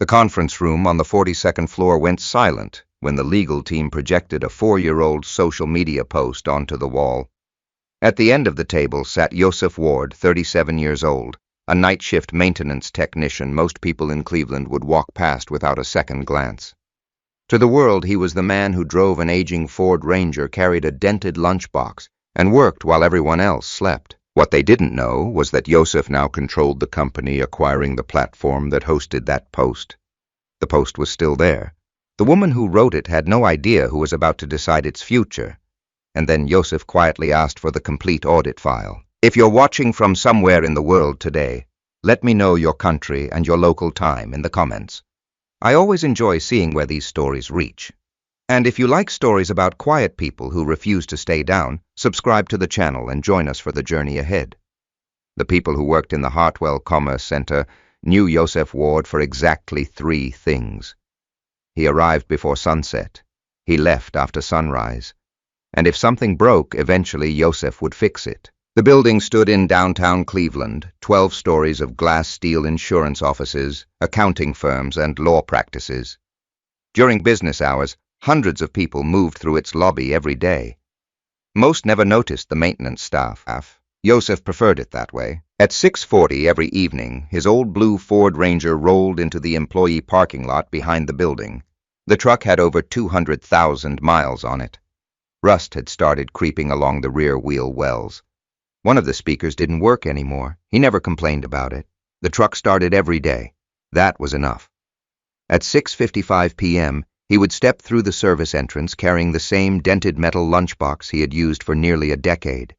The conference room on the 42nd floor went silent when the legal team projected a 4-year-old social media post onto the wall. At the end of the table sat Joseph Ward, 37 years old, a night shift maintenance technician most people in Cleveland would walk past without a second glance. To the world, he was the man who drove an aging Ford Ranger, carried a dented lunchbox, and worked while everyone else slept. What they didn't know was that Joseph now controlled the company acquiring the platform that hosted that post. The post was still there. The woman who wrote it had no idea who was about to decide its future. And then Joseph quietly asked for the complete audit file. If you're watching from somewhere in the world today, let me know your country and your local time in the comments. I always enjoy seeing where these stories reach. And if you like stories about quiet people who refuse to stay down, subscribe to the channel and join us for the journey ahead. The people who worked in the Hartwell Commerce Center knew Joseph Ward for exactly 3 things. He arrived before sunset. He left after sunrise. And if something broke, eventually Joseph would fix it. The building stood in downtown Cleveland, 12 stories of glass-steel insurance offices, accounting firms, and law practices. During business hours, hundreds of people moved through its lobby every day. Most never noticed the maintenance staff. Joseph preferred it that way. At 6:40 every evening, his old blue Ford Ranger rolled into the employee parking lot behind the building. The truck had over 200,000 miles on it. Rust had started creeping along the rear wheel wells. One of the speakers didn't work anymore. He never complained about it. The truck started every day. That was enough. At 6:55 p.m., he would step through the service entrance carrying the same dented metal lunchbox he had used for nearly a decade.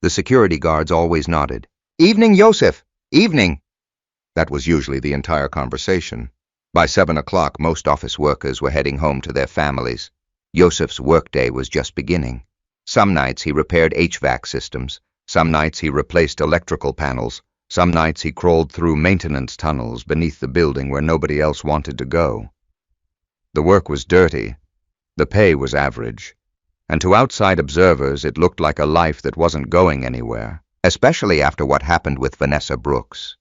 The security guards always nodded. "Evening, Joseph! Evening!" That was usually the entire conversation. By 7 o'clock, most office workers were heading home to their families. Joseph's workday was just beginning. Some nights he repaired HVAC systems. Some nights he replaced electrical panels. Some nights he crawled through maintenance tunnels beneath the building where nobody else wanted to go. The work was dirty. The pay was average. And to outside observers, it looked like a life that wasn't going anywhere, especially after what happened with Vanessa Brooks.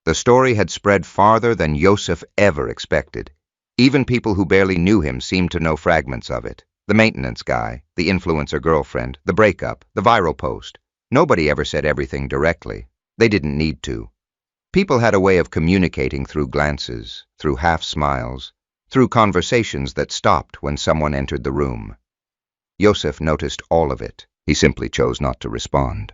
The story had spread farther than Joseph ever expected. Even people who barely knew him seemed to know fragments of it. The maintenance guy, the influencer girlfriend, the breakup, the viral post. Nobody ever said everything directly. They didn't need to. People had a way of communicating through glances, through half smiles, through conversations that stopped when someone entered the room. Joseph noticed all of it. He simply chose not to respond.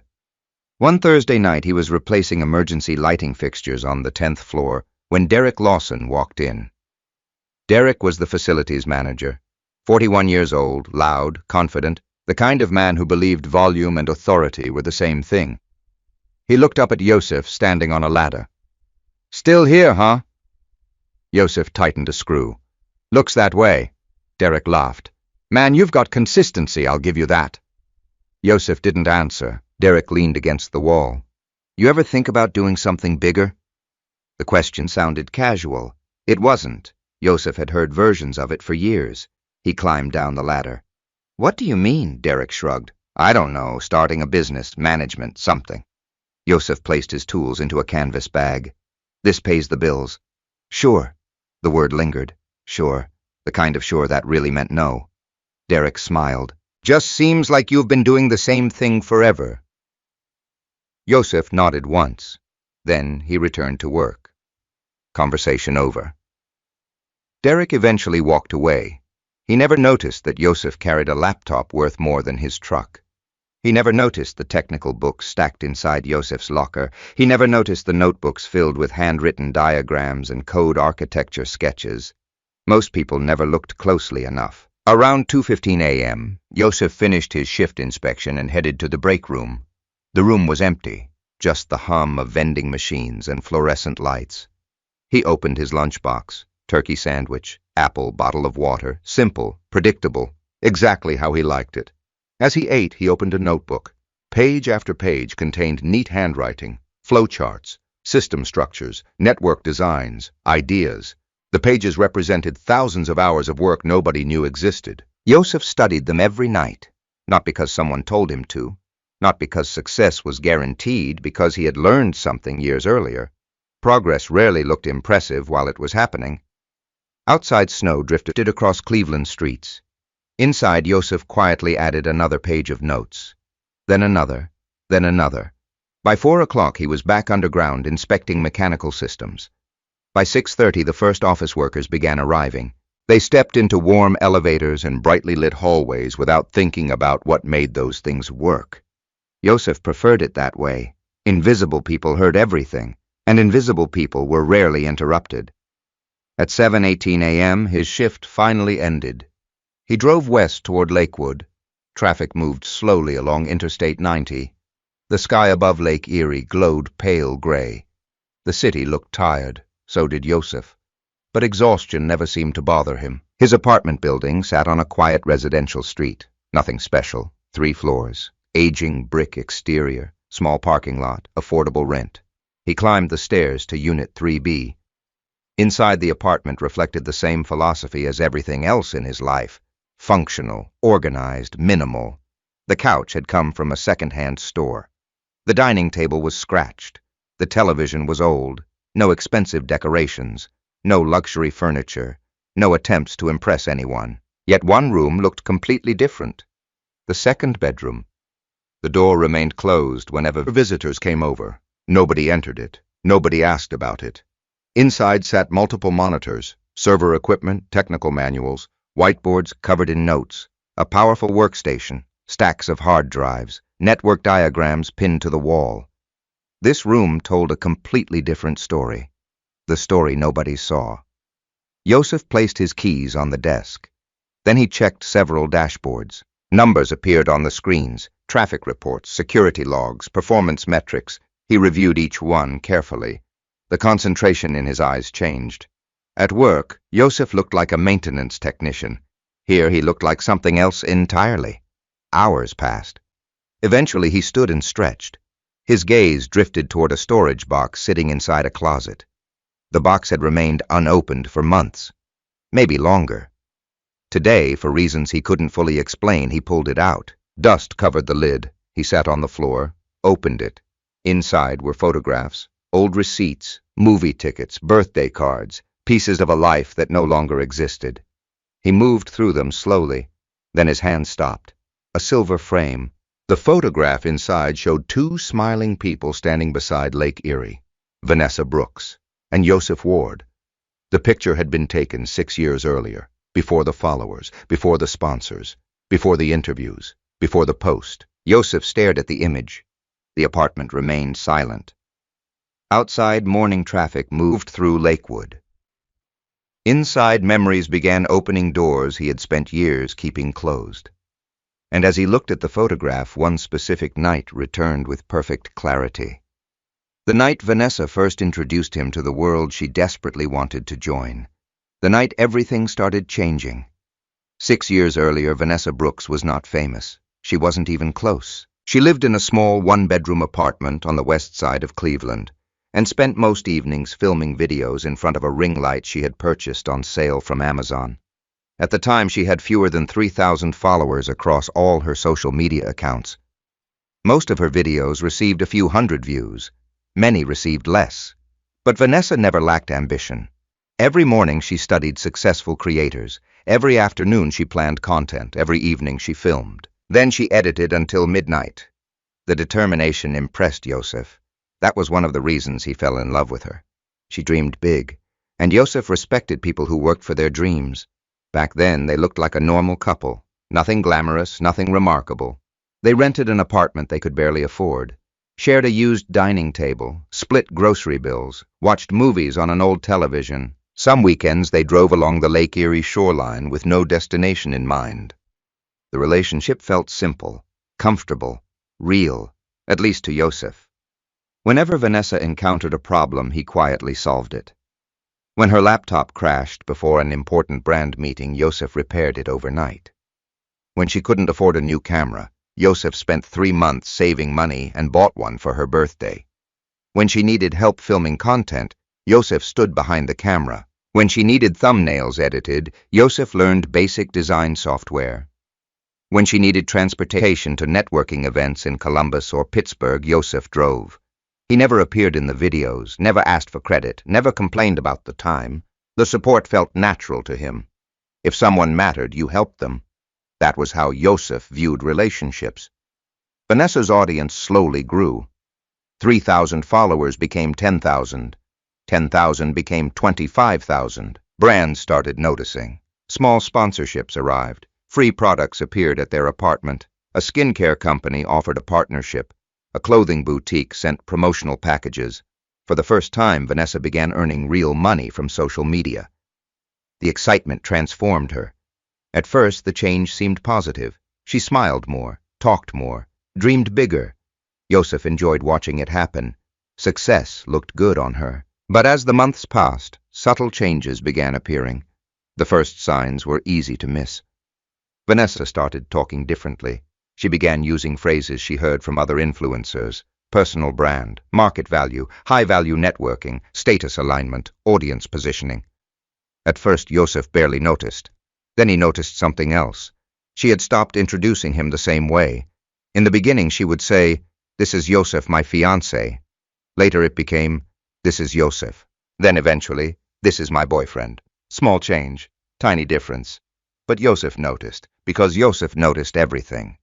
One Thursday night, he was replacing emergency lighting fixtures on the 10th floor when Derek Lawson walked in. Derek was the facilities manager, 41 years old, loud, confident, the kind of man who believed volume and authority were the same thing. He looked up at Joseph standing on a ladder. "Still here, huh?" Joseph tightened a screw. "Looks that way." Derek laughed. "Man, you've got consistency, I'll give you that." Joseph didn't answer. Derek leaned against the wall. "You ever think about doing something bigger?" The question sounded casual. It wasn't. Joseph had heard versions of it for years. He climbed down the ladder. "What do you mean?" Derek shrugged. "I don't know, starting a business, management, something." Joseph placed his tools into a canvas bag. "This pays the bills." "Sure." The word lingered. "Sure." The kind of sure that really meant no. Derek smiled. "Just seems like you've been doing the same thing forever." Joseph nodded once. Then he returned to work. Conversation over. Derek eventually walked away. He never noticed that Joseph carried a laptop worth more than his truck. He never noticed the technical books stacked inside Joseph's locker. He never noticed the notebooks filled with handwritten diagrams and code architecture sketches. Most people never looked closely enough. Around 2:15 a.m., Joseph finished his shift inspection and headed to the break room. The room was empty, just the hum of vending machines and fluorescent lights. He opened his lunchbox. Turkey sandwich, apple, bottle of water, simple, predictable, exactly how he liked it. As he ate, he opened a notebook. Page after page contained neat handwriting, flowcharts, system structures, network designs, ideas. The pages represented thousands of hours of work nobody knew existed. Joseph studied them every night, not because someone told him to, not because success was guaranteed, because he had learned something years earlier. Progress rarely looked impressive while it was happening. Outside, snow drifted across Cleveland streets. Inside, Yosef quietly added another page of notes. Then another, then another. By 4 o'clock, he was back underground inspecting mechanical systems. By 6:30, the first office workers began arriving. They stepped into warm elevators and brightly lit hallways without thinking about what made those things work. Yosef preferred it that way. Invisible people heard everything, and invisible people were rarely interrupted. At 7:18 a.m., his shift finally ended. He drove west toward Lakewood. Traffic moved slowly along Interstate 90. The sky above Lake Erie glowed pale gray. The city looked tired, so did Yosef. But exhaustion never seemed to bother him. His apartment building sat on a quiet residential street. Nothing special. 3 floors, aging brick exterior, small parking lot, affordable rent. He climbed the stairs to Unit 3B. Inside, the apartment reflected the same philosophy as everything else in his life. Functional, organized, minimal. The couch had come from a second-hand store. The dining table was scratched. The television was old. No expensive decorations. No luxury furniture. No attempts to impress anyone. Yet one room looked completely different. The second bedroom. The door remained closed whenever visitors came over. Nobody entered it. Nobody asked about it. Inside sat multiple monitors, server equipment, technical manuals, whiteboards covered in notes, a powerful workstation, stacks of hard drives, network diagrams pinned to the wall. This room told a completely different story. The story nobody saw. Yosef placed his keys on the desk. Then he checked several dashboards. Numbers appeared on the screens, traffic reports, security logs, performance metrics. He reviewed each one carefully. The concentration in his eyes changed. At work, Yosef looked like a maintenance technician. Here he looked like something else entirely. Hours passed. Eventually he stood and stretched. His gaze drifted toward a storage box sitting inside a closet. The box had remained unopened for months, maybe longer. Today, for reasons he couldn't fully explain, he pulled it out. Dust covered the lid. He sat on the floor, opened it. Inside were photographs, old receipts, movie tickets, birthday cards, pieces of a life that no longer existed. He moved through them slowly. Then his hand stopped. A silver frame. The photograph inside showed 2 smiling people standing beside Lake Erie, Vanessa Brooks and Yosef Ward. The picture had been taken 6 years earlier, before the followers, before the sponsors, before the interviews, before the post. Yosef stared at the image. The apartment remained silent. Outside, morning traffic moved through Lakewood. Inside, memories began opening doors he had spent years keeping closed. And as he looked at the photograph, one specific night returned with perfect clarity. The night Vanessa first introduced him to the world she desperately wanted to join. The night everything started changing. 6 years earlier, Vanessa Brooks was not famous. She wasn't even close. She lived in a small 1-bedroom apartment on the west side of Cleveland, and spent most evenings filming videos in front of a ring light she had purchased on sale from Amazon. At the time, she had fewer than 3,000 followers across all her social media accounts. Most of her videos received a few hundred views. Many received less. But Vanessa never lacked ambition. Every morning she studied successful creators. Every afternoon she planned content. Every evening she filmed. Then she edited until midnight. The determination impressed Yosef. That was one of the reasons he fell in love with her. She dreamed big, and Yosef respected people who worked for their dreams. Back then, they looked like a normal couple. Nothing glamorous, nothing remarkable. They rented an apartment they could barely afford, shared a used dining table, split grocery bills, watched movies on an old television. Some weekends they drove along the Lake Erie shoreline with no destination in mind. The relationship felt simple, comfortable, real, at least to Yosef. Whenever Vanessa encountered a problem, he quietly solved it. When her laptop crashed before an important brand meeting, Yosef repaired it overnight. When she couldn't afford a new camera, Yosef spent 3 months saving money and bought one for her birthday. When she needed help filming content, Yosef stood behind the camera. When she needed thumbnails edited, Yosef learned basic design software. When she needed transportation to networking events in Columbus or Pittsburgh, Yosef drove. He never appeared in the videos, never asked for credit, never complained about the time. The support felt natural to him. If someone mattered, you helped them. That was how Yosef viewed relationships. Vanessa's audience slowly grew. 3,000 followers became 10,000. 10,000 became 25,000. Brands started noticing. Small sponsorships arrived. Free products appeared at their apartment. A skincare company offered a partnership. A clothing boutique sent promotional packages. For the first time, Vanessa began earning real money from social media. The excitement transformed her. At first, the change seemed positive. She smiled more, talked more, dreamed bigger. Yosef enjoyed watching it happen. Success looked good on her. But as the months passed, subtle changes began appearing. The first signs were easy to miss. Vanessa started talking differently. She began using phrases she heard from other influencers: personal brand, market value, high-value networking, status alignment, audience positioning. At first, Yosef barely noticed. Then he noticed something else. She had stopped introducing him the same way. In the beginning, she would say, "This is Yosef, my fiancé." Later it became, "This is Yosef." Then eventually, "This is my boyfriend." Small change, tiny difference. But Yosef noticed, because Yosef noticed everything.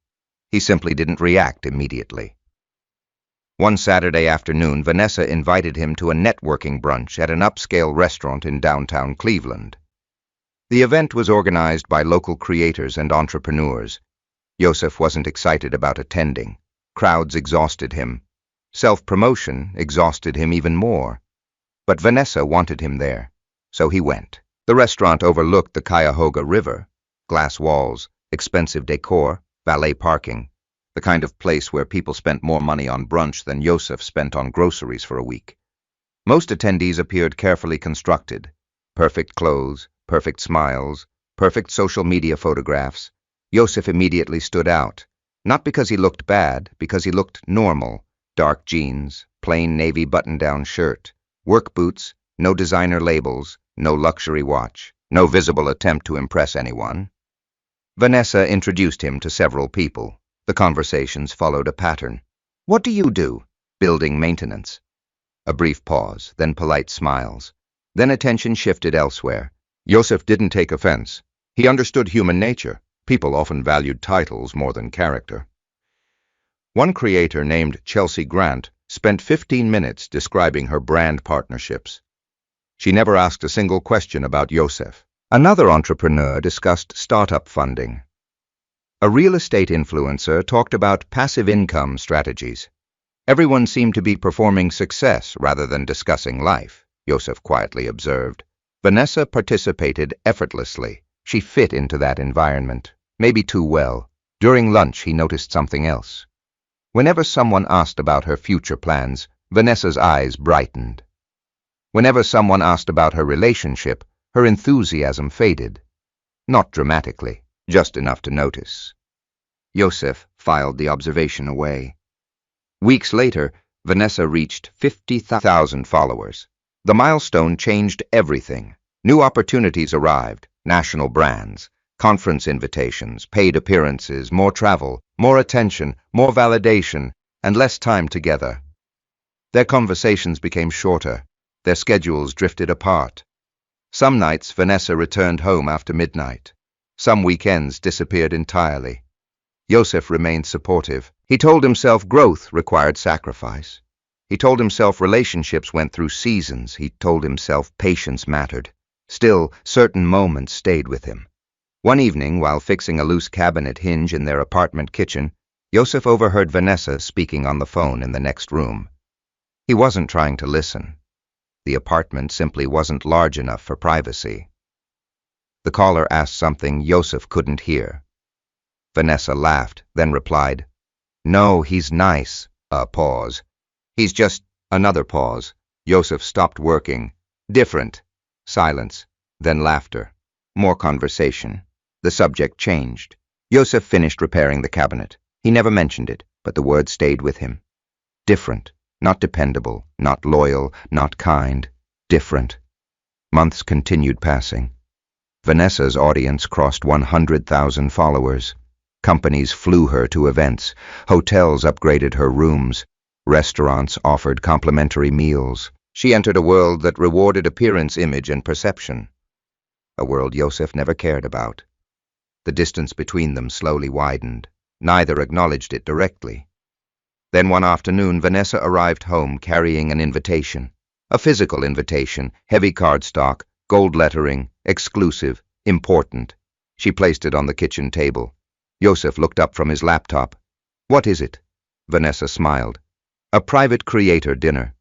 He simply didn't react immediately. One Saturday afternoon, Vanessa invited him to a networking brunch at an upscale restaurant in downtown Cleveland. The event was organized by local creators and entrepreneurs. Yosef wasn't excited about attending. Crowds exhausted him. Self-promotion exhausted him even more. But Vanessa wanted him there, so he went. The restaurant overlooked the Cuyahoga River. Glass walls, expensive decor, valet parking. The kind of place where people spent more money on brunch than Yosef spent on groceries for a week. Most attendees appeared carefully constructed. Perfect clothes, perfect smiles, perfect social media photographs. Yosef immediately stood out. Not because he looked bad, because he looked normal. Dark jeans, plain navy button-down shirt, work boots, no designer labels, no luxury watch, no visible attempt to impress anyone. Vanessa introduced him to several people. The conversations followed a pattern. "What do you do?" "Building maintenance." A brief pause, then polite smiles. Then attention shifted elsewhere. Yosef didn't take offense. He understood human nature. People often valued titles more than character. One creator named Chelsea Grant spent 15 minutes describing her brand partnerships. She never asked a single question about Yosef. Another entrepreneur discussed startup funding. A real estate influencer talked about passive income strategies. Everyone seemed to be performing success rather than discussing life, Yosef quietly observed. Vanessa participated effortlessly. She fit into that environment, maybe too well. During lunch, he noticed something else. Whenever someone asked about her future plans, Vanessa's eyes brightened. Whenever someone asked about her relationship, her enthusiasm faded. Not dramatically, just enough to notice. Yosef filed the observation away. Weeks later, Vanessa reached 50,000 followers. The milestone changed everything. New opportunities arrived, national brands, conference invitations, paid appearances, more travel, more attention, more validation, and less time together. Their conversations became shorter. Their schedules drifted apart. Some nights, Vanessa returned home after midnight. Some weekends disappeared entirely. Yosef remained supportive. He told himself growth required sacrifice. He told himself relationships went through seasons. He told himself patience mattered. Still, certain moments stayed with him. One evening, while fixing a loose cabinet hinge in their apartment kitchen, Yosef overheard Vanessa speaking on the phone in the next room. He wasn't trying to listen. The apartment simply wasn't large enough for privacy. The caller asked something Yosef couldn't hear. Vanessa laughed, then replied, "No, he's nice." A pause. "He's just..." Another pause. Yosef stopped working. "Different." Silence. Then laughter. More conversation. The subject changed. Yosef finished repairing the cabinet. He never mentioned it, but the word stayed with him. Different. Not dependable, not loyal, not kind. Different. Months continued passing. Vanessa's audience crossed 100,000 followers. Companies flew her to events. Hotels upgraded her rooms. Restaurants offered complimentary meals. She entered a world that rewarded appearance, image, and perception. A world Yosef never cared about. The distance between them slowly widened. Neither acknowledged it directly. Then one afternoon, Vanessa arrived home carrying an invitation. A physical invitation, heavy cardstock, gold lettering, exclusive, important. She placed it on the kitchen table. Yosef looked up from his laptop. "What is it?" Vanessa smiled. "A private creator dinner."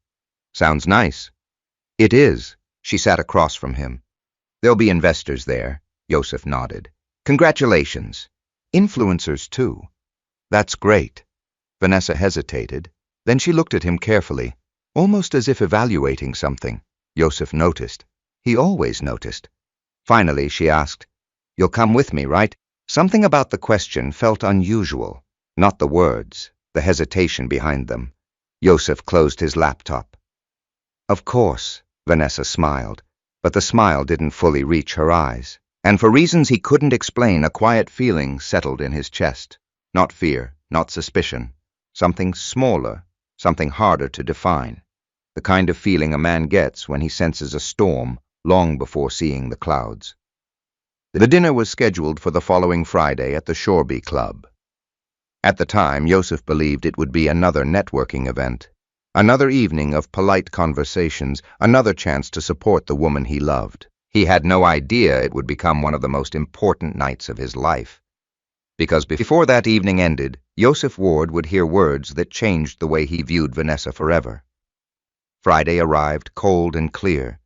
"Sounds nice." "It is." She sat across from him. "There'll be investors there." Yosef nodded. "Congratulations. Influencers too." "That's great." Vanessa hesitated. Then she looked at him carefully, almost as if evaluating something. Yosef noticed. He always noticed. Finally, she asked, "You'll come with me, right?" Something about the question felt unusual. Not the words, the hesitation behind them. Yosef closed his laptop. "Of course," Vanessa smiled, but the smile didn't fully reach her eyes. And for reasons he couldn't explain, a quiet feeling settled in his chest. Not fear, not suspicion. Something smaller, something harder to define. The kind of feeling a man gets when he senses a storm long before seeing the clouds. The dinner was scheduled for the following Friday at the Shoreby Club. At the time, Yosef believed it would be another networking event. Another evening of polite conversations, another chance to support the woman he loved. He had no idea it would become one of the most important nights of his life. Because before that evening ended, Yosef Ward would hear words that changed the way he viewed Vanessa forever. Friday arrived cold and clear.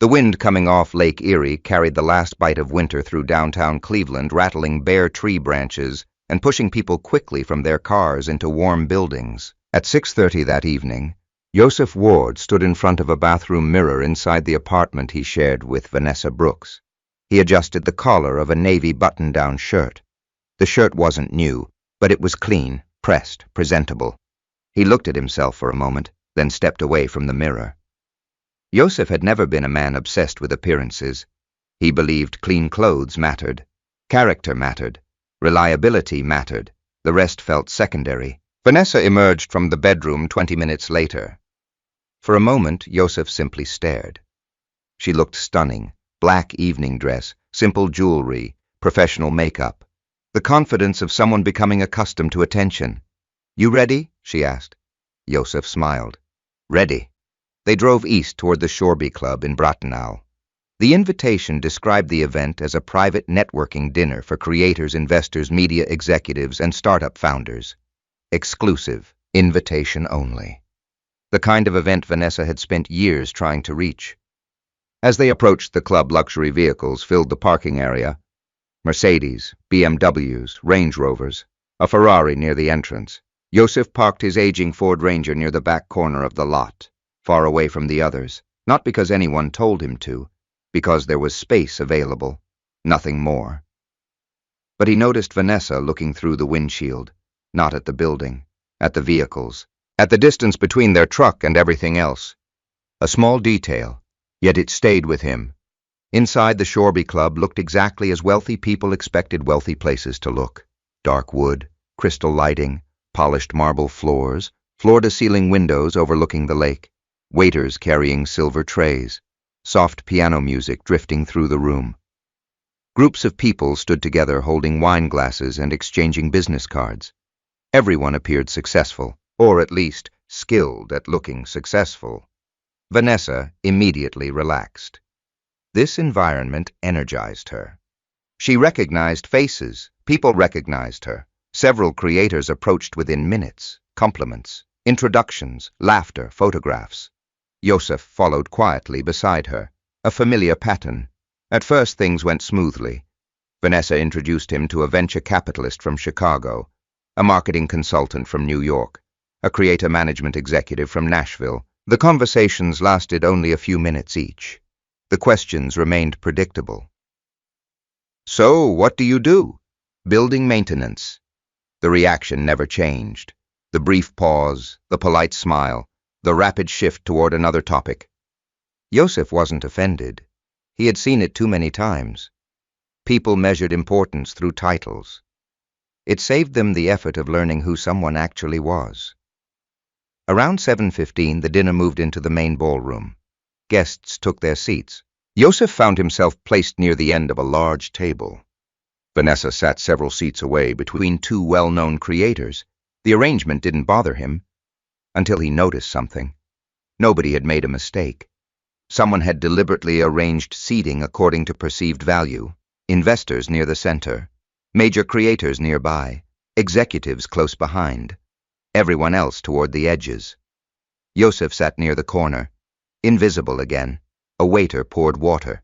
The wind coming off Lake Erie carried the last bite of winter through downtown Cleveland, rattling bare tree branches and pushing people quickly from their cars into warm buildings. At 6:30 that evening, Yosef Ward stood in front of a bathroom mirror inside the apartment he shared with Vanessa Brooks. He adjusted the collar of a navy button-down shirt. The shirt wasn't new, but it was clean, pressed, presentable. He looked at himself for a moment, then stepped away from the mirror. Yosef had never been a man obsessed with appearances. He believed clean clothes mattered, character mattered, reliability mattered. The rest felt secondary. Vanessa emerged from the bedroom 20 minutes later. For a moment, Yosef simply stared. She looked stunning, black evening dress, simple jewelry, professional makeup. The confidence of someone becoming accustomed to attention. "You ready?" she asked. Yosef smiled. "Ready." They drove east toward the Shoreby Club in Bratenahl. The invitation described the event as a private networking dinner for creators, investors, media executives, and startup founders. Exclusive, invitation only. The kind of event Vanessa had spent years trying to reach. As they approached the club, luxury vehicles filled the parking area. Mercedes, BMWs, Range Rovers, a Ferrari near the entrance. Yosef parked his aging Ford Ranger near the back corner of the lot, far away from the others, not because anyone told him to, because there was space available, nothing more. But he noticed Vanessa looking through the windshield, not at the building, at the vehicles, at the distance between their truck and everything else. A small detail, yet it stayed with him. Inside, the Shoreby Club looked exactly as wealthy people expected wealthy places to look. Dark wood, crystal lighting, polished marble floors, floor-to-ceiling windows overlooking the lake, waiters carrying silver trays, soft piano music drifting through the room. Groups of people stood together holding wine glasses and exchanging business cards. Everyone appeared successful, or at least skilled at looking successful. Vanessa immediately relaxed. This environment energized her. She recognized faces. People recognized her. Several creators approached within minutes. Compliments, introductions, laughter, photographs. Yosef followed quietly beside her, a familiar pattern. At first, things went smoothly. Vanessa introduced him to a venture capitalist from Chicago, a marketing consultant from New York, a creator management executive from Nashville. The conversations lasted only a few minutes each. The questions remained predictable. "So, what do you do?" "Building maintenance." The reaction never changed. The brief pause, the polite smile, the rapid shift toward another topic. Yosef wasn't offended. He had seen it too many times. People measured importance through titles. It saved them the effort of learning who someone actually was. Around 7:15, the dinner moved into the main ballroom. Guests took their seats. Yosef found himself placed near the end of a large table. Vanessa sat several seats away between two well-known creators. The arrangement didn't bother him until he noticed something. Nobody had made a mistake. Someone had deliberately arranged seating according to perceived value. Investors near the center, major creators nearby, executives close behind, everyone else toward the edges. Yosef sat near the corner, invisible again. A waiter poured water.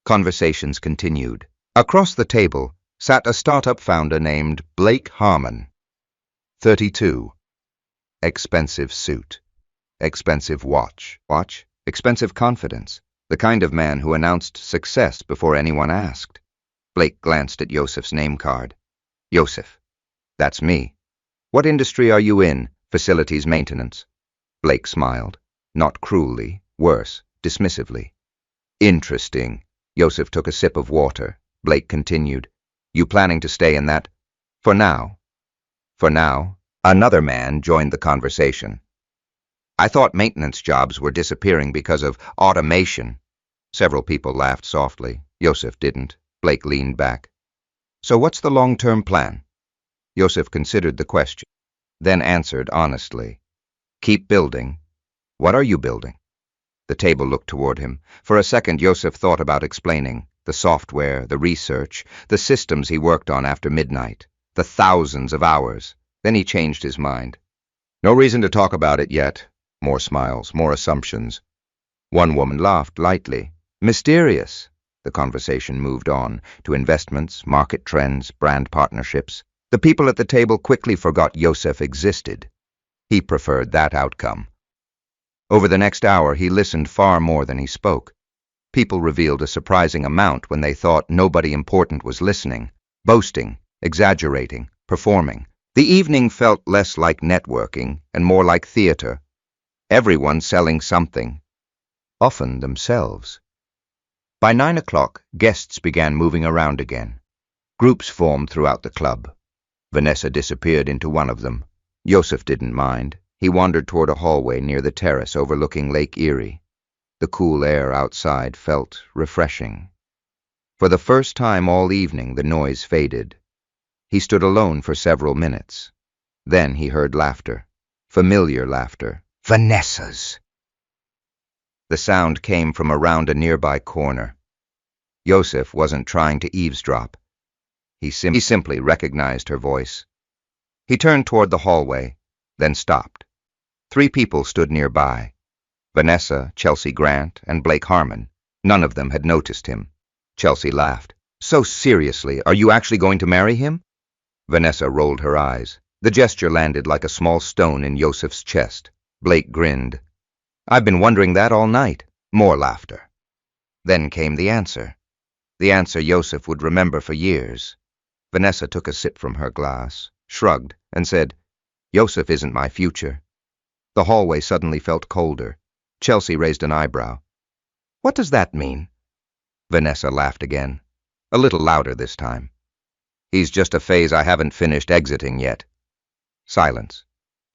Conversations continued. Across the table sat a startup founder named Blake Harmon. 32. Expensive suit. Expensive watch. Expensive confidence. The kind of man who announced success before anyone asked. Blake glanced at Yosef's name card. Yosef. That's me. What industry are you in? Facilities maintenance. Blake smiled. Not cruelly, worse, dismissively. Interesting. Yosef took a sip of water. Blake continued. You planning to stay in that? For now. For now. Another man joined the conversation. I thought maintenance jobs were disappearing because of automation. Several people laughed softly. Yosef didn't. Blake leaned back. So what's the long-term plan? Yosef considered the question, then answered honestly. Keep building. What are you building? The table looked toward him. For a second, Yosef thought about explaining the software, the research, the systems he worked on after midnight, the thousands of hours. Then he changed his mind. No reason to talk about it yet. More smiles, more assumptions. One woman laughed lightly. Mysterious. The conversation moved on to investments, market trends, brand partnerships. The people at the table quickly forgot Yosef existed. He preferred that outcome. Over the next hour, he listened far more than he spoke. People revealed a surprising amount when they thought nobody important was listening, boasting, exaggerating, performing. The evening felt less like networking and more like theater. Everyone selling something, often themselves. By 9 o'clock, guests began moving around again. Groups formed throughout the club. Vanessa disappeared into one of them. Yosef didn't mind. He wandered toward a hallway near the terrace overlooking Lake Erie. The cool air outside felt refreshing. For the first time all evening, the noise faded. He stood alone for several minutes. Then he heard laughter. Familiar laughter. Vanessa's. The sound came from around a nearby corner. Yosef wasn't trying to eavesdrop. He simply recognized her voice. He turned toward the hallway, then stopped. 3 people stood nearby. Vanessa, Chelsea Grant, and Blake Harmon. None of them had noticed him. Chelsea laughed. So seriously, are you actually going to marry him? Vanessa rolled her eyes. The gesture landed like a small stone in Yosef's chest. Blake grinned. I've been wondering that all night. More laughter. Then came the answer. The answer Yosef would remember for years. Vanessa took a sip from her glass, shrugged, and said, Yosef isn't my future. The hallway suddenly felt colder. Chelsea raised an eyebrow. What does that mean? Vanessa laughed again, a little louder this time. He's just a phase I haven't finished exiting yet. Silence.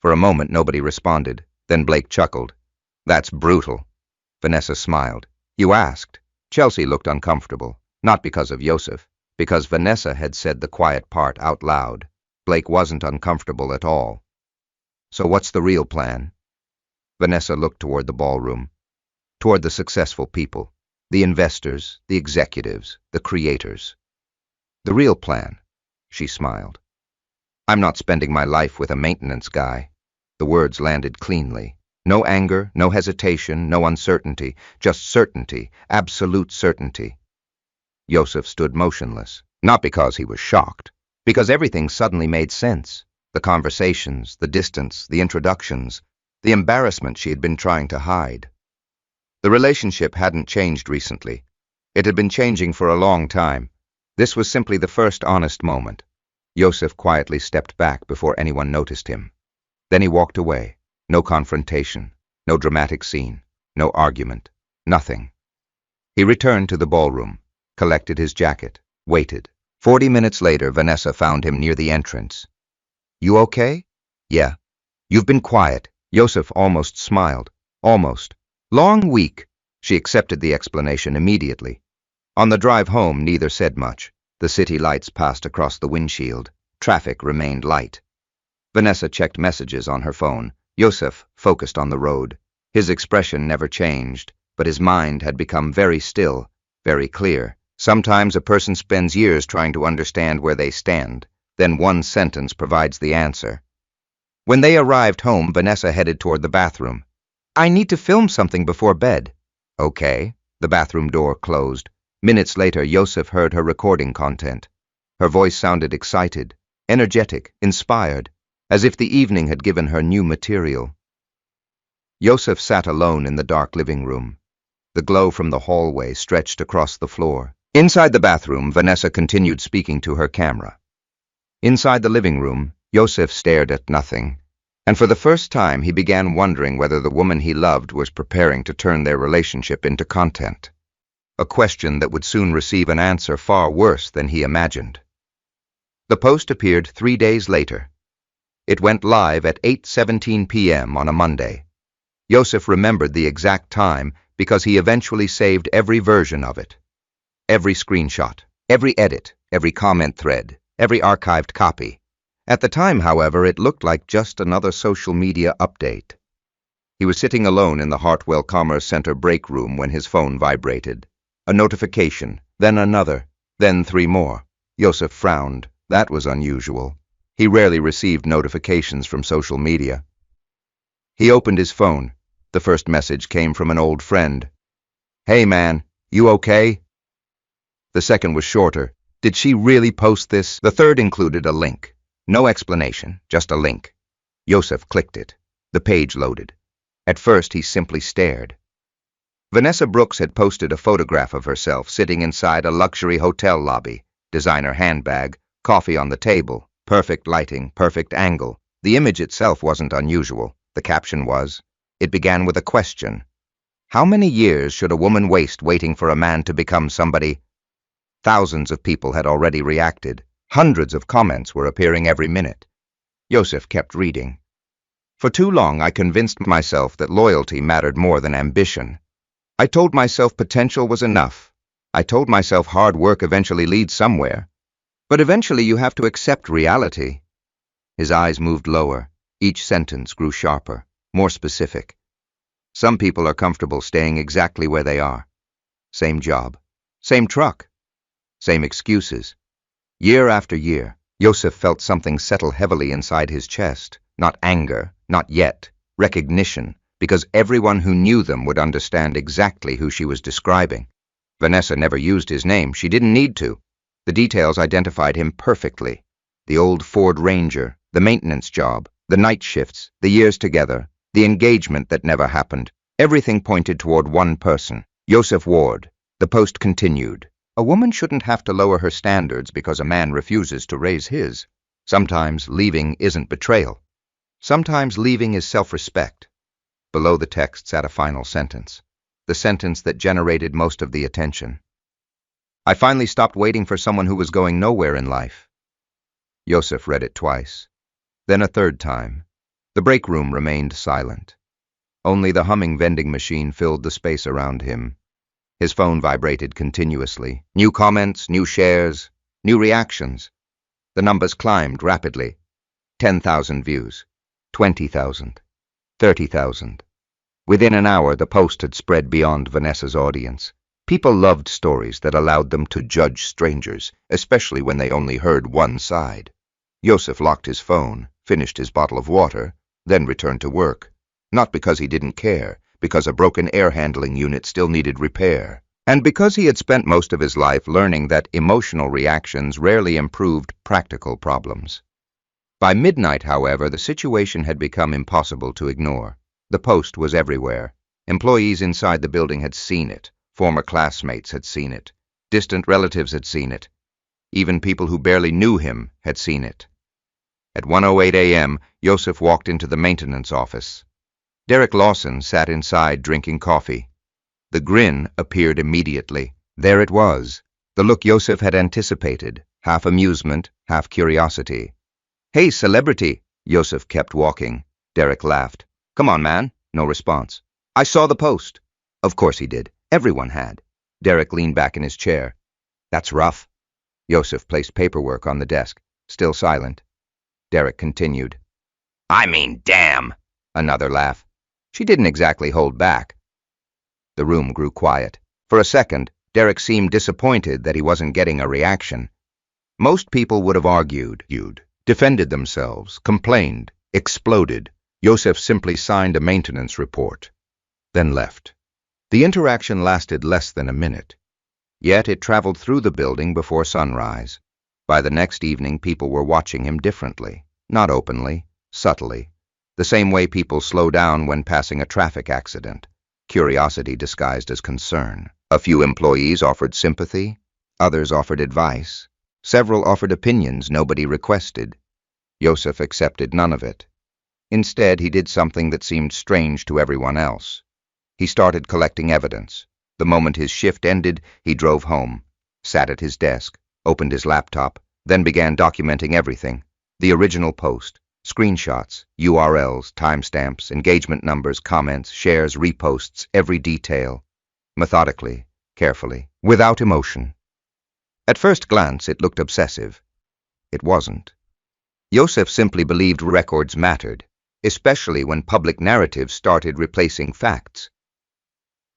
For a moment nobody responded. Then Blake chuckled. That's brutal. Vanessa smiled. You asked. Chelsea looked uncomfortable, not because of Yosef, because Vanessa had said the quiet part out loud. Blake wasn't uncomfortable at all. So what's the real plan? Vanessa looked toward the ballroom, toward the successful people, the investors, the executives, the creators. The real plan, she smiled. I'm not spending my life with a maintenance guy. The words landed cleanly. No anger, no hesitation, no uncertainty, just certainty, absolute certainty. Yosef stood motionless, not because he was shocked, because everything suddenly made sense. The conversations, the distance, the introductions, the embarrassment she had been trying to hide. The relationship hadn't changed recently. It had been changing for a long time. This was simply the first honest moment. Yosef quietly stepped back before anyone noticed him. Then he walked away. No confrontation, no dramatic scene, no argument, nothing. He returned to the ballroom, collected his jacket, waited. 40 minutes later, Vanessa found him near the entrance. You okay? Yeah. You've been quiet. Yosef almost smiled. Almost. Long week. She accepted the explanation immediately. On the drive home, neither said much. The city lights passed across the windshield. Traffic remained light. Vanessa checked messages on her phone. Yosef focused on the road. His expression never changed, but his mind had become very still, very clear. Sometimes a person spends years trying to understand where they stand. Then one sentence provides the answer. When they arrived home, Vanessa headed toward the bathroom. I need to film something before bed. Okay. The bathroom door closed. Minutes later, Yosef heard her recording content. Her voice sounded excited, energetic, inspired, as if the evening had given her new material. Yosef sat alone in the dark living room. The glow from the hallway stretched across the floor. Inside the bathroom, Vanessa continued speaking to her camera. Inside the living room, Yosef stared at nothing, and for the first time he began wondering whether the woman he loved was preparing to turn their relationship into content. A question that would soon receive an answer far worse than he imagined. The post appeared 3 days later. It went live at 8:17 p.m. on a Monday. Yosef remembered the exact time because he eventually saved every version of it. Every screenshot, every edit, every comment thread, every archived copy. At the time, however, it looked like just another social media update. He was sitting alone in the Hartwell Commerce Center break room when his phone vibrated. A notification, then another, then 3 more. Yosef frowned. That was unusual. He rarely received notifications from social media. He opened his phone. The first message came from an old friend. Hey man, you okay? The second was shorter. Did she really post this? The third included a link. No explanation, just a link. Yosef clicked it. The page loaded. At first, he simply stared. Vanessa Brooks had posted a photograph of herself sitting inside a luxury hotel lobby, designer handbag, coffee on the table, perfect lighting, perfect angle. The image itself wasn't unusual. The caption was. It began with a question. How many years should a woman waste waiting for a man to become somebody? Thousands of people had already reacted. Hundreds of comments were appearing every minute. Yosef kept reading. For too long, I convinced myself that loyalty mattered more than ambition. I told myself potential was enough. I told myself hard work eventually leads somewhere. But eventually you have to accept reality. His eyes moved lower. Each sentence grew sharper, more specific. Some people are comfortable staying exactly where they are. Same job, same truck, same excuses. Year after year, Yosef felt something settle heavily inside his chest. Not anger, not yet, recognition, because everyone who knew them would understand exactly who she was describing. Vanessa never used his name. She didn't need to. The details identified him perfectly. The old Ford Ranger, the maintenance job, the night shifts, the years together, the engagement that never happened. Everything pointed toward one person, Yosef Ward. The post continued. A woman shouldn't have to lower her standards because a man refuses to raise his. Sometimes leaving isn't betrayal. Sometimes leaving is self-respect. Below the text sat a final sentence, the sentence that generated most of the attention. I finally stopped waiting for someone who was going nowhere in life. Yosef read it twice, then a third time. The break room remained silent. Only the humming vending machine filled the space around him. His phone vibrated continuously. New comments, new shares, new reactions. The numbers climbed rapidly. 10,000 views, 20,000, 30,000. Within an hour, the post had spread beyond Vanessa's audience. People loved stories that allowed them to judge strangers, especially when they only heard one side. Yosef locked his phone, finished his bottle of water, then returned to work. Not because he didn't care, because a broken air handling unit still needed repair, and because he had spent most of his life learning that emotional reactions rarely improved practical problems. By midnight, however, the situation had become impossible to ignore. The post was everywhere. Employees inside the building had seen it. Former classmates had seen it. Distant relatives had seen it. Even people who barely knew him had seen it. At 1:08 a.m., Yosef walked into the maintenance office. Derek Lawson sat inside drinking coffee. The grin appeared immediately. There it was, the look Yosef had anticipated, half amusement, half curiosity. Hey, celebrity! Yosef kept walking. Derek laughed. Come on, man. No response. I saw the post. Of course he did. Everyone had. Derek leaned back in his chair. That's rough. Yosef placed paperwork on the desk, still silent. Derek continued. I mean, damn. Another laugh. She didn't exactly hold back. The room grew quiet. For a second, Derek seemed disappointed that he wasn't getting a reaction. Most people would have argued, defended themselves, complained, exploded. Yosef simply signed a maintenance report, then left. The interaction lasted less than a minute. Yet it traveled through the building before sunrise. By the next evening, people were watching him differently, not openly, subtly, the same way people slow down when passing a traffic accident, curiosity disguised as concern. A few employees offered sympathy, others offered advice, several offered opinions nobody requested. Yosef accepted none of it. Instead, he did something that seemed strange to everyone else. He started collecting evidence. The moment his shift ended, he drove home, sat at his desk, opened his laptop, then began documenting everything. The original post, screenshots, URLs, timestamps, engagement numbers, comments, shares, reposts, every detail. Methodically, carefully, without emotion. At first glance, it looked obsessive. It wasn't. Yosef simply believed records mattered, especially when public narratives started replacing facts.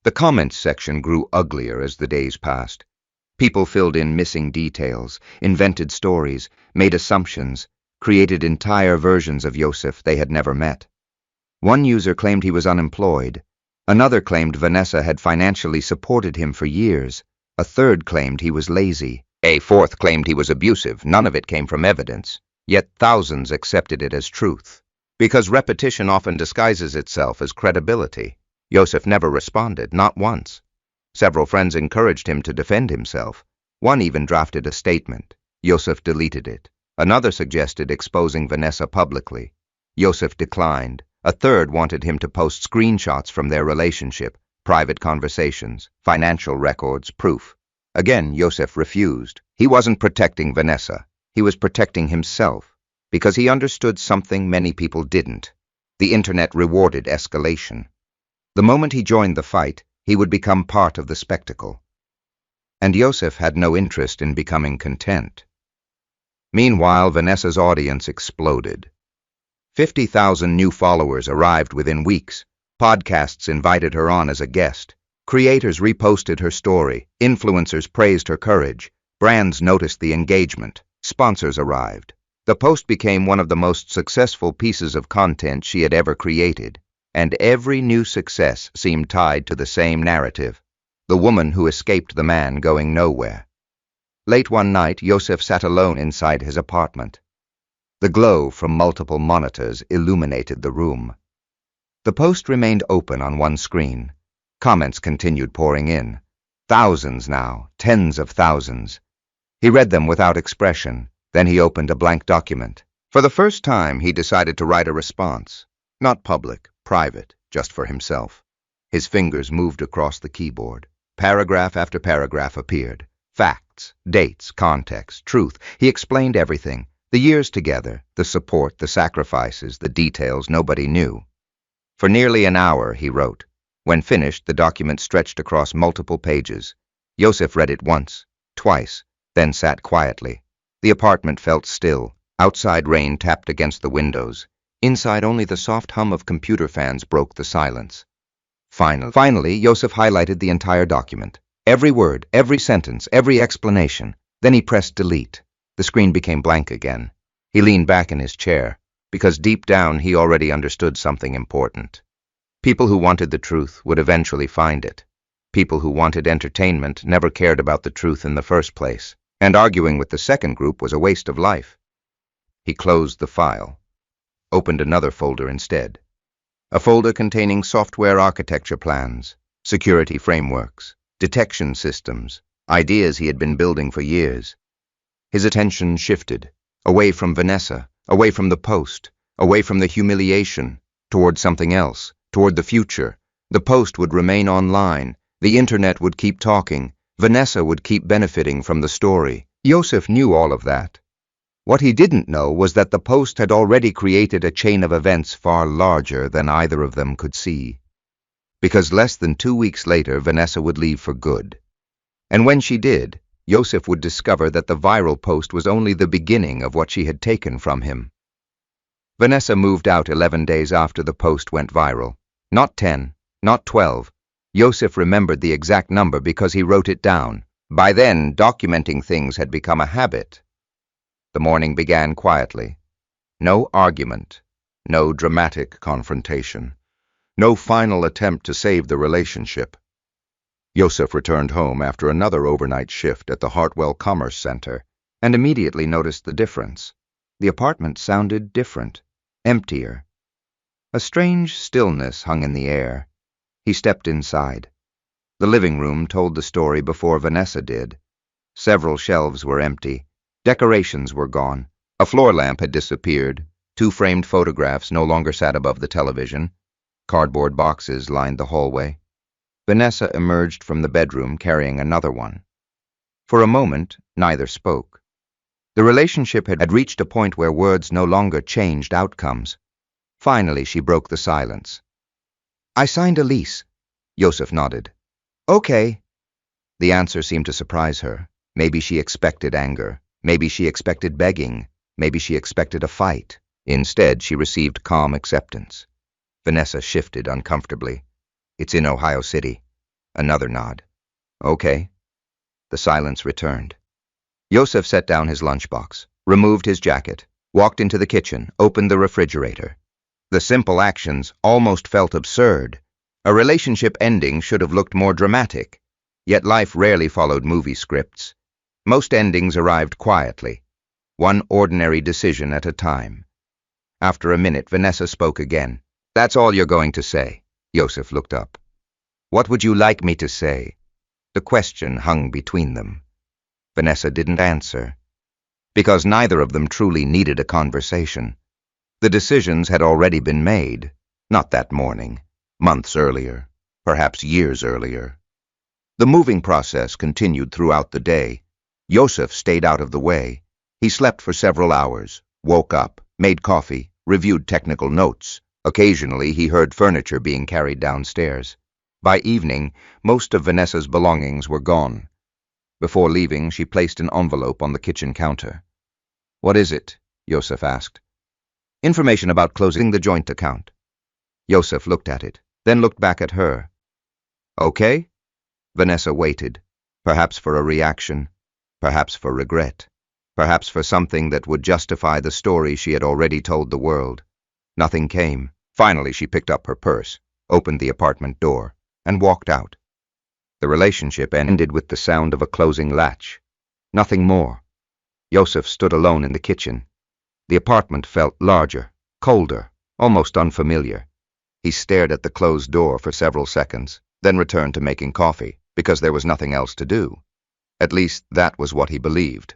The comments section grew uglier as the days passed. People filled in missing details, invented stories, made assumptions, created entire versions of Yosef they had never met. One user claimed he was unemployed. Another claimed Vanessa had financially supported him for years. A third claimed he was lazy. A fourth claimed he was abusive. None of it came from evidence. Yet thousands accepted it as truth. Because repetition often disguises itself as credibility. Yosef never responded, not once. Several friends encouraged him to defend himself. One even drafted a statement. Yosef deleted it. Another suggested exposing Vanessa publicly. Yosef declined. A third wanted him to post screenshots from their relationship, private conversations, financial records, proof. Again, Yosef refused. He wasn't protecting Vanessa. He was protecting himself, because he understood something many people didn't. The internet rewarded escalation. The moment he joined the fight, he would become part of the spectacle. And Yosef had no interest in becoming content. Meanwhile, Vanessa's audience exploded. 50,000 new followers arrived within weeks. Podcasts invited her on as a guest. Creators reposted her story. Influencers praised her courage. Brands noticed the engagement. Sponsors arrived. The post became one of the most successful pieces of content she had ever created. And every new success seemed tied to the same narrative. The woman who escaped the man going nowhere. Late one night, Yosef sat alone inside his apartment. The glow from multiple monitors illuminated the room. The post remained open on one screen. Comments continued pouring in. Thousands now, tens of thousands. He read them without expression. Then he opened a blank document. For the first time, he decided to write a response. Not public, private, just for himself. His fingers moved across the keyboard. Paragraph after paragraph appeared. Facts, dates, context, truth. He explained everything. The years together, the support, the sacrifices, the details nobody knew. For nearly an hour, he wrote. When finished, the document stretched across multiple pages. Yosef read it once, twice, then sat quietly. The apartment felt still. Outside rain tapped against the windows. Inside, only the soft hum of computer fans broke the silence. Finally, Yosef highlighted the entire document. Every word, every sentence, every explanation. Then he pressed delete. The screen became blank again. He leaned back in his chair, because deep down he already understood something important. People who wanted the truth would eventually find it. People who wanted entertainment never cared about the truth in the first place, and arguing with the second group was a waste of life. He closed the file, opened another folder instead. A folder containing software architecture plans, security frameworks, detection systems, ideas he had been building for years. His attention shifted, away from Vanessa, away from the post, away from the humiliation, toward something else, toward the future. The post would remain online, the internet would keep talking, Vanessa would keep benefiting from the story. Yosef knew all of that. What he didn't know was that the post had already created a chain of events far larger than either of them could see. Because less than 2 weeks later, Vanessa would leave for good. And when she did, Yosef would discover that the viral post was only the beginning of what she had taken from him. Vanessa moved out 11 days after the post went viral. Not 10, not 12. Yosef remembered the exact number because he wrote it down. By then, documenting things had become a habit. The morning began quietly. No argument, no dramatic confrontation, no final attempt to save the relationship. Yosef returned home after another overnight shift at the Hartwell Commerce Center and immediately noticed the difference. The apartment sounded different, emptier. A strange stillness hung in the air. He stepped inside. The living room told the story before Vanessa did. Several shelves were empty. Decorations were gone. A floor lamp had disappeared. 2 framed photographs no longer sat above the television. Cardboard boxes lined the hallway. Vanessa emerged from the bedroom carrying another one. For a moment, neither spoke. The relationship had reached a point where words no longer changed outcomes. Finally, she broke the silence. "I signed a lease." Yosef nodded. "Okay." The answer seemed to surprise her. Maybe she expected anger. Maybe she expected begging. Maybe she expected a fight. Instead, she received calm acceptance. Vanessa shifted uncomfortably. "It's in Ohio City." Another nod. "Okay." The silence returned. Yosef set down his lunchbox, removed his jacket, walked into the kitchen, opened the refrigerator. The simple actions almost felt absurd. A relationship ending should have looked more dramatic. Yet life rarely followed movie scripts. Most endings arrived quietly, one ordinary decision at a time. After a minute, Vanessa spoke again. "That's all you're going to say?" Yosef looked up. "What would you like me to say?" The question hung between them. Vanessa didn't answer, because neither of them truly needed a conversation. The decisions had already been made, not that morning, months earlier, perhaps years earlier. The moving process continued throughout the day. Yosef stayed out of the way. He slept for several hours, woke up, made coffee, reviewed technical notes. Occasionally, he heard furniture being carried downstairs. By evening, most of Vanessa's belongings were gone. Before leaving, she placed an envelope on the kitchen counter. "What is it?" Yosef asked. "Information about closing the joint account." Yosef looked at it, then looked back at her. "Okay?" Vanessa waited, perhaps for a reaction, perhaps for regret, perhaps for something that would justify the story she had already told the world. Nothing came. Finally, she picked up her purse, opened the apartment door, and walked out. The relationship ended with the sound of a closing latch. Nothing more. Yosef stood alone in the kitchen. The apartment felt larger, colder, almost unfamiliar. He stared at the closed door for several seconds, then returned to making coffee, because there was nothing else to do. At least, that was what he believed.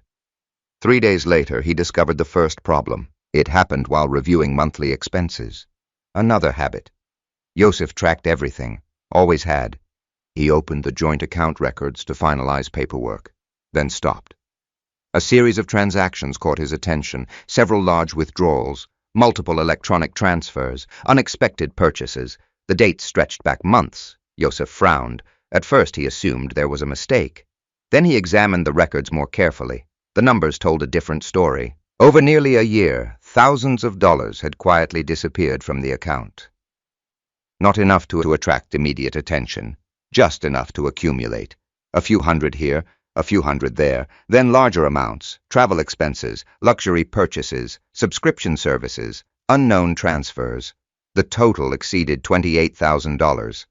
3 days later, he discovered the first problem. It happened while reviewing monthly expenses. Another habit. Yosef tracked everything, always had. He opened the joint account records to finalize paperwork, then stopped. A series of transactions caught his attention, several large withdrawals, multiple electronic transfers, unexpected purchases. The dates stretched back months. Yosef frowned. At first he assumed there was a mistake. Then he examined the records more carefully. The numbers told a different story. Over nearly a year, thousands of dollars had quietly disappeared from the account. Not enough to attract immediate attention, just enough to accumulate. A few hundred here, a few hundred there, then larger amounts, travel expenses, luxury purchases, subscription services, unknown transfers. The total exceeded $28,000.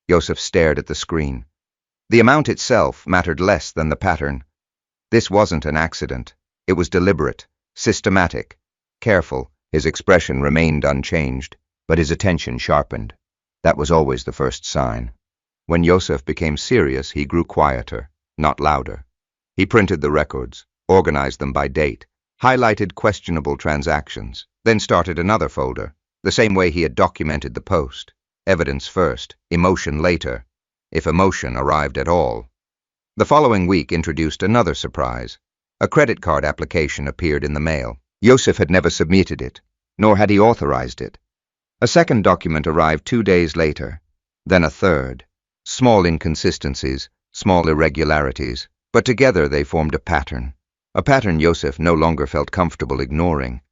Yosef stared at the screen. The amount itself mattered less than the pattern. This wasn't an accident. It was deliberate, systematic, careful. His expression remained unchanged, but his attention sharpened. That was always the first sign. When Yosef became serious, he grew quieter, not louder. He printed the records, organized them by date, highlighted questionable transactions, then started another folder, the same way he had documented the post. Evidence first, emotion later, if emotion arrived at all. The following week introduced another surprise. A credit card application appeared in the mail. Yosef had never submitted it, nor had he authorized it. A second document arrived 2 days later, then a third. Small inconsistencies, small irregularities, but together they formed a pattern Yosef no longer felt comfortable ignoring.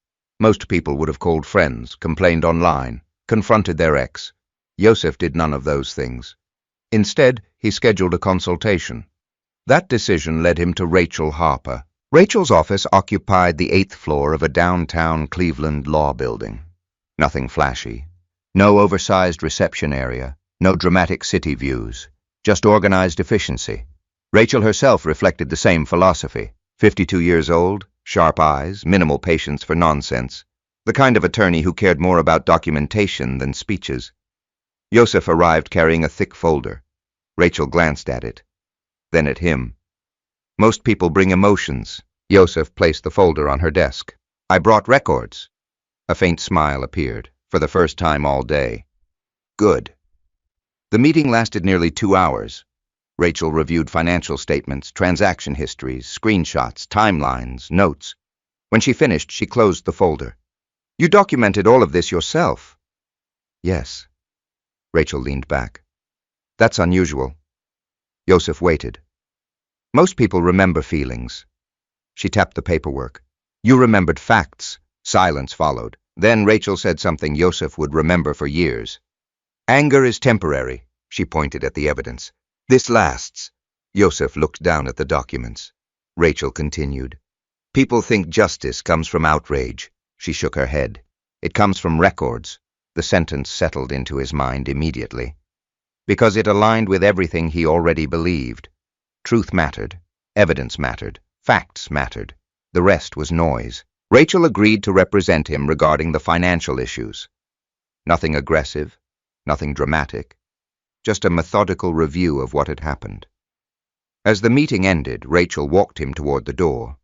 Most people would have called friends, complained online, confronted their ex. Yosef did none of those things. Instead, he scheduled a consultation. That decision led him to Rachel Harper. Rachel's office occupied the 8th floor of a downtown Cleveland law building. Nothing flashy. No oversized reception area. No dramatic city views. Just organized efficiency. Rachel herself reflected the same philosophy. 52 years old, sharp eyes, minimal patience for nonsense. The kind of attorney who cared more about documentation than speeches. Yosef arrived carrying a thick folder. Rachel glanced at it, then at him. Most people bring emotions. Yosef placed the folder on her desk. I brought records. A faint smile appeared, for the first time all day. Good. The meeting lasted nearly 2 hours. Rachel reviewed financial statements, transaction histories, screenshots, timelines, notes. When she finished, she closed the folder. You documented all of this yourself? Yes. Rachel leaned back. That's unusual. Yosef waited. Most people remember feelings. She tapped the paperwork. You remembered facts. Silence followed. Then Rachel said something Yosef would remember for years. Anger is temporary, she pointed at the evidence. This lasts. Yosef looked down at the documents. Rachel continued. People think justice comes from outrage. She shook her head. It comes from records. The sentence settled into his mind immediately. Because it aligned with everything he already believed. Truth mattered. Evidence mattered. Facts mattered. The rest was noise. Rachel agreed to represent him regarding the financial issues. Nothing aggressive, nothing dramatic. Just a methodical review of what had happened. As the meeting ended, Rachel walked him toward the door,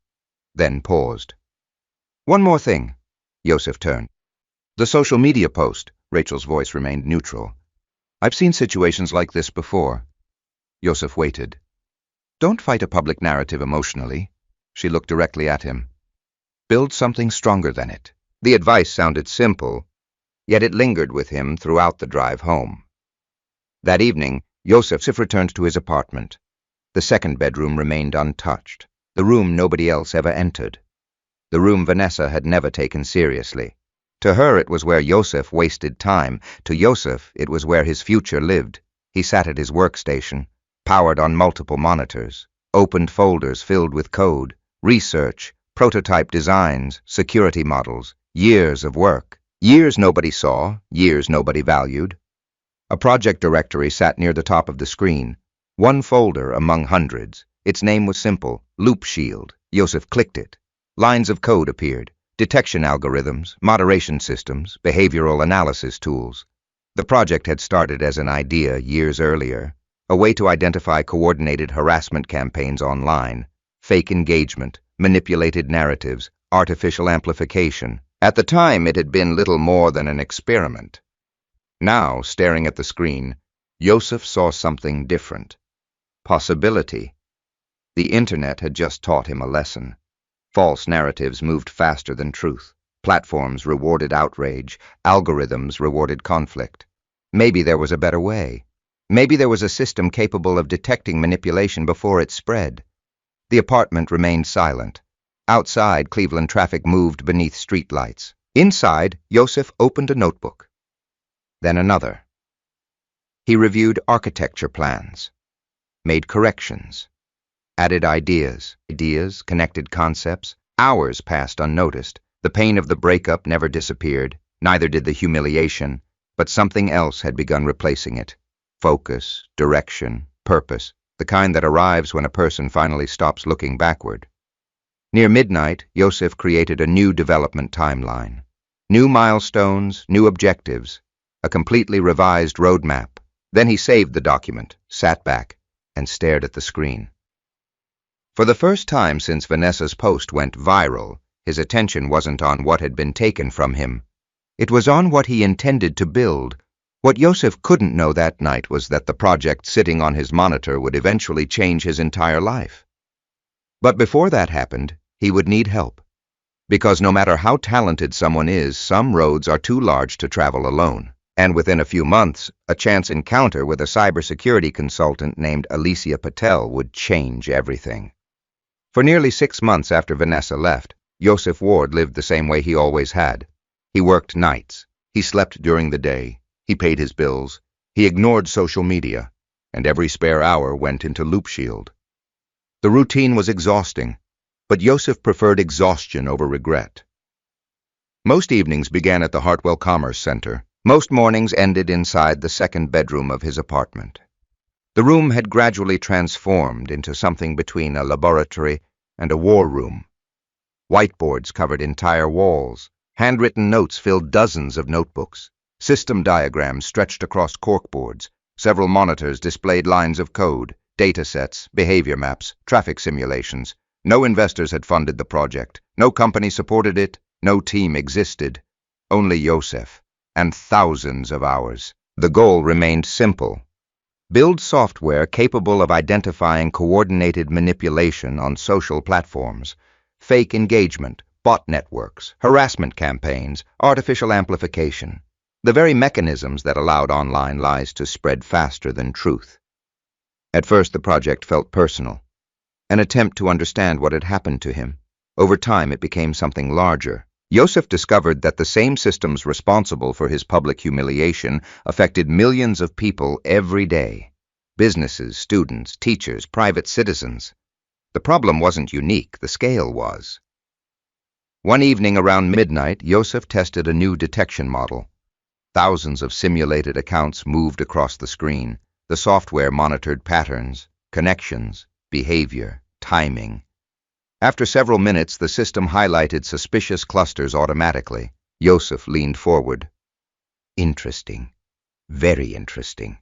then paused. One more thing. Yosef turned. The social media post. Rachel's voice remained neutral. I've seen situations like this before. Yosef waited. Don't fight a public narrative emotionally. She looked directly at him. Build something stronger than it. The advice sounded simple, yet it lingered with him throughout the drive home. That evening, Yosef returned to his apartment. The second bedroom remained untouched, the room nobody else ever entered. The room Vanessa had never taken seriously. To her it was where Yosef wasted time. To Yosef it was where his future lived. He sat at his workstation, powered on multiple monitors, opened folders filled with code, research, prototype designs, security models, years of work. Years nobody saw, years nobody valued. A project directory sat near the top of the screen, one folder among hundreds. Its name was simple, Loop Shield. Yosef clicked it. Lines of code appeared, detection algorithms, moderation systems, behavioral analysis tools. The project had started as an idea years earlier, a way to identify coordinated harassment campaigns online, fake engagement, manipulated narratives, artificial amplification. At the time, it had been little more than an experiment. Now, staring at the screen, Yosef saw something different. Possibility. The internet had just taught him a lesson. False narratives moved faster than truth. Platforms rewarded outrage. Algorithms rewarded conflict. Maybe there was a better way. Maybe there was a system capable of detecting manipulation before it spread. The apartment remained silent. Outside, Cleveland traffic moved beneath streetlights. Inside, Yosef opened a notebook. Then another. He reviewed architecture plans, made corrections, added ideas, connected concepts. Hours passed unnoticed. The pain of the breakup never disappeared, neither did the humiliation, but something else had begun replacing it. Focus, direction, purpose, the kind that arrives when a person finally stops looking backward. Near midnight, Yosef created a new development timeline. New milestones, new objectives, a completely revised roadmap. Then he saved the document, sat back, and stared at the screen. For the first time since Vanessa's post went viral, his attention wasn't on what had been taken from him. It was on what he intended to build. What Yosef couldn't know that night was that the project sitting on his monitor would eventually change his entire life. But before that happened, he would need help. Because no matter how talented someone is, some roads are too large to travel alone. And within a few months, a chance encounter with a cybersecurity consultant named Alicia Patel would change everything. For nearly 6 months after Vanessa left, Yosef Ward lived the same way he always had. He worked nights. He slept during the day. He paid his bills. He ignored social media. And every spare hour went into LoopShield. The routine was exhausting, but Yosef preferred exhaustion over regret. Most evenings began at the Hartwell Commerce Center. Most mornings ended inside the second bedroom of his apartment. The room had gradually transformed into something between a laboratory and a war room. Whiteboards covered entire walls. Handwritten notes filled dozens of notebooks. System diagrams stretched across corkboards. Several monitors displayed lines of code, data sets, behavior maps, traffic simulations. No investors had funded the project. No company supported it. No team existed. Only Yosef. And thousands of hours. The goal remained simple. Build software capable of identifying coordinated manipulation on social platforms, fake engagement, bot networks, harassment campaigns, artificial amplification, the very mechanisms that allowed online lies to spread faster than truth. At first, the project felt personal, an attempt to understand what had happened to him. Over time, it became something larger. Yosef discovered that the same systems responsible for his public humiliation affected millions of people every day. Businesses, students, teachers, private citizens. The problem wasn't unique, the scale was. One evening around midnight, Yosef tested a new detection model. Thousands of simulated accounts moved across the screen. The software monitored patterns, connections, behavior, timing. After several minutes, the system highlighted suspicious clusters automatically. Yosef leaned forward. Interesting. Very interesting.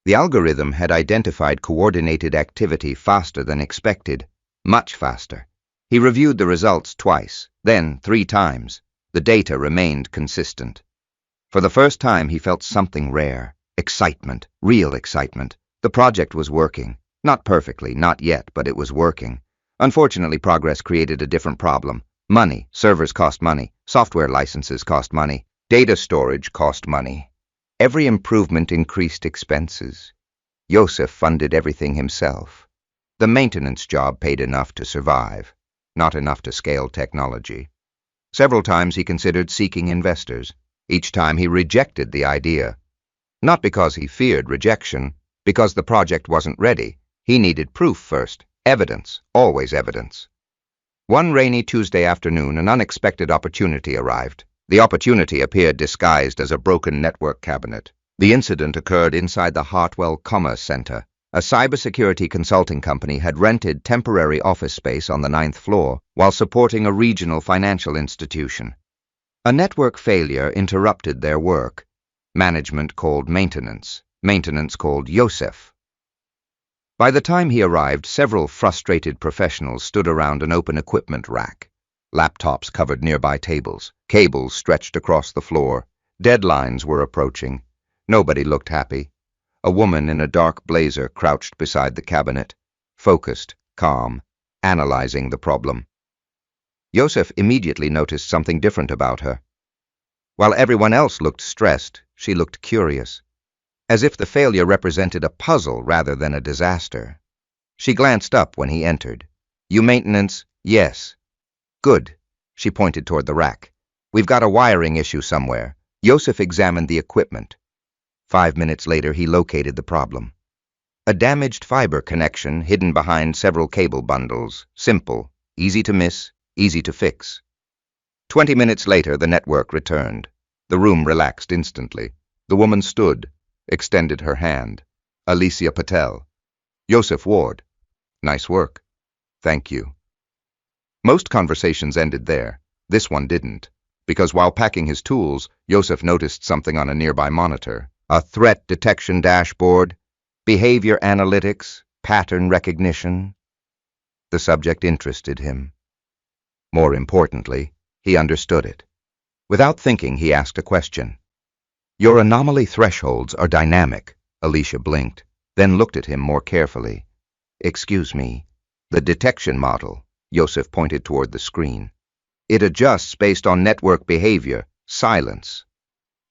The algorithm had identified coordinated activity faster than expected, much faster. He reviewed the results twice, then 3 times. The data remained consistent. For the first time, he felt something rare. Excitement, real excitement. The project was working. Not perfectly, not yet, but it was working. Unfortunately, progress created a different problem. Money. Servers cost money. Software licenses cost money. Data storage cost money. Every improvement increased expenses. Yosef funded everything himself. The maintenance job paid enough to survive, not enough to scale technology. Several times he considered seeking investors. Each time he rejected the idea. Not because he feared rejection, because the project wasn't ready. He needed proof first. Evidence, always evidence. One rainy Tuesday afternoon, an unexpected opportunity arrived. The opportunity appeared disguised as a broken network cabinet. The incident occurred inside the Hartwell Commerce Center. A cybersecurity consulting company had rented temporary office space on the 9th floor while supporting a regional financial institution. A network failure interrupted their work. Management called maintenance. Maintenance called Yosef. By the time he arrived, several frustrated professionals stood around an open equipment rack. Laptops covered nearby tables. Cables stretched across the floor. Deadlines were approaching. Nobody looked happy. A woman in a dark blazer crouched beside the cabinet, focused, calm, analyzing the problem. Yosef immediately noticed something different about her. While everyone else looked stressed, she looked curious, as if the failure represented a puzzle rather than a disaster. She glanced up when he entered. "You maintenance?" "Yes." "Good." She pointed toward the rack. "We've got a wiring issue somewhere." Yosef examined the equipment. 5 minutes later, he located the problem. A damaged fiber connection hidden behind several cable bundles. Simple, easy to miss, easy to fix. 20 minutes later, the network returned. The room relaxed instantly. The woman stood, extended her hand. "Alicia Patel." "Yosef Ward." "Nice work." "Thank you." Most conversations ended there. This one didn't, because while packing his tools, Yosef noticed something on a nearby monitor. A threat detection dashboard, behavior analytics, pattern recognition. The subject interested him. More importantly, he understood it. Without thinking, he asked a question. "Your anomaly thresholds are dynamic." Alicia blinked, then looked at him more carefully. "Excuse me, The detection model, Yosef pointed toward the screen. It adjusts based on network behavior, silence.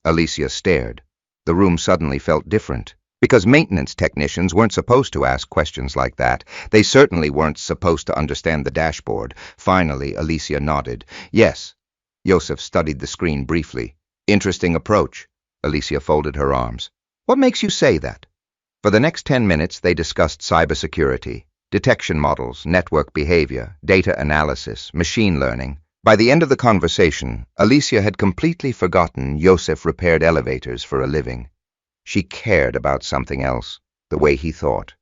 Alicia stared. The room suddenly felt different. Because maintenance technicians weren't supposed to ask questions like that. They certainly weren't supposed to understand the dashboard. Finally, Alicia nodded. Yes. Yosef studied the screen briefly. Interesting approach. Alicia folded her arms. What makes you say that? For the next 10 minutes, they discussed cybersecurity, detection models, network behavior, data analysis, machine learning. By the end of the conversation, Alicia had completely forgotten Yosef repaired elevators for a living. She cared about something else, the way he thought.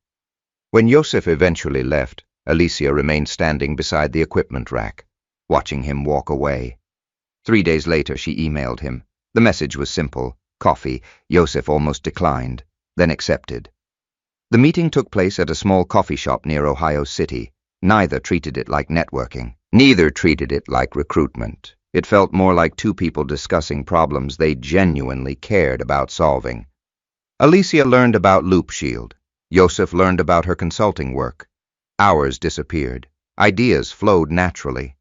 When Yosef eventually left, Alicia remained standing beside the equipment rack, watching him walk away. 3 days later, she emailed him. The message was simple. Coffee. Yosef almost declined, then accepted. The meeting took place at a small coffee shop near Ohio City. Neither treated it like networking. Neither treated it like recruitment. It felt more like two people discussing problems they genuinely cared about solving. Alicia learned about Loop Shield. Yosef learned about her consulting work. Hours disappeared. Ideas flowed naturally.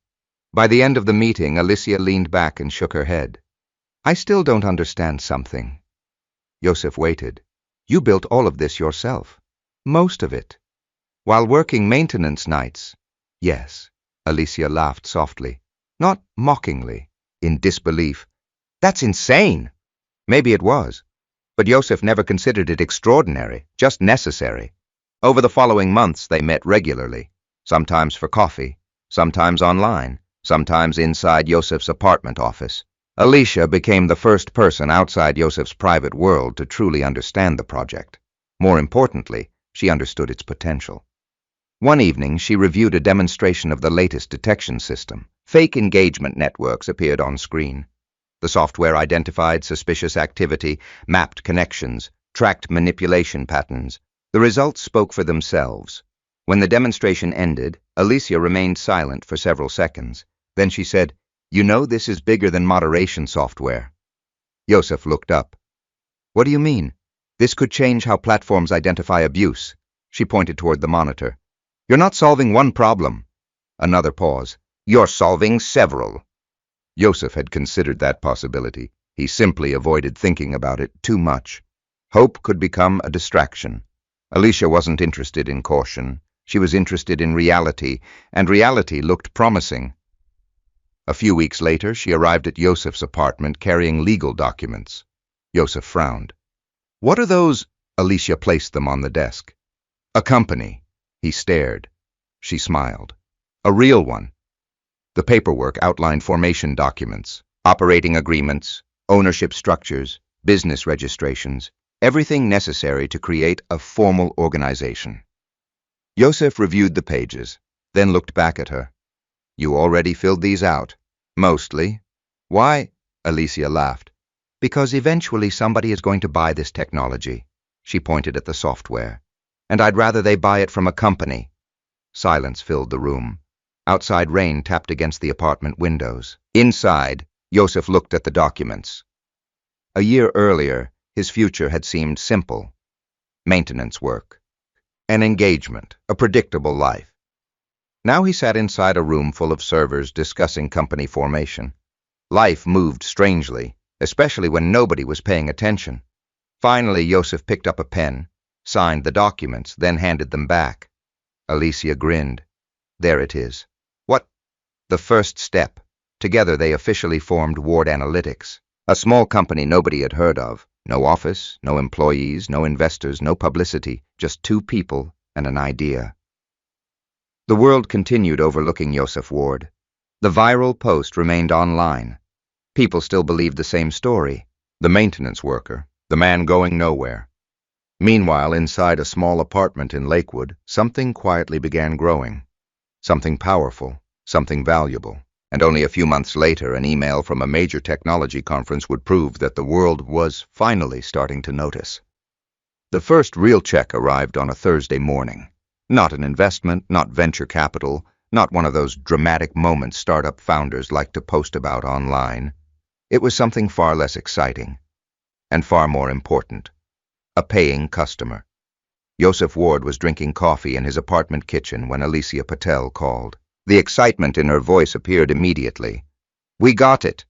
By the end of the meeting, Alicia leaned back and shook her head. I still don't understand something. Yosef waited. You built all of this yourself. Most of it. While working maintenance nights. Yes. Alicia laughed softly. Not mockingly. In disbelief. That's insane. Maybe it was. But Yosef never considered it extraordinary, just necessary. Over the following months, they met regularly. Sometimes for coffee. Sometimes online. Sometimes inside Yosef's apartment office. Alicia became the first person outside Yosef's private world to truly understand the project. More importantly, she understood its potential. One evening, she reviewed a demonstration of the latest detection system. Fake engagement networks appeared on screen. The software identified suspicious activity, mapped connections, tracked manipulation patterns. The results spoke for themselves. When the demonstration ended, Alicia remained silent for several seconds. Then she said, You know this is bigger than moderation software. Yosef looked up. What do you mean? This could change how platforms identify abuse. She pointed toward the monitor. You're not solving one problem. Another pause. You're solving several. Yosef had considered that possibility. He simply avoided thinking about it too much. Hope could become a distraction. Alicia wasn't interested in caution. She was interested in reality, and reality looked promising. A few weeks later, she arrived at Yosef's apartment carrying legal documents. Yosef frowned. What are those? Alicia placed them on the desk. A company. He stared. She smiled. A real one. The paperwork outlined formation documents, operating agreements, ownership structures, business registrations, everything necessary to create a formal organization. Yosef reviewed the pages, then looked back at her. You already filled these out. Mostly. Why? Alicia laughed. Because eventually somebody is going to buy this technology. She pointed at the software. And I'd rather they buy it from a company. Silence filled the room. Outside rain tapped against the apartment windows. Inside, Yosef looked at the documents. A year earlier, his future had seemed simple. Maintenance work. An engagement. A predictable life. Now he sat inside a room full of servers discussing company formation. Life moved strangely, especially when nobody was paying attention. Finally, Yosef picked up a pen, signed the documents, then handed them back. Alicia grinned. There it is. What? The first step. Together they officially formed Ward Analytics, a small company nobody had heard of. No office, no employees, no investors, no publicity, just two people and an idea. The world continued overlooking Yosef Ward. The viral post remained online. People still believed the same story. The maintenance worker, the man going nowhere. Meanwhile, inside a small apartment in Lakewood, something quietly began growing. Something powerful, something valuable. And only a few months later, an email from a major technology conference would prove that the world was finally starting to notice. The first real check arrived on a Thursday morning. Not an investment, not venture capital, not one of those dramatic moments startup founders like to post about online. It was something far less exciting, and far more important. A paying customer. Yosef Ward was drinking coffee in his apartment kitchen when Alicia Patel called. The excitement in her voice appeared immediately. "We got it."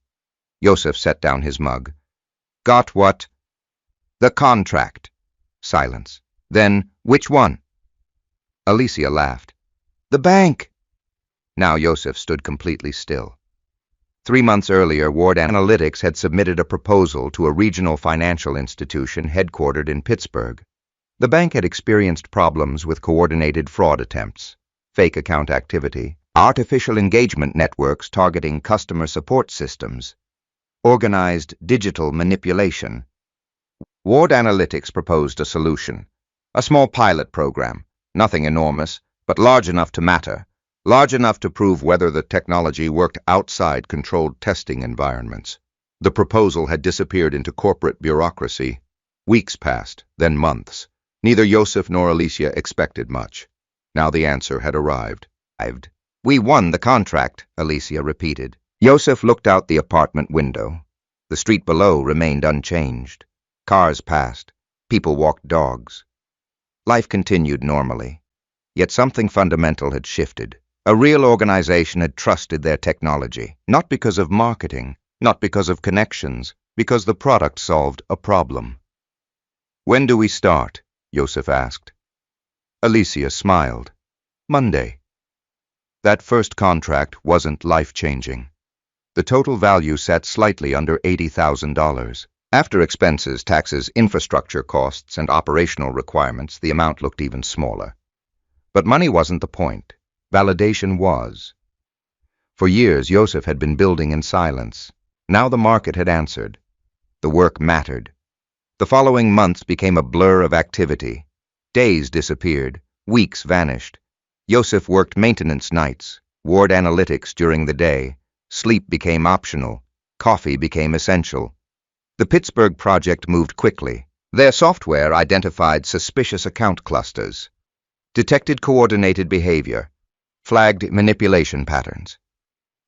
Yosef set down his mug. "Got what?" "The contract." Silence. "Then, which one?" Alicia laughed. "The bank." Now Yosef stood completely still. 3 months earlier, Ward Analytics had submitted a proposal to a regional financial institution headquartered in Pittsburgh. The bank had experienced problems with coordinated fraud attempts, fake account activity, artificial engagement networks targeting customer support systems, organized digital manipulation. Ward Analytics proposed a solution, a small pilot program, nothing enormous, but large enough to matter, large enough to prove whether the technology worked outside controlled testing environments. The proposal had disappeared into corporate bureaucracy. Weeks passed, then months. Neither Yosef nor Alicia expected much. Now the answer had arrived. "We won the contract," Alicia repeated. Yosef looked out the apartment window. The street below remained unchanged. Cars passed. People walked dogs. Life continued normally. Yet something fundamental had shifted. A real organization had trusted their technology, not because of marketing, not because of connections, because the product solved a problem. "When do we start?" Yosef asked. Alicia smiled. "Monday." That first contract wasn't life-changing. The total value sat slightly under $80,000. After expenses, taxes, infrastructure costs, and operational requirements, the amount looked even smaller. But money wasn't the point. Validation was. For years, Yosef had been building in silence. Now the market had answered. The work mattered. The following months became a blur of activity. Days disappeared. Weeks vanished. Yosef worked maintenance nights, Ward Analytics during the day. Sleep became optional. Coffee became essential. The Pittsburgh project moved quickly. Their software identified suspicious account clusters, detected coordinated behavior, flagged manipulation patterns.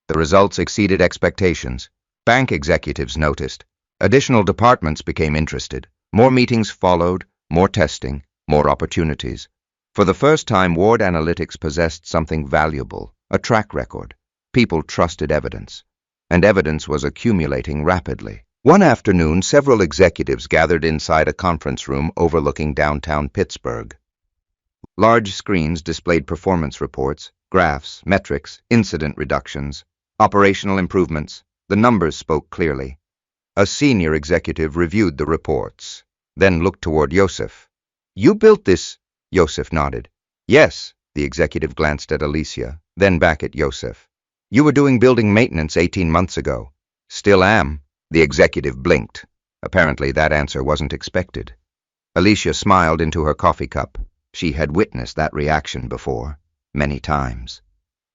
The results exceeded expectations. Bank executives noticed. Additional departments became interested. More meetings followed, more testing, more opportunities. For the first time, Ward Analytics possessed something valuable, a track record. People trusted evidence, and evidence was accumulating rapidly. One afternoon, several executives gathered inside a conference room overlooking downtown Pittsburgh. Large screens displayed performance reports, graphs, metrics, incident reductions, operational improvements. The numbers spoke clearly. A senior executive reviewed the reports, then looked toward Yosef. "You built this?" Yosef nodded. "Yes." The executive glanced at Alicia, then back at Yosef. "You were doing building maintenance 18 months ago." "Still am." The executive blinked. Apparently that answer wasn't expected. Alicia smiled into her coffee cup. She had witnessed that reaction before, many times.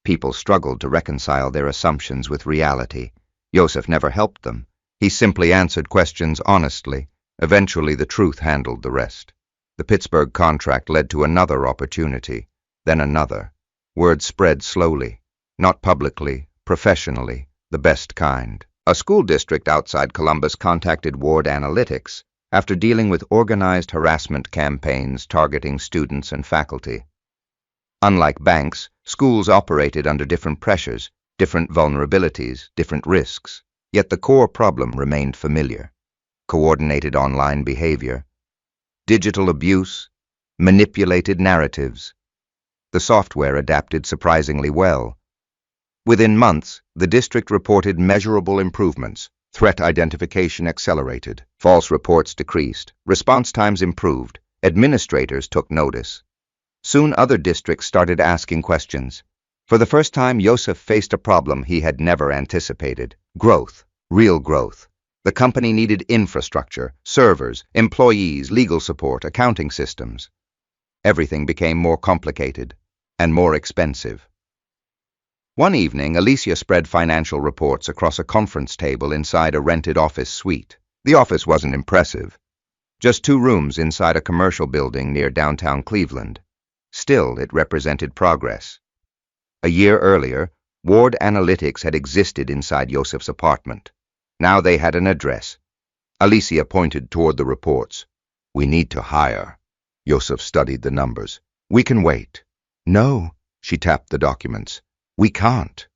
People struggled to reconcile their assumptions with reality. Yosef never helped them. He simply answered questions honestly. Eventually the truth handled the rest. The Pittsburgh contract led to another opportunity, then another. Word spread slowly, not publicly, professionally, the best kind. A school district outside Columbus contacted Ward Analytics after dealing with organized harassment campaigns targeting students and faculty. Unlike banks, schools operated under different pressures, different vulnerabilities, different risks. Yet the core problem remained familiar. Coordinated online behavior, digital abuse, manipulated narratives. The software adapted surprisingly well. Within months, the district reported measurable improvements. Threat identification accelerated, false reports decreased, response times improved, administrators took notice. Soon other districts started asking questions. For the first time, Yosef faced a problem he had never anticipated. Growth, real growth. The company needed infrastructure, servers, employees, legal support, accounting systems. Everything became more complicated and more expensive. One evening, Alicia spread financial reports across a conference table inside a rented office suite. The office wasn't impressive. Just 2 rooms inside a commercial building near downtown Cleveland. Still, it represented progress. A year earlier, Ward Analytics had existed inside Yosef's apartment. Now they had an address. Alicia pointed toward the reports. "We need to hire." Yosef studied the numbers. We can wait. No, she tapped the documents. We can't.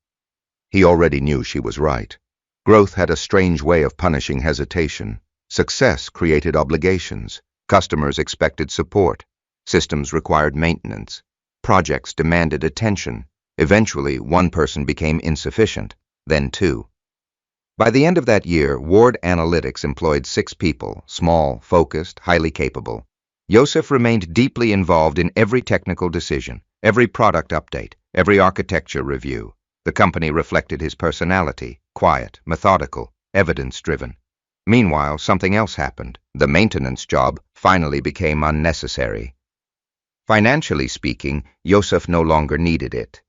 He already knew she was right. Growth had a strange way of punishing hesitation. Success created obligations. Customers expected support. Systems required maintenance. Projects demanded attention. Eventually, one person became insufficient, then two. By the end of that year, Ward Analytics employed 6 people, small, focused, highly capable. Yosef remained deeply involved in every technical decision, every product update, every architecture review. The company reflected his personality, quiet, methodical, evidence-driven. Meanwhile, something else happened. The maintenance job finally became unnecessary. Financially speaking, Yosef no longer needed it.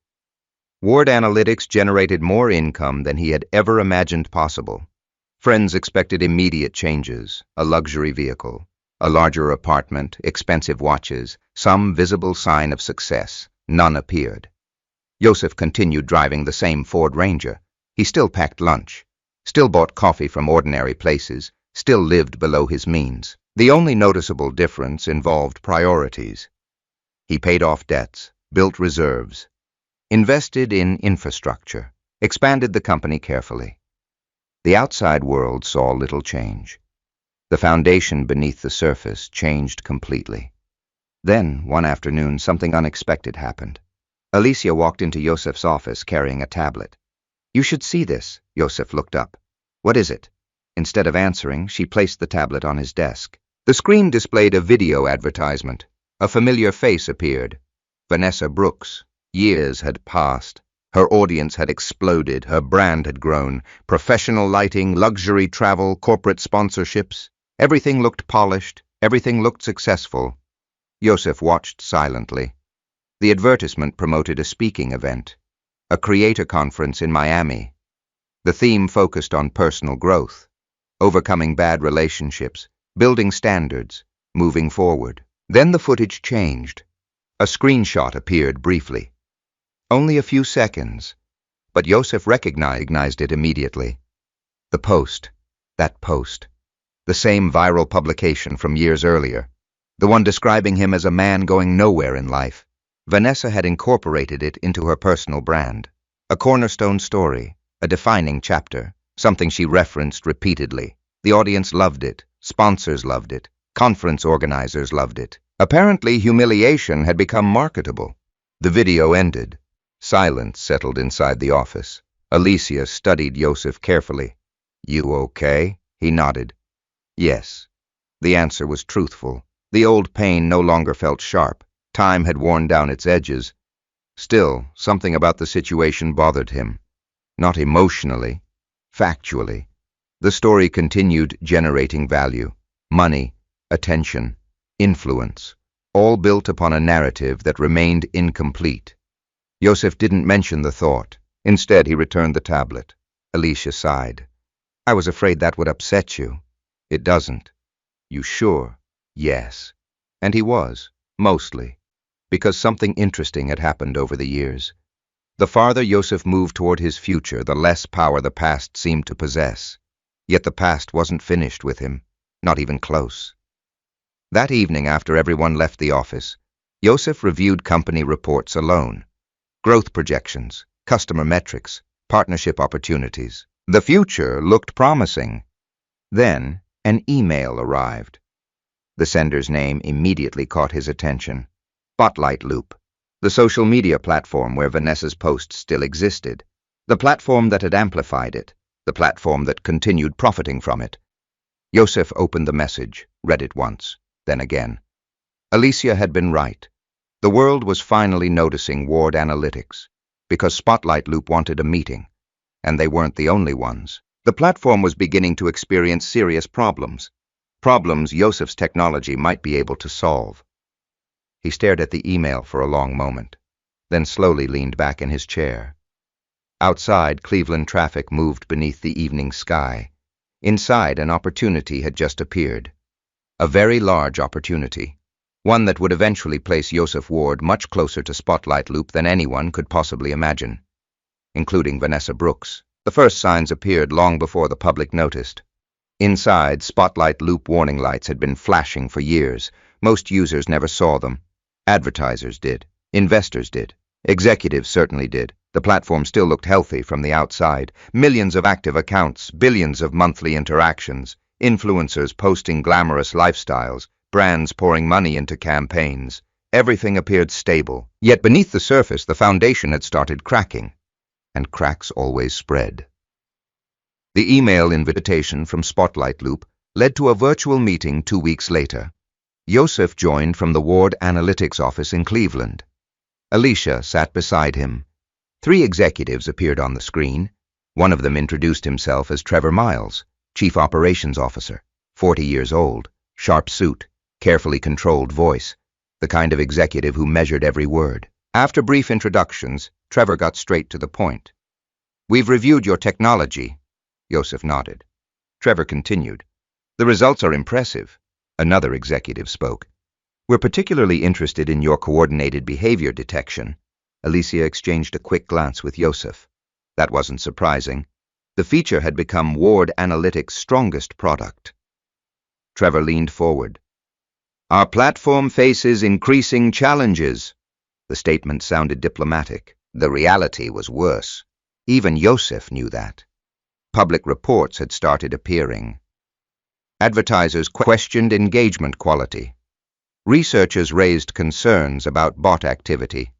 Ward Analytics generated more income than he had ever imagined possible. Friends expected immediate changes, a luxury vehicle, a larger apartment, expensive watches, some visible sign of success. None appeared. Yosef continued driving the same Ford Ranger. He still packed lunch, still bought coffee from ordinary places, still lived below his means. The only noticeable difference involved priorities. He paid off debts, built reserves, invested in infrastructure, expanded the company carefully. The outside world saw little change. The foundation beneath the surface changed completely. Then, one afternoon, something unexpected happened. Alicia walked into Yosef's office carrying a tablet. "You should see this." Yosef looked up. "What is it?" Instead of answering, she placed the tablet on his desk. The screen displayed a video advertisement. A familiar face appeared. Vanessa Brooks. Years had passed. Her audience had exploded. Her brand had grown. Professional lighting, luxury travel, corporate sponsorships. Everything looked polished. Everything looked successful. Yosef watched silently. The advertisement promoted a speaking event, a creator conference in Miami. The theme focused on personal growth, overcoming bad relationships, building standards, moving forward. Then the footage changed. A screenshot appeared briefly. Only a few seconds, but Yosef recognized it immediately. The post, that post, the same viral publication from years earlier, the one describing him as a man going nowhere in life. Vanessa had incorporated it into her personal brand, a cornerstone story, a defining chapter, something she referenced repeatedly. The audience loved it, sponsors loved it, conference organizers loved it. Apparently, humiliation had become marketable. The video ended. Silence settled inside the office. Alicia studied Yosef carefully. "You okay?" He nodded. Yes. The answer was truthful. The old pain no longer felt sharp. Time had worn down its edges. Still, something about the situation bothered him. Not emotionally, factually. The story continued generating value. Money, attention, influence, all built upon a narrative that remained incomplete. Yosef didn't mention the thought. Instead, he returned the tablet. Alicia sighed. "I was afraid that would upset you." "It doesn't." "You sure?" "Yes." And he was, mostly, because something interesting had happened over the years. The farther Yosef moved toward his future, the less power the past seemed to possess. Yet the past wasn't finished with him, not even close. That evening, after everyone left the office, Yosef reviewed company reports alone. Growth projections, customer metrics, partnership opportunities. The future looked promising. Then, an email arrived. The sender's name immediately caught his attention. Spotlight Loop, the social media platform where Vanessa's post still existed, the platform that had amplified it, the platform that continued profiting from it. Yosef opened the message, read it once, then again. Alicia had been right. The world was finally noticing Ward Analytics, because Spotlight Loop wanted a meeting, and they weren't the only ones. The platform was beginning to experience serious problems Yosef's technology might be able to solve. He stared at the email for a long moment, then slowly leaned back in his chair. Outside, Cleveland traffic moved beneath the evening sky. Inside, an opportunity had just appeared. A very large opportunity. One that would eventually place Yosef Ward much closer to Spotlight Loop than anyone could possibly imagine, including Vanessa Brooks. The first signs appeared long before the public noticed. Inside, Spotlight Loop warning lights had been flashing for years, Most users never saw them. Advertisers did. Investors did. Executives certainly did. The platform still looked healthy from the outside. Millions of active accounts, billions of monthly interactions, influencers posting glamorous lifestyles, brands pouring money into campaigns. Everything appeared stable. Yet beneath the surface, the foundation had started cracking. And cracks always spread. The email invitation from Spotlight Loop led to a virtual meeting 2 weeks later. Yosef joined from the Ward Analytics office in Cleveland. Alicia sat beside him. 3 executives appeared on the screen. One of them introduced himself as Trevor Miles, Chief Operations Officer, 40 years old, sharp suit, carefully controlled voice, the kind of executive who measured every word. After brief introductions, Trevor got straight to the point. "We've reviewed your technology." Yosef nodded. Trevor continued. "The results are impressive." Another executive spoke. "We're particularly interested in your coordinated behavior detection." Alicia exchanged a quick glance with Yosef. That wasn't surprising. The feature had become Ward Analytics' strongest product. Trevor leaned forward. "Our platform faces increasing challenges." The statement sounded diplomatic. The reality was worse. Even Yosef knew that. Public reports had started appearing. Advertisers questioned engagement quality. Researchers raised concerns about bot activity.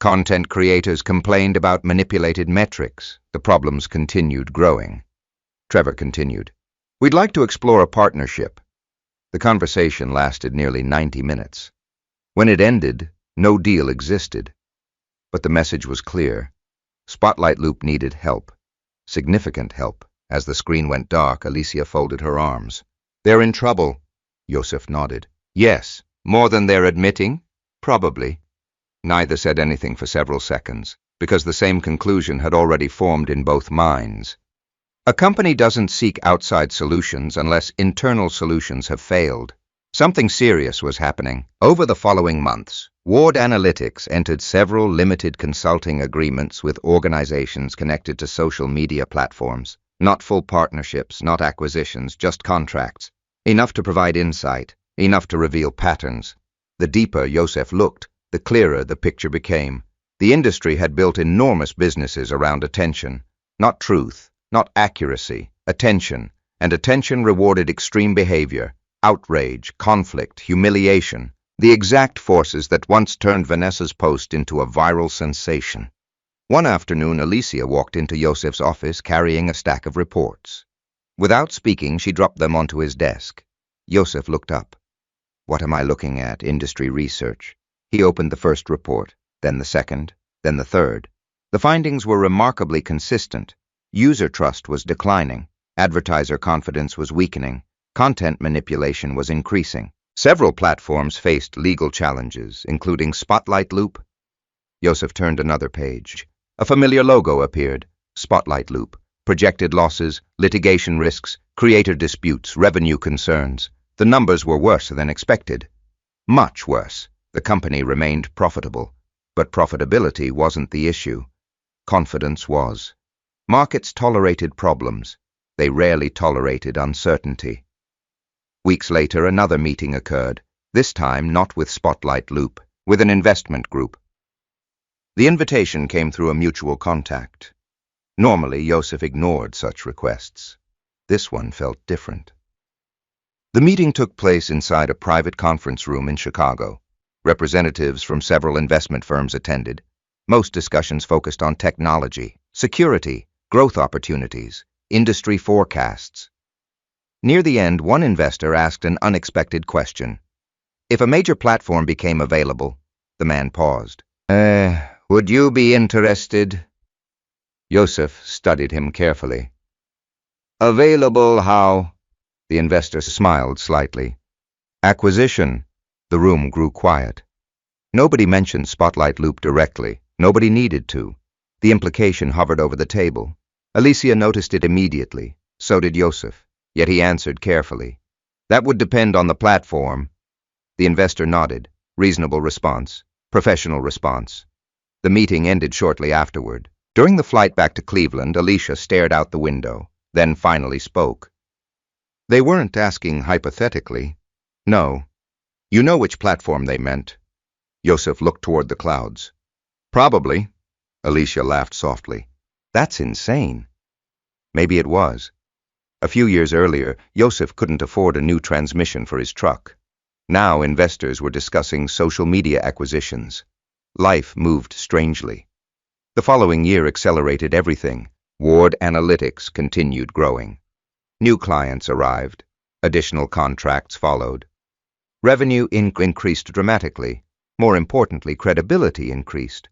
Content creators complained about manipulated metrics. The problems continued growing. Trevor continued. "We'd like to explore a partnership." The conversation lasted nearly 90 minutes. When it ended, no deal existed. But the message was clear. Spotlight Loop needed help. Significant help. As the screen went dark, Alicia folded her arms. "They're in trouble." Yosef nodded. "Yes, more than they're admitting?" "Probably." Neither said anything for several seconds, because the same conclusion had already formed in both minds. A company doesn't seek outside solutions unless internal solutions have failed. Something serious was happening. Over the following months, Ward Analytics entered several limited consulting agreements with organizations connected to social media platforms. Not full partnerships, not acquisitions, just contracts. Enough to provide insight, enough to reveal patterns. The deeper Yosef looked, the clearer the picture became. The industry had built enormous businesses around attention. Not truth, not accuracy, attention. And attention rewarded extreme behavior, outrage, conflict, humiliation. The exact forces that once turned Vanessa's post into a viral sensation. One afternoon, Alicia walked into Yosef's office carrying a stack of reports. Without speaking, she dropped them onto his desk. Yosef looked up. "What am I looking at? Industry research." He opened the first report, then the second, then the third. The findings were remarkably consistent. User trust was declining. Advertiser confidence was weakening. Content manipulation was increasing. Several platforms faced legal challenges, including Spotlight Loop. Yosef turned another page. A familiar logo appeared. Spotlight Loop. Projected losses, litigation risks, creator disputes, revenue concerns. The numbers were worse than expected. Much worse. The company remained profitable. But profitability wasn't the issue. Confidence was. Markets tolerated problems. They rarely tolerated uncertainty. Weeks later, another meeting occurred, this time not with Spotlight Loop, with an investment group. The invitation came through a mutual contact. Normally, Yosef ignored such requests. This one felt different. The meeting took place inside a private conference room in Chicago. Representatives from several investment firms attended. Most discussions focused on technology, security, growth opportunities, industry forecasts. Near the end, one investor asked an unexpected question. If a major platform became available, the man paused. Would you be interested? Yosef studied him carefully. Available how? The investor smiled slightly. Acquisition. The room grew quiet. Nobody mentioned Spotlight Loop directly. Nobody needed to. The implication hovered over the table. Alicia noticed it immediately. So did Yosef. Yet he answered carefully. That would depend on the platform. The investor nodded. Reasonable response. Professional response. The meeting ended shortly afterward. During the flight back to Cleveland, Alicia stared out the window, then finally spoke. They weren't asking hypothetically. No. You know which platform they meant. Yosef looked toward the clouds. Probably. Alicia laughed softly. That's insane. Maybe it was. A few years earlier, Yosef couldn't afford a new transmission for his truck. Now investors were discussing social media acquisitions. Life moved strangely. The following year accelerated everything. Ward Analytics continued growing. New clients arrived. Additional contracts followed. Revenue increased dramatically. More importantly, credibility increased.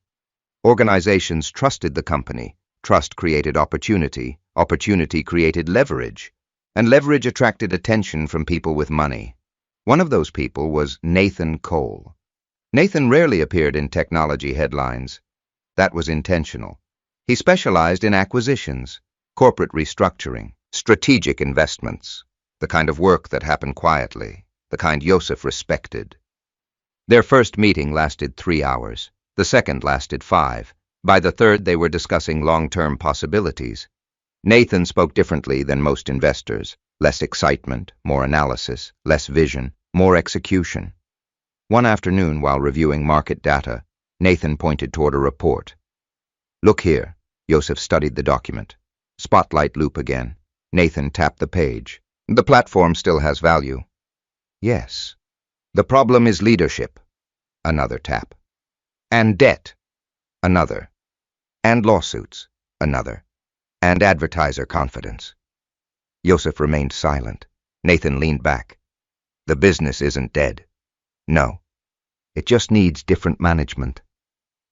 Organizations trusted the company. Trust created opportunity. Opportunity created leverage. And leverage attracted attention from people with money. One of those people was Nathan Cole. Nathan rarely appeared in technology headlines. That was intentional. He specialized in acquisitions, corporate restructuring, strategic investments, the kind of work that happened quietly, the kind Yosef respected. Their first meeting lasted 3 hours. The second lasted 5. By the third, they were discussing long-term possibilities. Nathan spoke differently than most investors. Less excitement, more analysis, less vision, more execution. One afternoon, while reviewing market data, Nathan pointed toward a report. Look here. Yosef studied the document. Spotlight loop again. Nathan tapped the page. The platform still has value. Yes. The problem is leadership. Another tap. And debt. Another. And lawsuits. Another. And advertiser confidence. Yosef remained silent. Nathan leaned back. The business isn't dead. No. It just needs different management.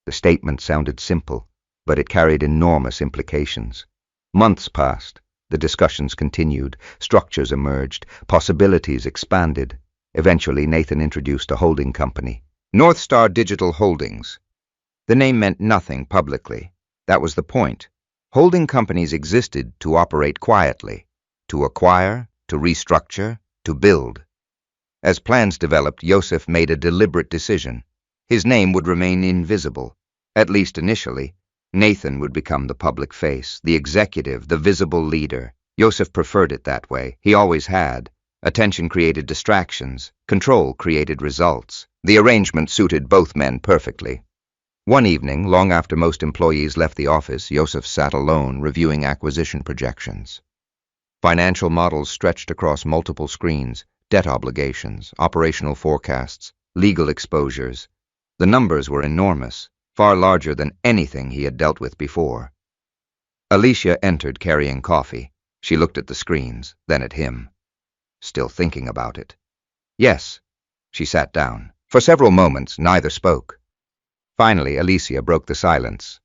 The statement sounded simple, but it carried enormous implications. Months passed. The discussions continued. Structures emerged. Possibilities expanded. Eventually, Nathan introduced a holding company. North Star Digital Holdings. The name meant nothing publicly. That was the point. Holding companies existed to operate quietly, to acquire, to restructure, to build. As plans developed, Yosef made a deliberate decision. His name would remain invisible, at least initially. Nathan would become the public face, the executive, the visible leader. Yosef preferred it that way. He always had. Attention created distractions. Control created results. The arrangement suited both men perfectly. One evening, long after most employees left the office, Yosef sat alone, reviewing acquisition projections. Financial models stretched across multiple screens, debt obligations, operational forecasts, legal exposures. The numbers were enormous, far larger than anything he had dealt with before. Alicia entered carrying coffee. She looked at the screens, then at him. Still thinking about it. Yes. She sat down. For several moments, neither spoke. Finally, Alicia broke the silence.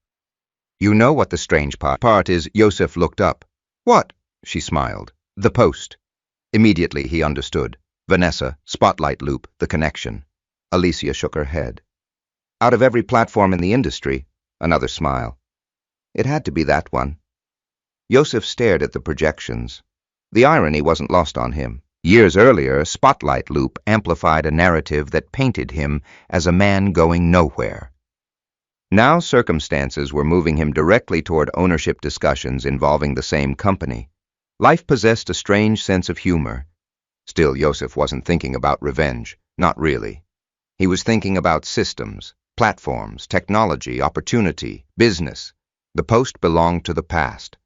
You know what the strange part is? Yosef looked up. What? She smiled. The Post. Immediately he understood. Vanessa, Spotlight Loop, the connection. Alicia shook her head. Out of every platform in the industry, another smile. It had to be that one. Yosef stared at the projections. The irony wasn't lost on him. Years earlier, Spotlight Loop amplified a narrative that painted him as a man going nowhere. Now circumstances were moving him directly toward ownership discussions involving the same company. Life possessed a strange sense of humor. Still, Yosef wasn't thinking about revenge. Not really. He was thinking about systems, platforms, technology, opportunity, business. The Post belonged to the past.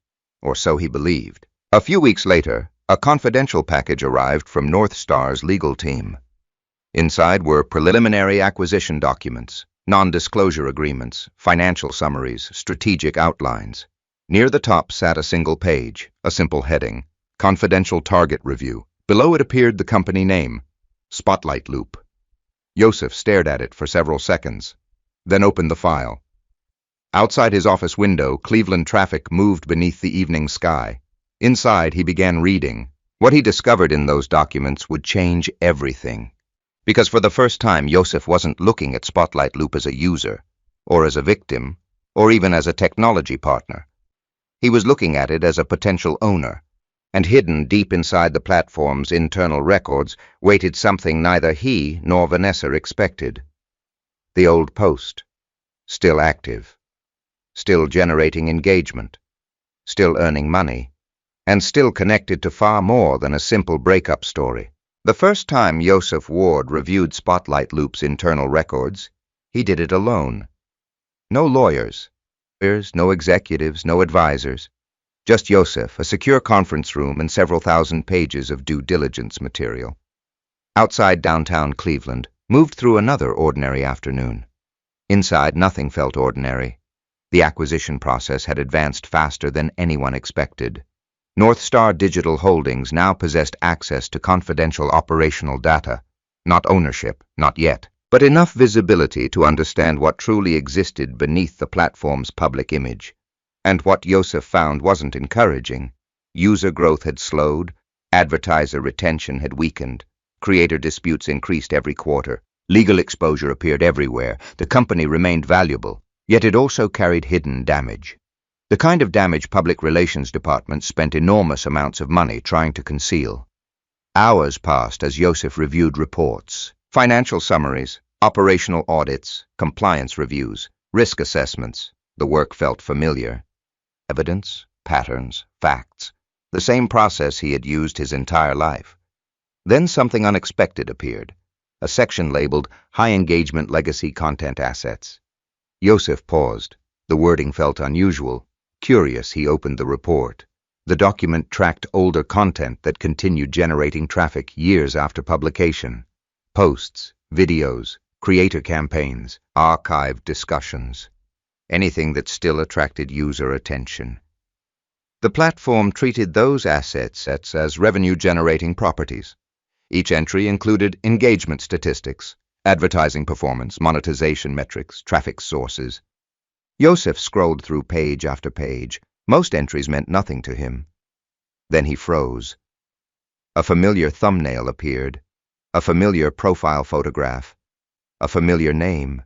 Or so he believed. A few weeks later, a confidential package arrived from North Star's legal team. Inside were preliminary acquisition documents, non-disclosure agreements, financial summaries, strategic outlines. Near the top sat a single page, a simple heading, Confidential Target Review. Below it appeared the company name, Spotlight Loop. Yosef stared at it for several seconds, then opened the file. Outside his office window, Cleveland traffic moved beneath the evening sky. Inside, he began reading. What he discovered in those documents would change everything. Because for the first time, Yosef wasn't looking at Spotlight Loop as a user, or as a victim, or even as a technology partner. He was looking at it as a potential owner, and hidden deep inside the platform's internal records waited something neither he nor Vanessa expected. The old Post, still active, still generating engagement, still earning money, and still connected to far more than a simple breakup story. The first time Yosef Ward reviewed Spotlight Loop's internal records, he did it alone. No lawyers, no executives, no advisors. Just Yosef, a secure conference room, and several thousand pages of due diligence material. Outside downtown Cleveland, moved through another ordinary afternoon. Inside, nothing felt ordinary. The acquisition process had advanced faster than anyone expected. North Star Digital Holdings now possessed access to confidential operational data. Not ownership, not yet, but enough visibility to understand what truly existed beneath the platform's public image. And what Yosef found wasn't encouraging. User growth had slowed, advertiser retention had weakened, creator disputes increased every quarter, legal exposure appeared everywhere, the company remained valuable, yet it also carried hidden damage. The kind of damage public relations departments spent enormous amounts of money trying to conceal. Hours passed as Yosef reviewed reports, financial summaries, operational audits, compliance reviews, risk assessments. The work felt familiar. Evidence, patterns, facts. The same process he had used his entire life. Then something unexpected appeared. A section labeled High Engagement Legacy Content Assets. Yosef paused. The wording felt unusual. Curious, he opened the report. The document tracked older content that continued generating traffic years after publication. Posts, videos, creator campaigns, archived discussions. Anything that still attracted user attention. The platform treated those assets as revenue-generating properties. Each entry included engagement statistics, advertising performance, monetization metrics, traffic sources. Yosef scrolled through page after page. Most entries meant nothing to him. Then he froze. A familiar thumbnail appeared, a familiar profile photograph, a familiar name,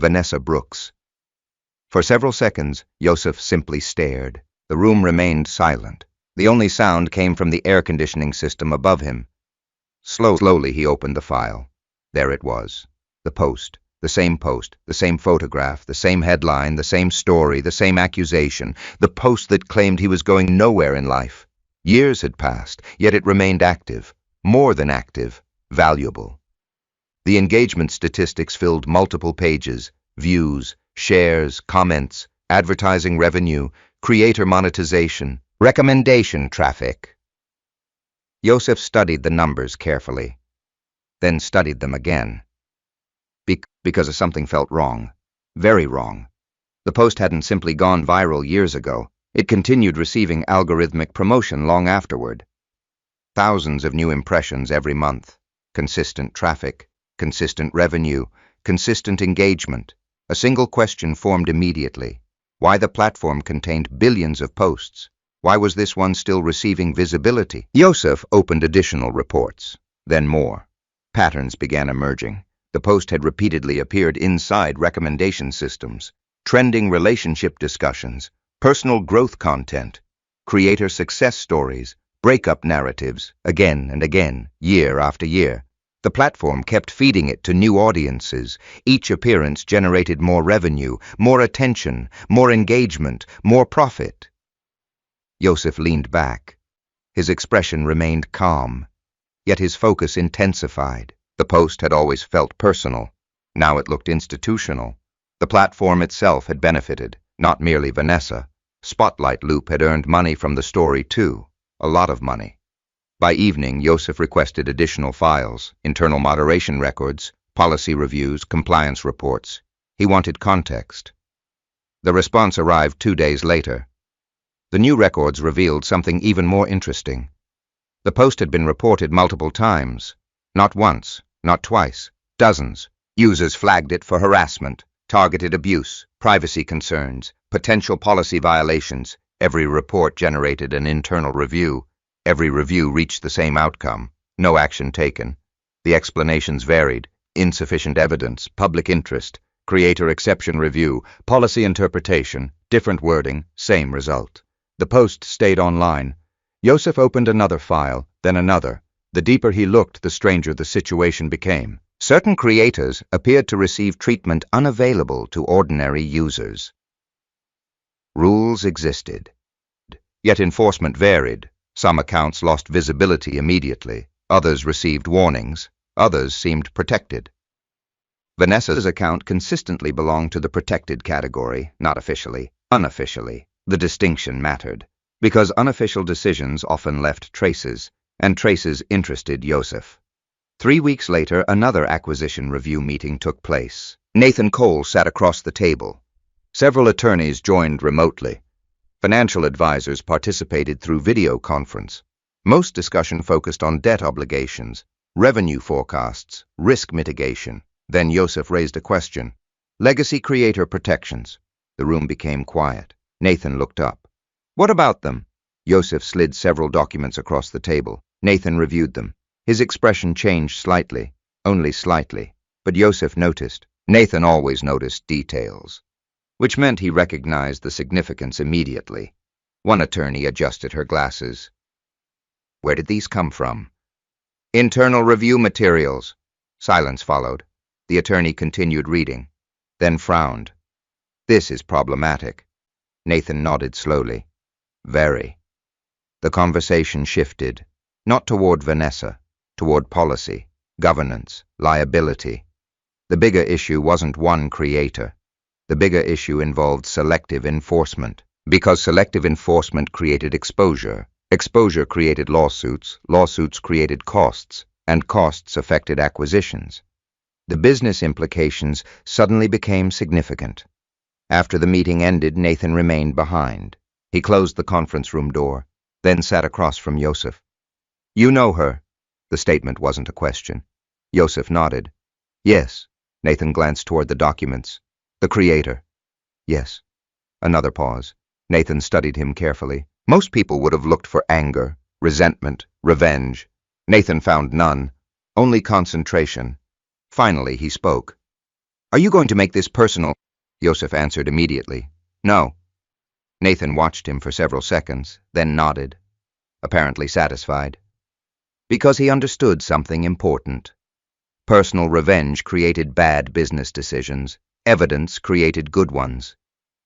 Vanessa Brooks. For several seconds, Yosef simply stared. The room remained silent. The only sound came from the air conditioning system above him. Slowly he opened the file. There it was. The post, the same photograph, the same headline, the same story, the same accusation, the post that claimed he was going nowhere in life. Years had passed, yet it remained active, more than active, valuable. The engagement statistics filled multiple pages, views, shares, comments, advertising revenue, creator monetization, recommendation traffic. Yosef studied the numbers carefully, then studied them again. Because something felt wrong, very wrong. The post hadn't simply gone viral years ago. It continued receiving algorithmic promotion long afterward. Thousands of new impressions every month, consistent traffic, consistent revenue, consistent engagement. A single question formed immediately. Why the platform contained billions of posts? Why was this one still receiving visibility? Yosef opened additional reports, then more. Patterns began emerging. The post had repeatedly appeared inside recommendation systems, trending relationship discussions, personal growth content, creator success stories, breakup narratives, again and again, year after year. The platform kept feeding it to new audiences. Each appearance generated more revenue, more attention, more engagement, more profit. Yosef leaned back. His expression remained calm, yet his focus intensified. The post had always felt personal. Now it looked institutional. The platform itself had benefited, not merely Vanessa. Spotlight Loop had earned money from the story too, a lot of money. By evening, Yosef requested additional files, internal moderation records, policy reviews, compliance reports. He wanted context. The response arrived 2 days later. The new records revealed something even more interesting. The post had been reported multiple times. Not once, not twice, dozens. Users flagged it for harassment, targeted abuse, privacy concerns, potential policy violations. Every report generated an internal review. Every review reached the same outcome. No action taken. The explanations varied. Insufficient evidence, public interest, creator exception review, policy interpretation, different wording, same result. The post stayed online. Yosef opened another file, then another. The deeper he looked, the stranger the situation became. Certain creators appeared to receive treatment unavailable to ordinary users. Rules existed, yet enforcement varied. Some accounts lost visibility immediately. Others received warnings. Others seemed protected. Vanessa's account consistently belonged to the protected category, not officially. Unofficially, the distinction mattered, because unofficial decisions often left traces, and traces interested Yosef. 3 weeks later, another acquisition review meeting took place. Nathan Cole sat across the table. Several attorneys joined remotely. Financial advisors participated through video conference. Most discussion focused on debt obligations, revenue forecasts, risk mitigation. Then Yosef raised a question. Legacy creator protections. The room became quiet. Nathan looked up. What about them? Yosef slid several documents across the table. Nathan reviewed them. His expression changed slightly, only slightly, but Yosef noticed. Nathan always noticed details, which meant he recognized the significance immediately. One attorney adjusted her glasses. Where did these come from? Internal review materials. Silence followed. The attorney continued reading, then frowned. This is problematic. Nathan nodded slowly. Very. The conversation shifted, not toward Vanessa, toward policy, governance, liability. The bigger issue wasn't one creator. The bigger issue involved selective enforcement, because selective enforcement created exposure. Exposure created lawsuits, lawsuits created costs, and costs affected acquisitions. The business implications suddenly became significant. After the meeting ended, Nathan remained behind. He closed the conference room door, then sat across from Yosef. You know her. The statement wasn't a question. Yosef nodded. Yes. Nathan glanced toward the documents. The creator. Yes. Another pause. Nathan studied him carefully. Most people would have looked for anger, resentment, revenge. Nathan found none, only concentration. Finally, he spoke. Are you going to make this personal? Yosef answered immediately. No. Nathan watched him for several seconds, then nodded, apparently satisfied. Because he understood something important. Personal revenge created bad business decisions. Evidence created good ones.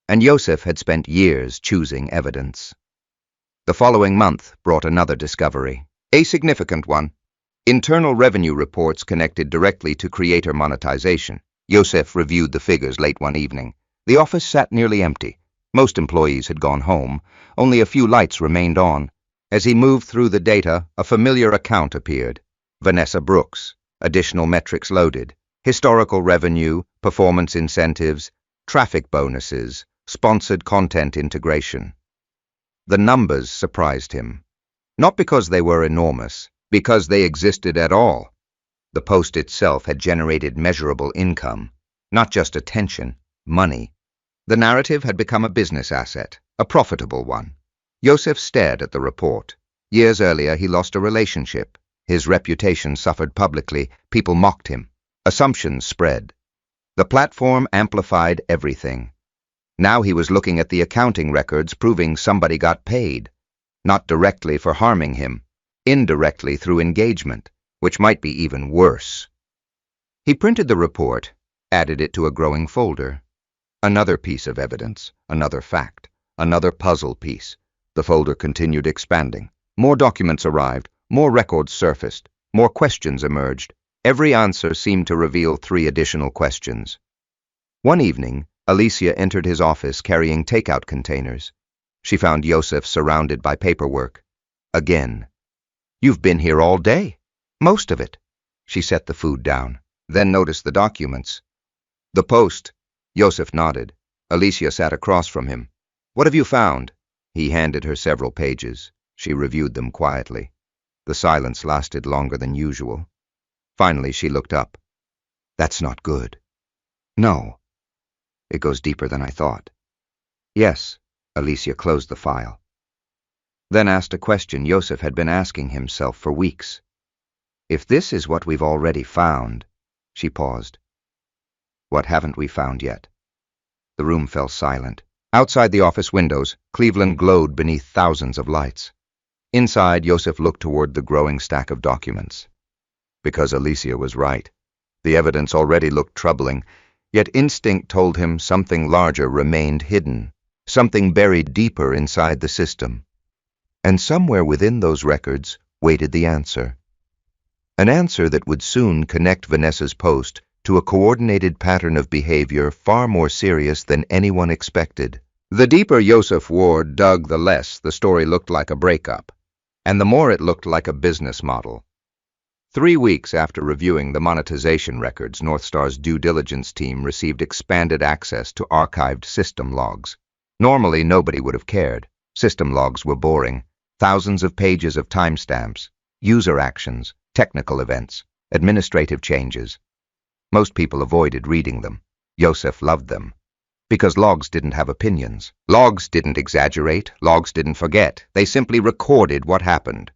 And Yosef had spent years choosing evidence. The following month brought another discovery, a significant one. Internal revenue reports connected directly to creator monetization. Yosef reviewed the figures late one evening. The office sat nearly empty. Most employees had gone home. Only a few lights remained on. As he moved through the data, a familiar account appeared. Vanessa Brooks. Additional metrics loaded. Historical revenue, performance incentives, traffic bonuses, sponsored content integration. The numbers surprised him. Not because they were enormous, because they existed at all. The post itself had generated measurable income, not just attention, money. The narrative had become a business asset, a profitable one. Yosef stared at the report. Years earlier, he lost a relationship. His reputation suffered publicly. People mocked him. Assumptions spread. The platform amplified everything. Now he was looking at the accounting records proving somebody got paid, not directly for harming him, indirectly through engagement, which might be even worse. He printed the report, added it to a growing folder. Another piece of evidence, another fact, another puzzle piece. The folder continued expanding. More documents arrived, more records surfaced, more questions emerged. Every answer seemed to reveal 3 additional questions. One evening, Alicia entered his office carrying takeout containers. She found Yosef surrounded by paperwork. Again. You've been here all day. Most of it. She set the food down, then noticed the documents. The post. Yosef nodded. Alicia sat across from him. What have you found? He handed her several pages. She reviewed them quietly. The silence lasted longer than usual. Finally, she looked up. That's not good. No. It goes deeper than I thought. Yes. Alicia closed the file. Then asked a question Yosef had been asking himself for weeks. If this is what we've already found, she paused. What haven't we found yet? The room fell silent. Outside the office windows, Cleveland glowed beneath thousands of lights. Inside, Yosef looked toward the growing stack of documents. Because Alicia was right. The evidence already looked troubling, yet instinct told him something larger remained hidden, something buried deeper inside the system. And somewhere within those records waited the answer. An answer that would soon connect Vanessa's post to a coordinated pattern of behavior far more serious than anyone expected. The deeper Yosef Ward dug, the less the story looked like a breakup, and the more it looked like a business model. 3 weeks after reviewing the monetization records, Northstar's due diligence team received expanded access to archived system logs. Normally, nobody would have cared. System logs were boring. Thousands of pages of timestamps, user actions, technical events, administrative changes. Most people avoided reading them. Yosef loved them. Because logs didn't have opinions. Logs didn't exaggerate. Logs didn't forget. They simply recorded what happened.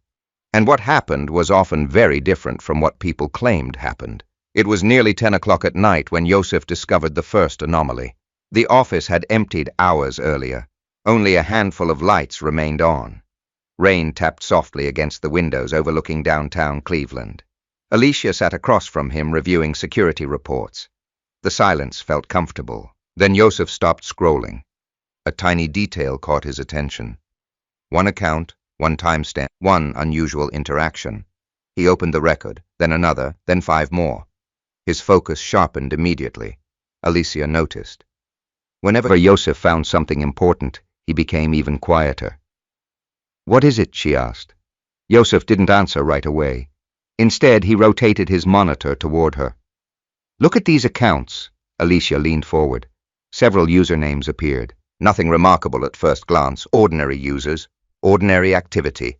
And what happened was often very different from what people claimed happened. It was nearly 10 o'clock at night when Yosef discovered the first anomaly. The office had emptied hours earlier. Only a handful of lights remained on. Rain tapped softly against the windows overlooking downtown Cleveland. Alicia sat across from him reviewing security reports. The silence felt comfortable. Then Yosef stopped scrolling. A tiny detail caught his attention. One account, one timestamp, one unusual interaction. He opened the record, then another, then 5 more. His focus sharpened immediately. Alicia noticed. Whenever Yosef found something important, he became even quieter. "What is it?" she asked. Yosef didn't answer right away. Instead, he rotated his monitor toward her. "Look at these accounts." Alicia leaned forward. Several usernames appeared. Nothing remarkable at first glance. Ordinary users. Ordinary activity.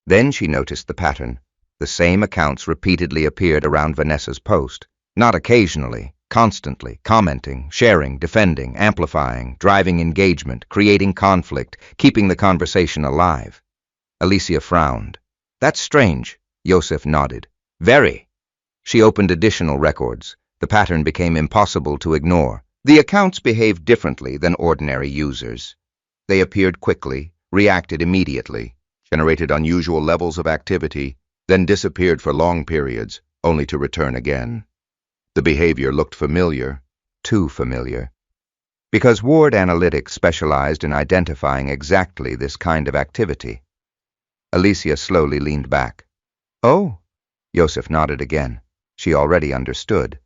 Then she noticed the pattern. The same accounts repeatedly appeared around Vanessa's post. Not occasionally, constantly, commenting, sharing, defending, amplifying, driving engagement, creating conflict, keeping the conversation alive. Alicia frowned. "That's strange." Yosef nodded. "Very." She opened additional records. The pattern became impossible to ignore. The accounts behaved differently than ordinary users. They appeared quickly, reacted immediately, generated unusual levels of activity, then disappeared for long periods, only to return again. The behavior looked familiar, too familiar. Because Ward Analytics specialized in identifying exactly this kind of activity. Alicia slowly leaned back. "Oh." Yosef nodded again. She already understood.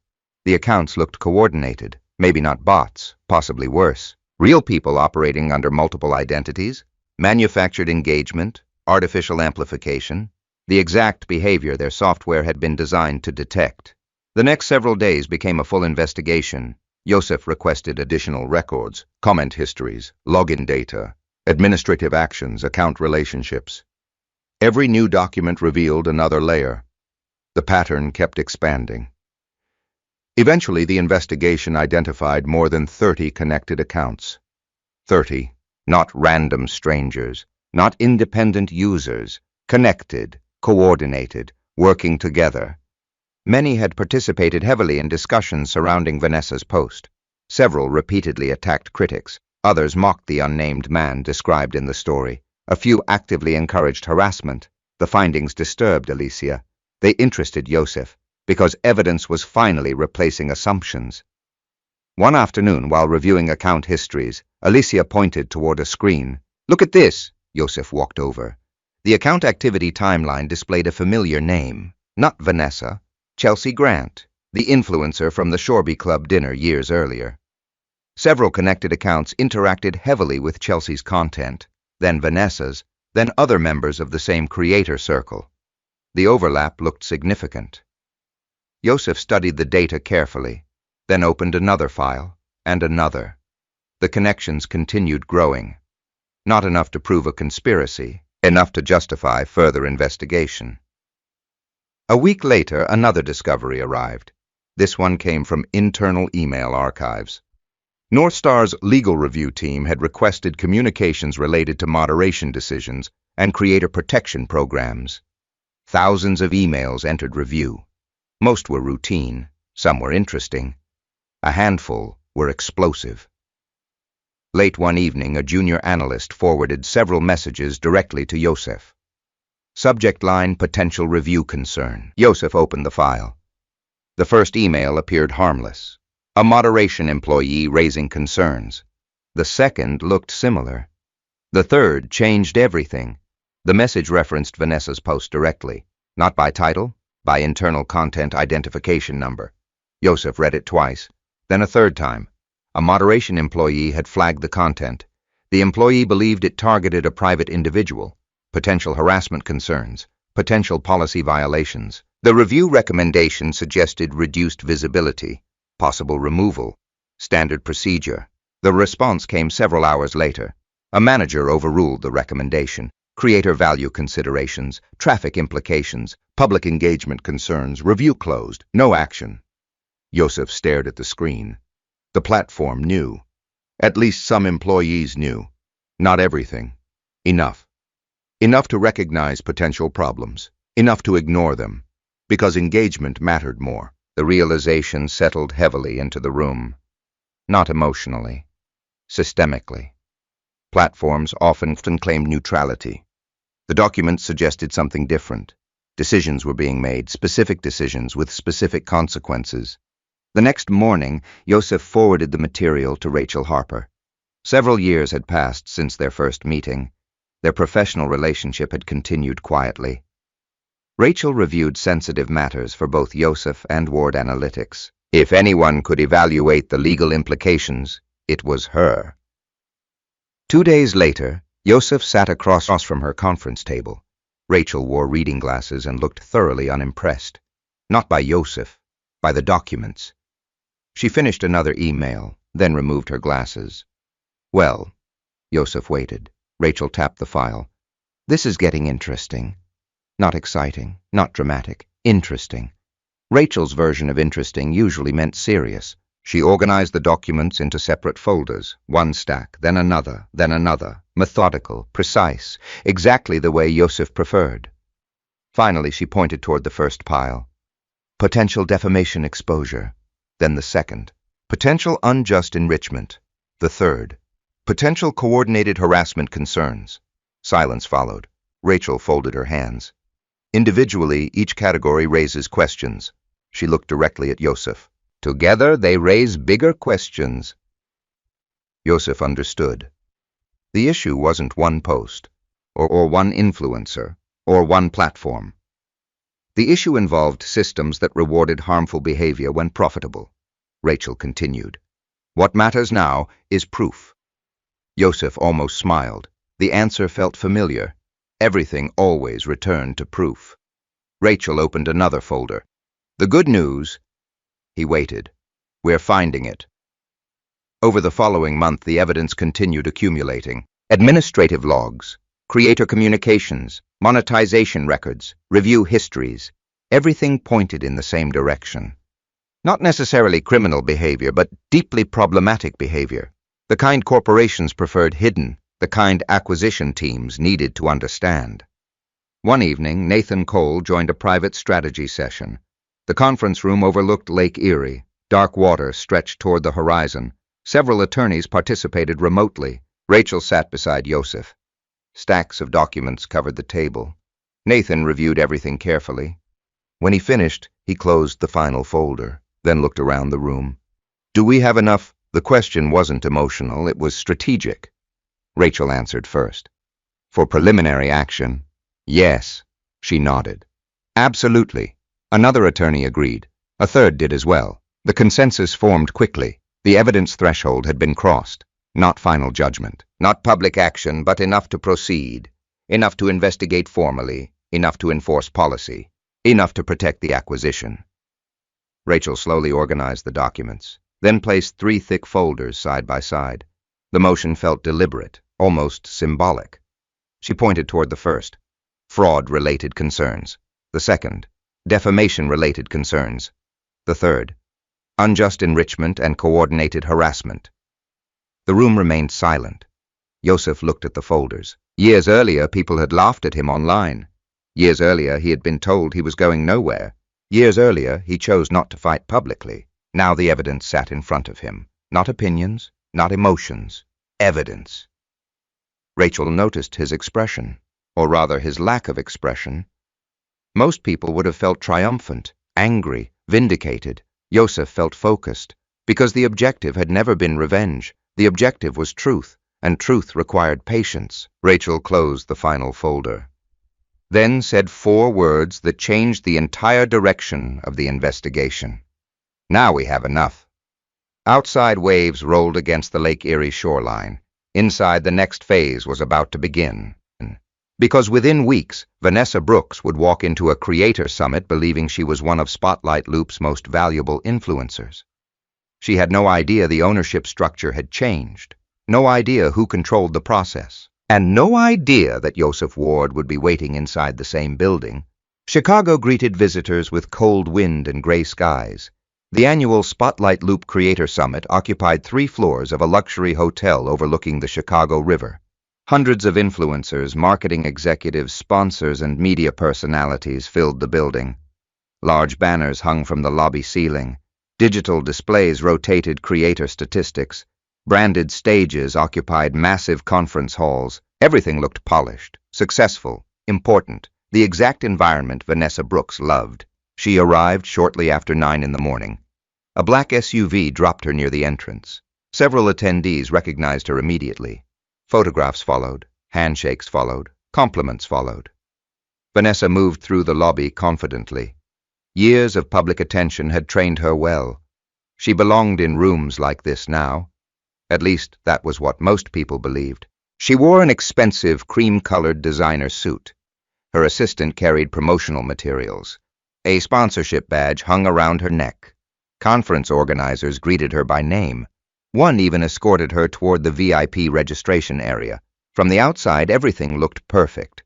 The accounts looked coordinated, maybe not bots, possibly worse. Real people operating under multiple identities. Manufactured engagement, artificial amplification, the exact behavior their software had been designed to detect. The next several days became a full investigation. Yosef requested additional records, comment histories, login data, administrative actions, account relationships. Every new document revealed another layer. The pattern kept expanding. Eventually, the investigation identified more than 30 connected accounts. 30. Not random strangers, not independent users, connected, coordinated, working together. Many had participated heavily in discussions surrounding Vanessa's post. Several repeatedly attacked critics. Others mocked the unnamed man described in the story. A few actively encouraged harassment. The findings disturbed Alicia. They interested Yosef, because evidence was finally replacing assumptions. One afternoon, while reviewing account histories, Alicia pointed toward a screen. "Look at this." Yosef walked over. The account activity timeline displayed a familiar name. Not Vanessa. Chelsea Grant, the influencer from the Shorby Club dinner years earlier. Several connected accounts interacted heavily with Chelsea's content, then Vanessa's, then other members of the same creator circle. The overlap looked significant. Yosef studied the data carefully, then opened another file, and another. The connections continued growing. Not enough to prove a conspiracy, enough to justify further investigation. A week later, another discovery arrived. This one came from internal email archives. Northstar's legal review team had requested communications related to moderation decisions and creator protection programs. Thousands of emails entered review. Most were routine, some were interesting. A handful were explosive. Late one evening, a junior analyst forwarded several messages directly to Yosef. Subject line: potential review concern. Yosef opened the file. The first email appeared harmless. A moderation employee raising concerns. The second looked similar. The third changed everything. The message referenced Vanessa's post directly, not by title, by internal content identification number. Yosef read it twice, then a third time. A moderation employee had flagged the content. The employee believed it targeted a private individual. Potential harassment concerns, potential policy violations. The review recommendation suggested reduced visibility, possible removal, standard procedure. The response came several hours later. A manager overruled the recommendation. Creator value considerations, traffic implications, public engagement concerns, review closed, no action. Yosef stared at the screen. The platform knew. At least some employees knew. Not everything. Enough. Enough to recognize potential problems. Enough to ignore them. Because engagement mattered more. The realization settled heavily into the room. Not emotionally. Systemically. Platforms often claimed neutrality. The document suggested something different. Decisions were being made, specific decisions with specific consequences. The next morning, Yosef forwarded the material to Rachel Harper. Several years had passed since their first meeting. Their professional relationship had continued quietly. Rachel reviewed sensitive matters for both Yosef and Ward Analytics. If anyone could evaluate the legal implications, it was her. 2 days later, Yosef sat across from her conference table. Rachel wore reading glasses and looked thoroughly unimpressed. Not by Yosef, by the documents. She finished another email, then removed her glasses. Well, Yosef waited. Rachel tapped the file. This is getting interesting. Not exciting, not dramatic, interesting. Rachel's version of interesting usually meant serious. She organized the documents into separate folders, one stack, then another, methodical, precise, exactly the way Yosef preferred. Finally, she pointed toward the first pile. Potential defamation exposure. Then the second. Potential unjust enrichment. The third. Potential coordinated harassment concerns. Silence followed. Rachel folded her hands. Individually, each category raises questions. She looked directly at Yosef. Together, they raise bigger questions. Yosef understood. The issue wasn't one post, or one influencer, or one platform. The issue involved systems that rewarded harmful behavior when profitable. Rachel continued. What matters now is proof. Yosef almost smiled. The answer felt familiar. Everything always returned to proof. Rachel opened another folder. The good news. He waited. We're finding it. Over the following month, the evidence continued accumulating. Administrative logs, creator communications, monetization records, review histories. Everything pointed in the same direction. Not necessarily criminal behavior, but deeply problematic behavior. The kind corporations preferred hidden, the kind acquisition teams needed to understand. One evening, Nathan Cole joined a private strategy session. The conference room overlooked Lake Erie. Dark water stretched toward the horizon. Several attorneys participated remotely. Rachel sat beside Yosef. Stacks of documents covered the table. Nathan reviewed everything carefully. When he finished, he closed the final folder, then looked around the room. Do we have enough? The question wasn't emotional, it was strategic. Rachel answered first. For preliminary action, yes. She nodded. Absolutely. Another attorney agreed. A third did as well. The consensus formed quickly. The evidence threshold had been crossed. Not final judgment. Not public action, but enough to proceed. Enough to investigate formally. Enough to enforce policy. Enough to protect the acquisition. Rachel slowly organized the documents, then placed 3 thick folders side by side. The motion felt deliberate, almost symbolic. She pointed toward the first. Fraud-related concerns. The second. Defamation-related concerns. The third. Unjust enrichment and coordinated harassment. The room remained silent. Yosef looked at the folders. Years earlier, people had laughed at him online. Years earlier, he had been told he was going nowhere. Years earlier, he chose not to fight publicly. Now the evidence sat in front of him. Not opinions, not emotions. Evidence. Rachel noticed his expression, or rather his lack of expression. Most people would have felt triumphant, angry, vindicated. Yosef felt focused, because the objective had never been revenge. The objective was truth, and truth required patience. Rachel closed the final folder. then said 4 words that changed the entire direction of the investigation. "Now we have enough." Outside, waves rolled against the Lake Erie shoreline. Inside, the next phase was about to begin. Because within weeks, Vanessa Brooks would walk into a creator summit believing she was one of Spotlight Loop's most valuable influencers. She had no idea the ownership structure had changed, no idea who controlled the process, and no idea that Yosef Ward would be waiting inside the same building. Chicago greeted visitors with cold wind and gray skies. The annual Spotlight Loop Creator Summit occupied 3 floors of a luxury hotel overlooking the Chicago River. Hundreds of influencers, marketing executives, sponsors, and media personalities filled the building. Large banners hung from the lobby ceiling. Digital displays rotated creator statistics. Branded stages occupied massive conference halls. Everything looked polished, successful, important, the exact environment Vanessa Brooks loved. She arrived shortly after 9 in the morning. A black SUV dropped her near the entrance. Several attendees recognized her immediately. Photographs followed, handshakes followed, compliments followed. Vanessa moved through the lobby confidently. Years of public attention had trained her well. She belonged in rooms like this now. At least, that was what most people believed. She wore an expensive, cream-colored designer suit. Her assistant carried promotional materials. A sponsorship badge hung around her neck. Conference organizers greeted her by name. One even escorted her toward the VIP registration area. From the outside, everything looked perfect.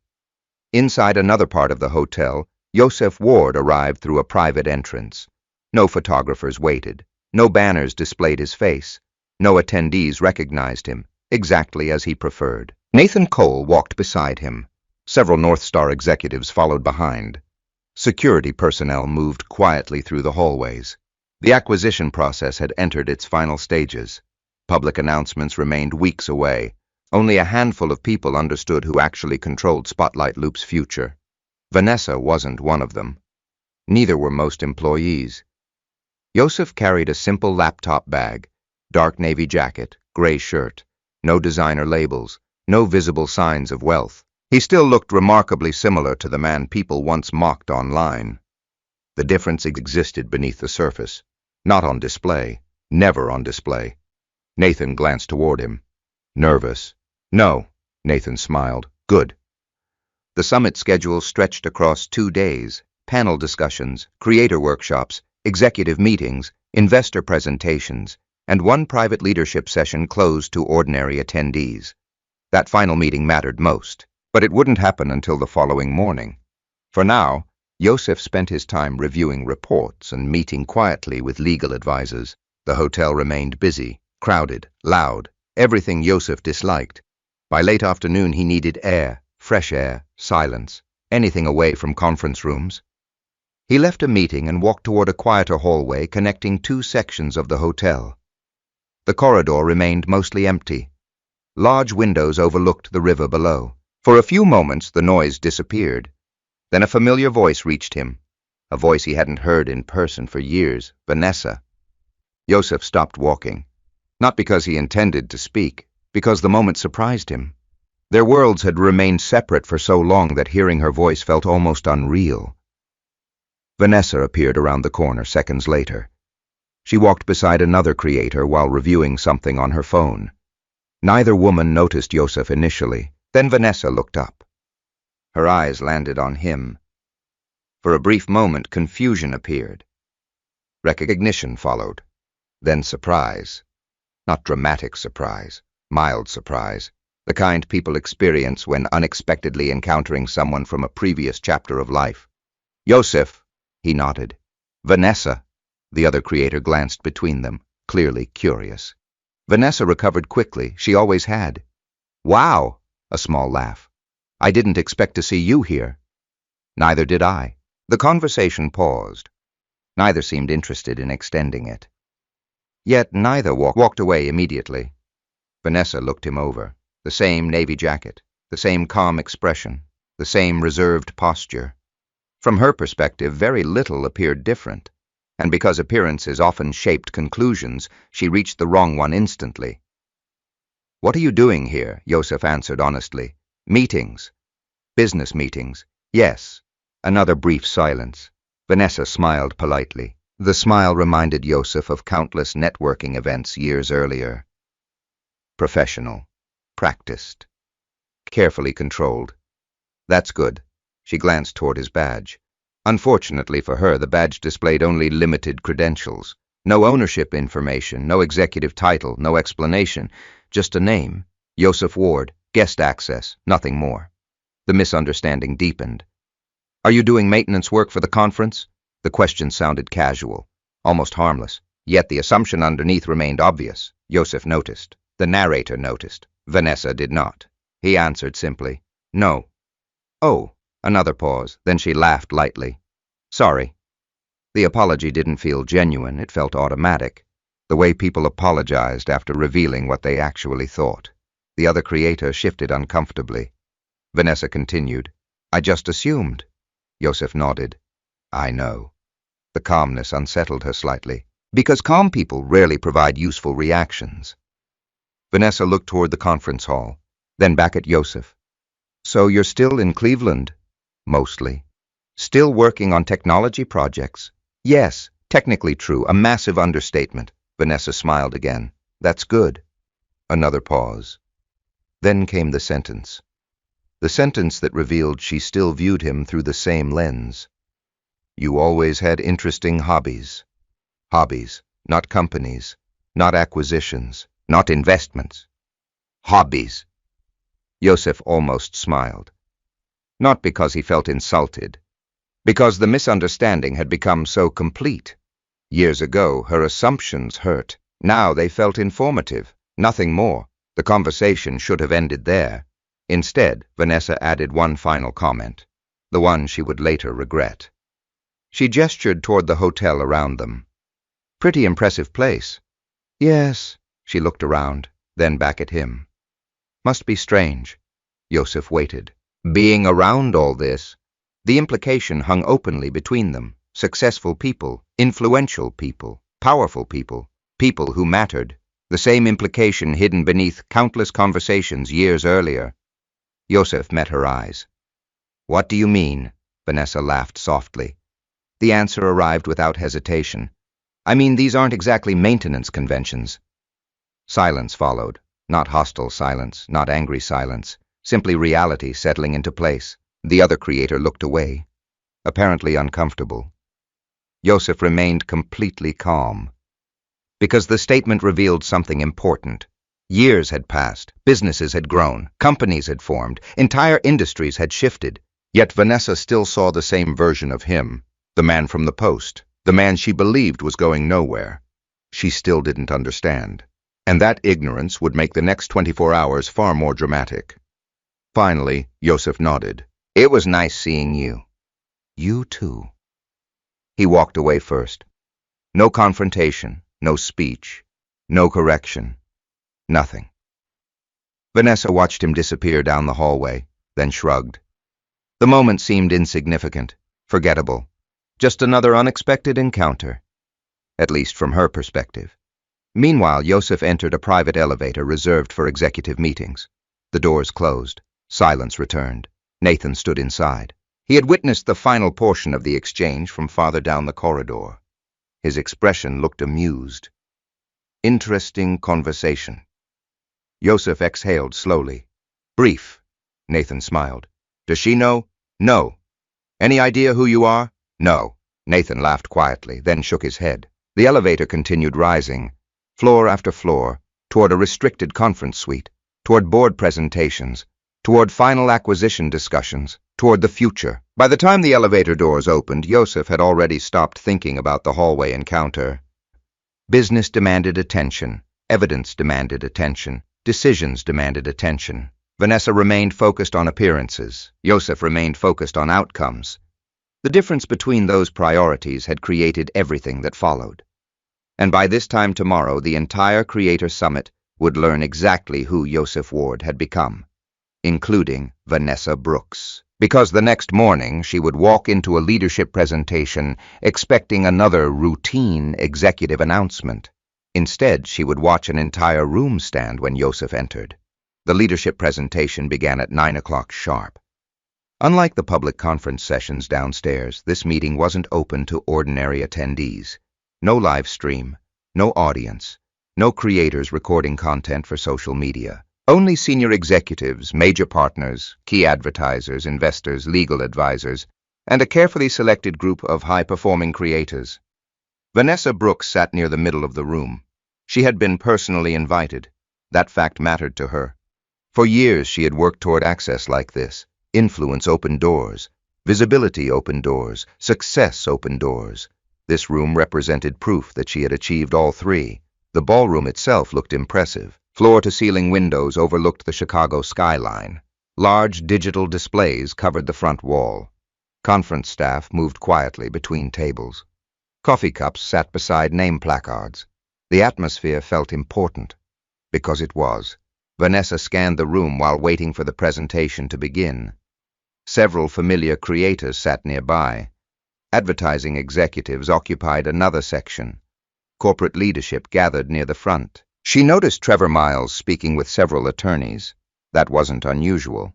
Inside another part of the hotel, Yosef Ward arrived through a private entrance. No photographers waited. No banners displayed his face. No attendees recognized him, exactly as he preferred. Nathan Cole walked beside him. Several North Star executives followed behind. Security personnel moved quietly through the hallways. The acquisition process had entered its final stages. Public announcements remained weeks away. Only a handful of people understood who actually controlled Spotlight Loop's future. Vanessa wasn't one of them. Neither were most employees. Yosef carried a simple laptop bag, dark navy jacket, gray shirt, no designer labels, no visible signs of wealth. He still looked remarkably similar to the man people once mocked online. The difference existed beneath the surface, not on display, never on display. Nathan glanced toward him. Nervous. No, Nathan smiled. Good. The summit schedule stretched across 2 days, panel discussions, creator workshops, executive meetings, investor presentations, and 1 private leadership session closed to ordinary attendees. That final meeting mattered most, but it wouldn't happen until the following morning. For now, Yosef spent his time reviewing reports and meeting quietly with legal advisors. The hotel remained busy, crowded, loud, everything Yosef disliked. By late afternoon, he needed air, fresh air, silence, anything away from conference rooms. He left a meeting and walked toward a quieter hallway connecting 2 sections of the hotel. The corridor remained mostly empty. Large windows overlooked the river below. For a few moments, the noise disappeared. Then a familiar voice reached him, a voice he hadn't heard in person for years, Vanessa. Yosef stopped walking, not because he intended to speak, because the moment surprised him. Their worlds had remained separate for so long that hearing her voice felt almost unreal. Vanessa appeared around the corner seconds later. She walked beside another creator while reviewing something on her phone. Neither woman noticed Yosef initially. Then Vanessa looked up. Her eyes landed on him. For a brief moment, confusion appeared. Recognition followed. Then surprise. Not dramatic surprise, mild surprise. The kind people experience when unexpectedly encountering someone from a previous chapter of life. Yosef, he nodded. Vanessa. The other creator glanced between them, clearly curious. Vanessa recovered quickly. She always had. Wow, a small laugh. I didn't expect to see you here. Neither did I. The conversation paused. Neither seemed interested in extending it. Yet neither walked away immediately. Vanessa looked him over. The same navy jacket, the same calm expression, the same reserved posture. From her perspective, very little appeared different, and because appearances often shaped conclusions, she reached the wrong one instantly. What are you doing here? Yosef answered honestly. Meetings. Business meetings. Yes. Another brief silence. Vanessa smiled politely. The smile reminded Yosef of countless networking events years earlier. Professional. Practiced. Carefully controlled. That's good. She glanced toward his badge. Unfortunately for her, the badge displayed only limited credentials. No ownership information, no executive title, no explanation. Just a name. Yosef Ward. Guest access. Nothing more. The misunderstanding deepened. Are you doing maintenance work for the conference? The question sounded casual, almost harmless. Yet the assumption underneath remained obvious. Yosef noticed. The narrator noticed. Vanessa did not. He answered simply, no. Oh, another pause. Then she laughed lightly. Sorry. The apology didn't feel genuine. It felt automatic. The way people apologized after revealing what they actually thought. The other creator shifted uncomfortably. Vanessa continued, I just assumed. Yosef nodded. I know. The calmness unsettled her slightly, because calm people rarely provide useful reactions. Vanessa looked toward the conference hall, then back at Yosef. So you're still in Cleveland? Mostly. Still working on technology projects? Yes, technically true, a massive understatement. Vanessa smiled again. That's good. Another pause. Then came the sentence. The sentence that revealed she still viewed him through the same lens. You always had interesting hobbies. Hobbies, not companies, not acquisitions, not investments. Hobbies. Yosef almost smiled. Not because he felt insulted, because the misunderstanding had become so complete. Years ago, her assumptions hurt. Now they felt informative, nothing more. The conversation should have ended there. Instead, Vanessa added one final comment, the one she would later regret. She gestured toward the hotel around them. Pretty impressive place. Yes. She looked around, then back at him. Must be strange. Yosef waited. Being around all this, the implication hung openly between them. Successful people, influential people, powerful people, people who mattered. The same implication hidden beneath countless conversations years earlier. Yosef met her eyes. What do you mean? Vanessa laughed softly. The answer arrived without hesitation. I mean, these aren't exactly maintenance conventions. Silence followed. Not hostile silence, not angry silence. Simply reality settling into place. The other creator looked away, apparently uncomfortable. Yosef remained completely calm. Because the statement revealed something important. Years had passed, businesses had grown, companies had formed, entire industries had shifted. Yet Vanessa still saw the same version of him, the man from the Post, the man she believed was going nowhere. She still didn't understand. And that ignorance would make the next 24 hours far more dramatic. Finally, Yosef nodded. It was nice seeing you. You too. He walked away first. No confrontation, no speech, no correction. Nothing. Vanessa watched him disappear down the hallway, then shrugged. The moment seemed insignificant, forgettable. Just another unexpected encounter. At least from her perspective. Meanwhile, Yosef entered a private elevator reserved for executive meetings. The doors closed. Silence returned. Nathan stood inside. He had witnessed the final portion of the exchange from farther down the corridor. His expression looked amused. Interesting conversation. Yosef exhaled slowly. Brief. Nathan smiled. Does she know? No. Any idea who you are? No. Nathan laughed quietly, then shook his head. The elevator continued rising, floor after floor, toward a restricted conference suite, toward board presentations, toward final acquisition discussions, toward the future. By the time the elevator doors opened, Yosef had already stopped thinking about the hallway encounter. Business demanded attention. Evidence demanded attention. Decisions demanded attention. Vanessa remained focused on appearances. Yosef remained focused on outcomes. The difference between those priorities had created everything that followed. And by this time tomorrow, the entire Creator Summit would learn exactly who Yosef Ward had become, including Vanessa Brooks. Because the next morning, she would walk into a leadership presentation expecting another routine executive announcement. Instead, she would watch an entire room stand when Yosef entered. The leadership presentation began at 9 o'clock sharp. Unlike the public conference sessions downstairs, this meeting wasn't open to ordinary attendees. No live stream, no audience, no creators recording content for social media. Only senior executives, major partners, key advertisers, investors, legal advisors, and a carefully selected group of high-performing creators. Vanessa Brooks sat near the middle of the room. She had been personally invited. That fact mattered to her. For years she had worked toward access like this. Influence opened doors. Visibility opened doors. Success opened doors. This room represented proof that she had achieved all three. The ballroom itself looked impressive. Floor-to-ceiling windows overlooked the Chicago skyline. Large digital displays covered the front wall. Conference staff moved quietly between tables. Coffee cups sat beside name placards. The atmosphere felt important. Because it was. Vanessa scanned the room while waiting for the presentation to begin. Several familiar creators sat nearby. Advertising executives occupied another section. Corporate leadership gathered near the front. She noticed Trevor Miles speaking with several attorneys. That wasn't unusual.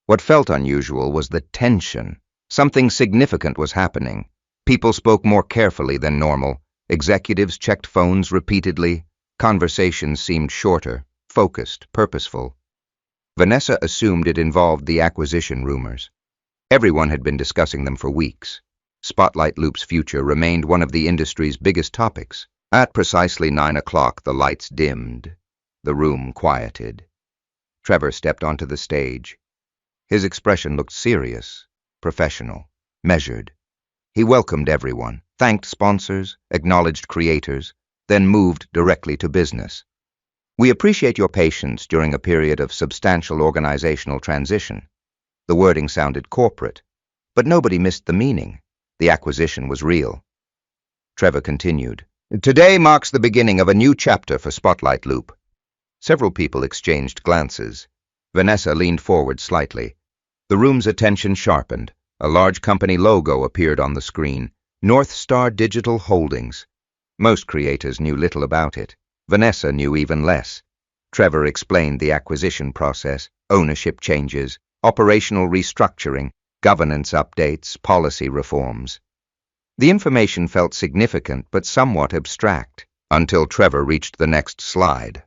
What felt unusual was the tension. Something significant was happening. People spoke more carefully than normal. Executives checked phones repeatedly. Conversations seemed shorter, focused, purposeful. Vanessa assumed it involved the acquisition rumors. Everyone had been discussing them for weeks. Spotlight Loop's future remained one of the industry's biggest topics. At precisely 9 o'clock, the lights dimmed. The room quieted. Trevor stepped onto the stage. His expression looked serious, professional, measured. He welcomed everyone, thanked sponsors, acknowledged creators, then moved directly to business. "We appreciate your patience during a period of substantial organizational transition." The wording sounded corporate, but nobody missed the meaning. The acquisition was real. Trevor continued. "Today marks the beginning of a new chapter for Spotlight Loop." Several people exchanged glances. Vanessa leaned forward slightly. The room's attention sharpened. A large company logo appeared on the screen. North Star Digital Holdings. Most creators knew little about it. Vanessa knew even less. Trevor explained the acquisition process, ownership changes, operational restructuring, governance updates, policy reforms. The information felt significant but somewhat abstract, until Trevor reached the next slide.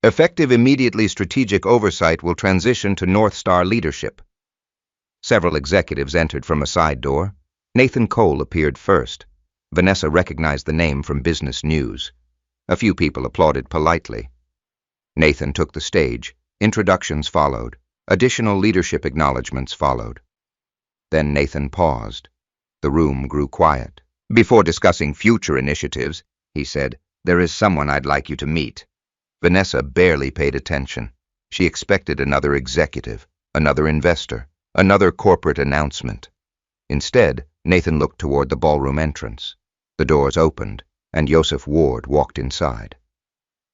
"Effective immediately strategic oversight will transition to North Star leadership." Several executives entered from a side door. Nathan Cole appeared first. Vanessa recognized the name from Business News. A few people applauded politely. Nathan took the stage. Introductions followed. Additional leadership acknowledgments followed. Then Nathan paused. The room grew quiet. "Before discussing future initiatives," he said, "there is someone I'd like you to meet." Vanessa barely paid attention. She expected another executive, another investor, another corporate announcement. Instead, Nathan looked toward the ballroom entrance. The doors opened, and Joseph Ward walked inside.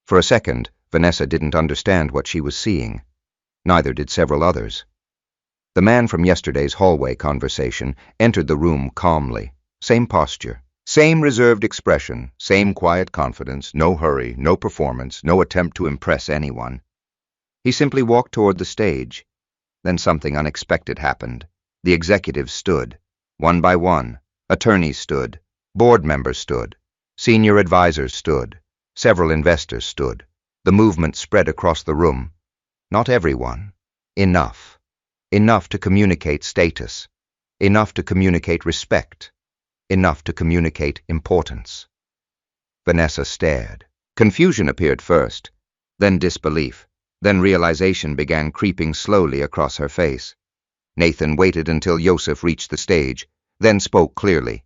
For a second, Vanessa didn't understand what she was seeing. Neither did several others. The man from yesterday's hallway conversation entered the room calmly. Same posture, same reserved expression, same quiet confidence, no hurry, no performance, no attempt to impress anyone. He simply walked toward the stage. Then something unexpected happened. The executives stood. One by one, attorneys stood, board members stood, senior advisors stood, several investors stood. The movement spread across the room. Not everyone. Enough. Enough to communicate status. Enough to communicate respect. Enough to communicate importance. Vanessa stared. Confusion appeared first, then disbelief, then realization began creeping slowly across her face. Nathan waited until Joseph reached the stage, then spoke clearly.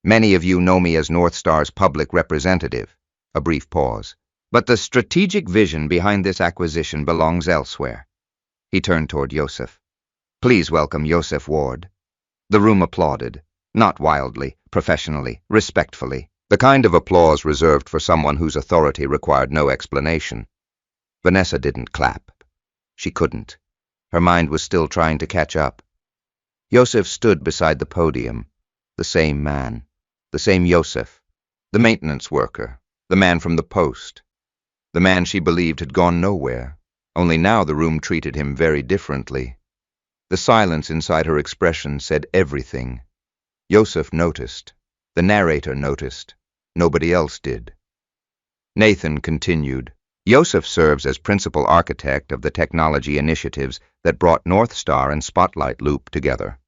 "Many of you know me as North Star's public representative." A brief pause. "But the strategic vision behind this acquisition belongs elsewhere." He turned toward Joseph. "Please welcome Joseph Ward." The room applauded, not wildly, professionally, respectfully, the kind of applause reserved for someone whose authority required no explanation. Vanessa didn't clap. She couldn't. Her mind was still trying to catch up. Joseph stood beside the podium. The same man. The same Joseph. The maintenance worker. The man from the Post. The man she believed had gone nowhere. Only now the room treated him very differently. The silence inside her expression said everything. Yosef noticed. The narrator noticed. Nobody else did. Nathan continued. Yosef serves as principal architect of the technology initiatives that brought North Star and Spotlight Loop together.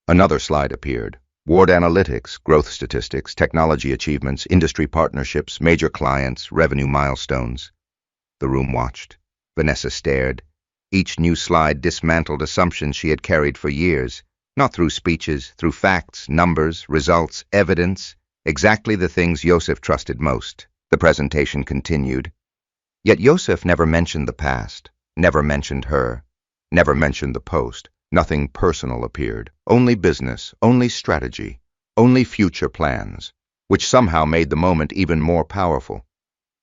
Another slide appeared. Ward analytics, growth statistics, technology achievements, industry partnerships, major clients, revenue milestones. The room watched. Vanessa stared. Each new slide dismantled assumptions she had carried for years, not through speeches, through facts, numbers, results, evidence, exactly the things Yosef trusted most. The presentation continued. Yet Yosef never mentioned the past, never mentioned her, never mentioned the post. Nothing personal appeared. Only business, only strategy, only future plans, which somehow made the moment even more powerful.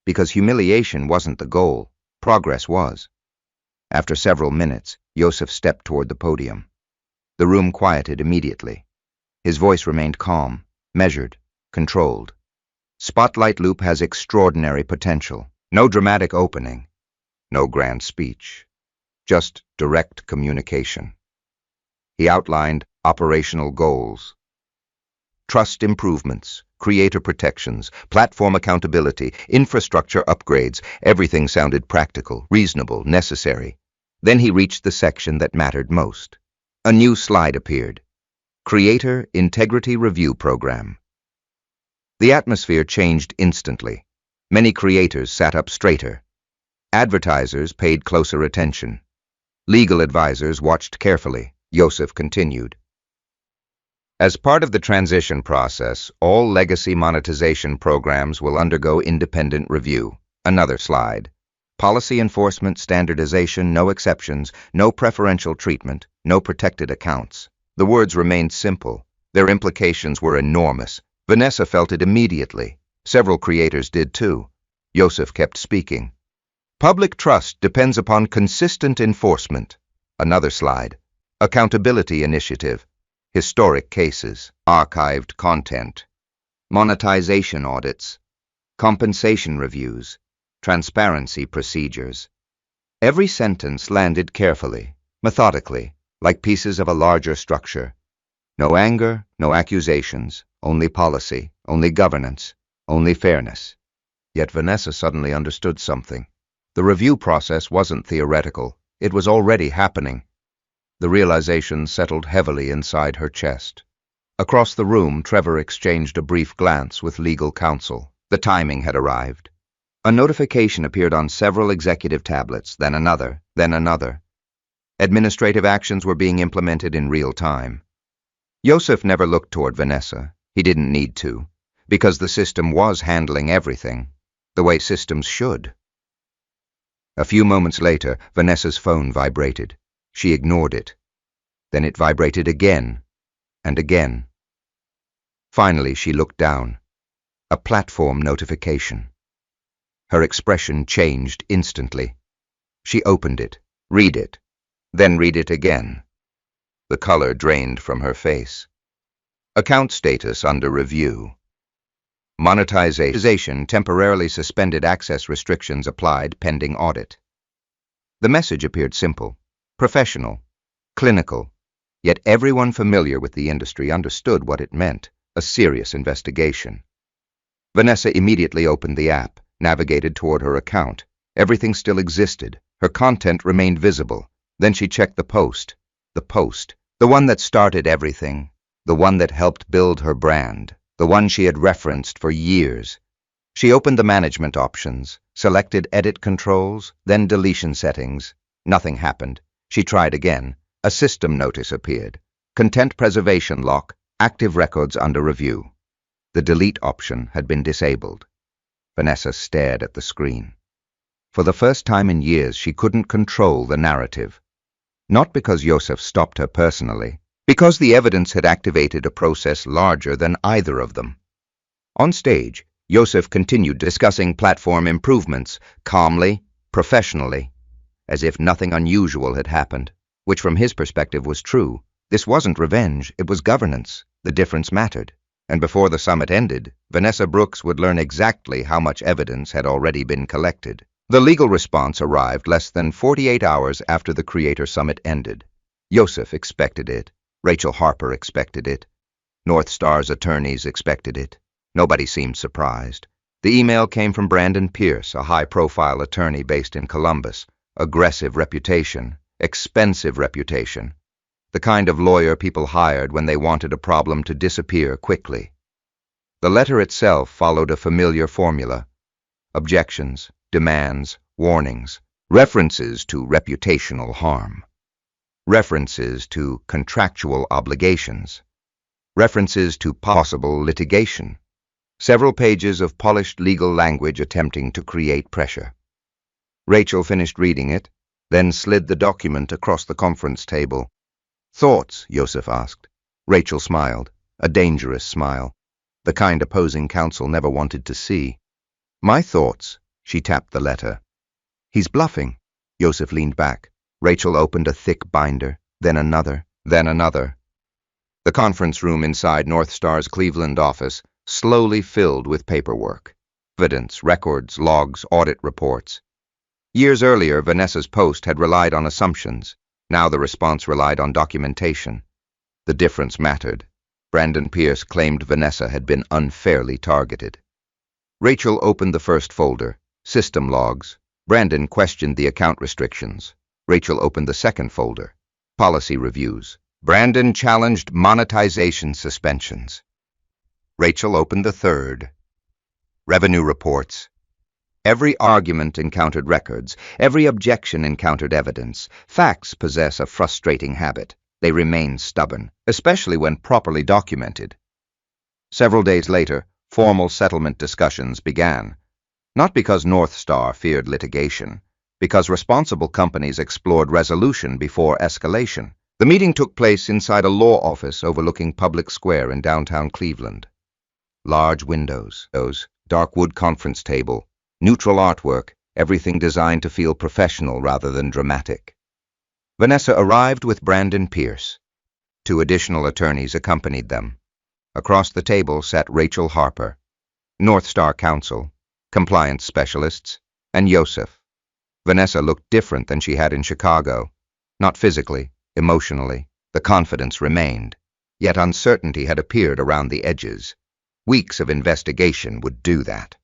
Because humiliation wasn't the goal, progress was. After several minutes, Yosef stepped toward the podium. The room quieted immediately. His voice remained calm, measured, controlled. Spotlight Loop has extraordinary potential. No dramatic opening, no grand speech, just direct communication. He outlined operational goals. Trust improvements, creator protections, platform accountability, infrastructure upgrades. Everything sounded practical, reasonable, necessary. Then he reached the section that mattered most. A new slide appeared. Creator Integrity Review Program. The atmosphere changed instantly. Many creators sat up straighter. Advertisers paid closer attention. Legal advisors watched carefully. Yosef continued. As part of the transition process, all legacy monetization programs will undergo independent review. Another slide. Policy enforcement, standardization, no exceptions, no preferential treatment, no protected accounts. The words remained simple. Their implications were enormous. Vanessa felt it immediately. Several creators did too. Yosef kept speaking. Public trust depends upon consistent enforcement. Another slide. Accountability initiative. Historic cases. Archived content. Monetization audits. Compensation reviews. Transparency procedures. Every sentence landed carefully, methodically, like pieces of a larger structure. No anger, no accusations, only policy, only governance. Only fairness. Yet Vanessa suddenly understood something. The review process wasn't theoretical. It was already happening. The realization settled heavily inside her chest. Across the room, Trevor exchanged a brief glance with legal counsel. The timing had arrived. A notification appeared on several executive tablets, then another, then another. Administrative actions were being implemented in real time. Yosef never looked toward Vanessa. He didn't need to. Because the system was handling everything, the way systems should. A few moments later, Vanessa's phone vibrated. She ignored it. Then it vibrated again, and again. Finally, she looked down. A platform notification. Her expression changed instantly. She opened it, read it, then read it again. The color drained from her face. Account status under review. Monetization temporarily suspended, access restrictions applied pending audit. The message appeared simple, professional, clinical, yet everyone familiar with the industry understood what it meant, a serious investigation. Vanessa immediately opened the app, navigated toward her account. Everything still existed. Her content remained visible. Then she checked the post, the one that started everything, the one that helped build her brand. The one she had referenced for years. She opened the management options, selected edit controls, then deletion settings. Nothing happened. She tried again. A system notice appeared. Content preservation lock, active records under review. The delete option had been disabled. Vanessa stared at the screen. For the first time in years, she couldn't control the narrative. Not because Yosef stopped her personally, because the evidence had activated a process larger than either of them. On stage, Yosef continued discussing platform improvements, calmly, professionally, as if nothing unusual had happened, which from his perspective was true. This wasn't revenge, it was governance. The difference mattered. And before the summit ended, Vanessa Brooks would learn exactly how much evidence had already been collected. The legal response arrived less than 48 hours after the Creator Summit ended. Yosef expected it. Rachel Harper expected it. North Star's attorneys expected it. Nobody seemed surprised. The email came from Brandon Pierce, a high-profile attorney based in Columbus. Aggressive reputation, expensive reputation. The kind of lawyer people hired when they wanted a problem to disappear quickly. The letter itself followed a familiar formula. Objections, demands, warnings, references to reputational harm, references to contractual obligations, references to possible litigation, several pages of polished legal language attempting to create pressure. Rachel finished reading it, then slid the document across the conference table. "Thoughts?" Yosef asked. Rachel smiled, a dangerous smile, the kind opposing counsel never wanted to see. "My thoughts." She tapped the letter. "He's bluffing." Yosef leaned back. Rachel opened a thick binder, then another, then another. The conference room inside North Star's Cleveland office slowly filled with paperwork. Evidence, records, logs, audit reports. Years earlier, Vanessa's post had relied on assumptions. Now the response relied on documentation. The difference mattered. Brandon Pierce claimed Vanessa had been unfairly targeted. Rachel opened the first folder, System Logs. Brandon questioned the account restrictions. Rachel opened the second folder, Policy Reviews. Brandon challenged monetization suspensions. Rachel opened the third, Revenue Reports. Every argument encountered records. Every objection encountered evidence. Facts possess a frustrating habit. They remain stubborn, especially when properly documented. Several days later, formal settlement discussions began. Not because North Star feared litigation, because responsible companies explored resolution before escalation. The meeting took place inside a law office overlooking Public Square in downtown Cleveland. Large windows, dark wood conference table, neutral artwork, everything designed to feel professional rather than dramatic. Vanessa arrived with Brandon Pierce. 2 additional attorneys accompanied them. Across the table sat Rachel Harper, North Star counsel, compliance specialists, and Yosef. Vanessa looked different than she had in Chicago. Not physically, emotionally. The confidence remained. Yet uncertainty had appeared around the edges. Weeks of investigation would do that.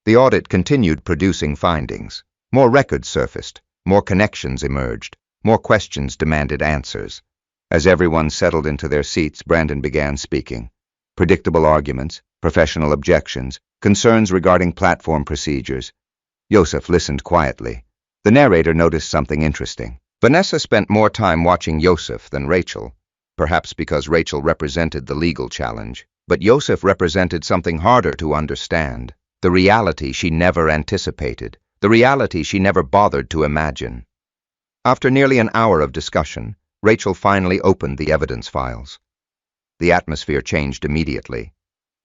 The audit continued producing findings. More records surfaced, more connections emerged, more questions demanded answers. As everyone settled into their seats, Brandon began speaking. Predictable arguments, professional objections, concerns regarding platform procedures. Yosef listened quietly. The narrator noticed something interesting. Vanessa spent more time watching Yosef than Rachel, perhaps because Rachel represented the legal challenge, but Yosef represented something harder to understand. The reality she never anticipated, the reality she never bothered to imagine. After nearly an hour of discussion, Rachel finally opened the evidence files. The atmosphere changed immediately.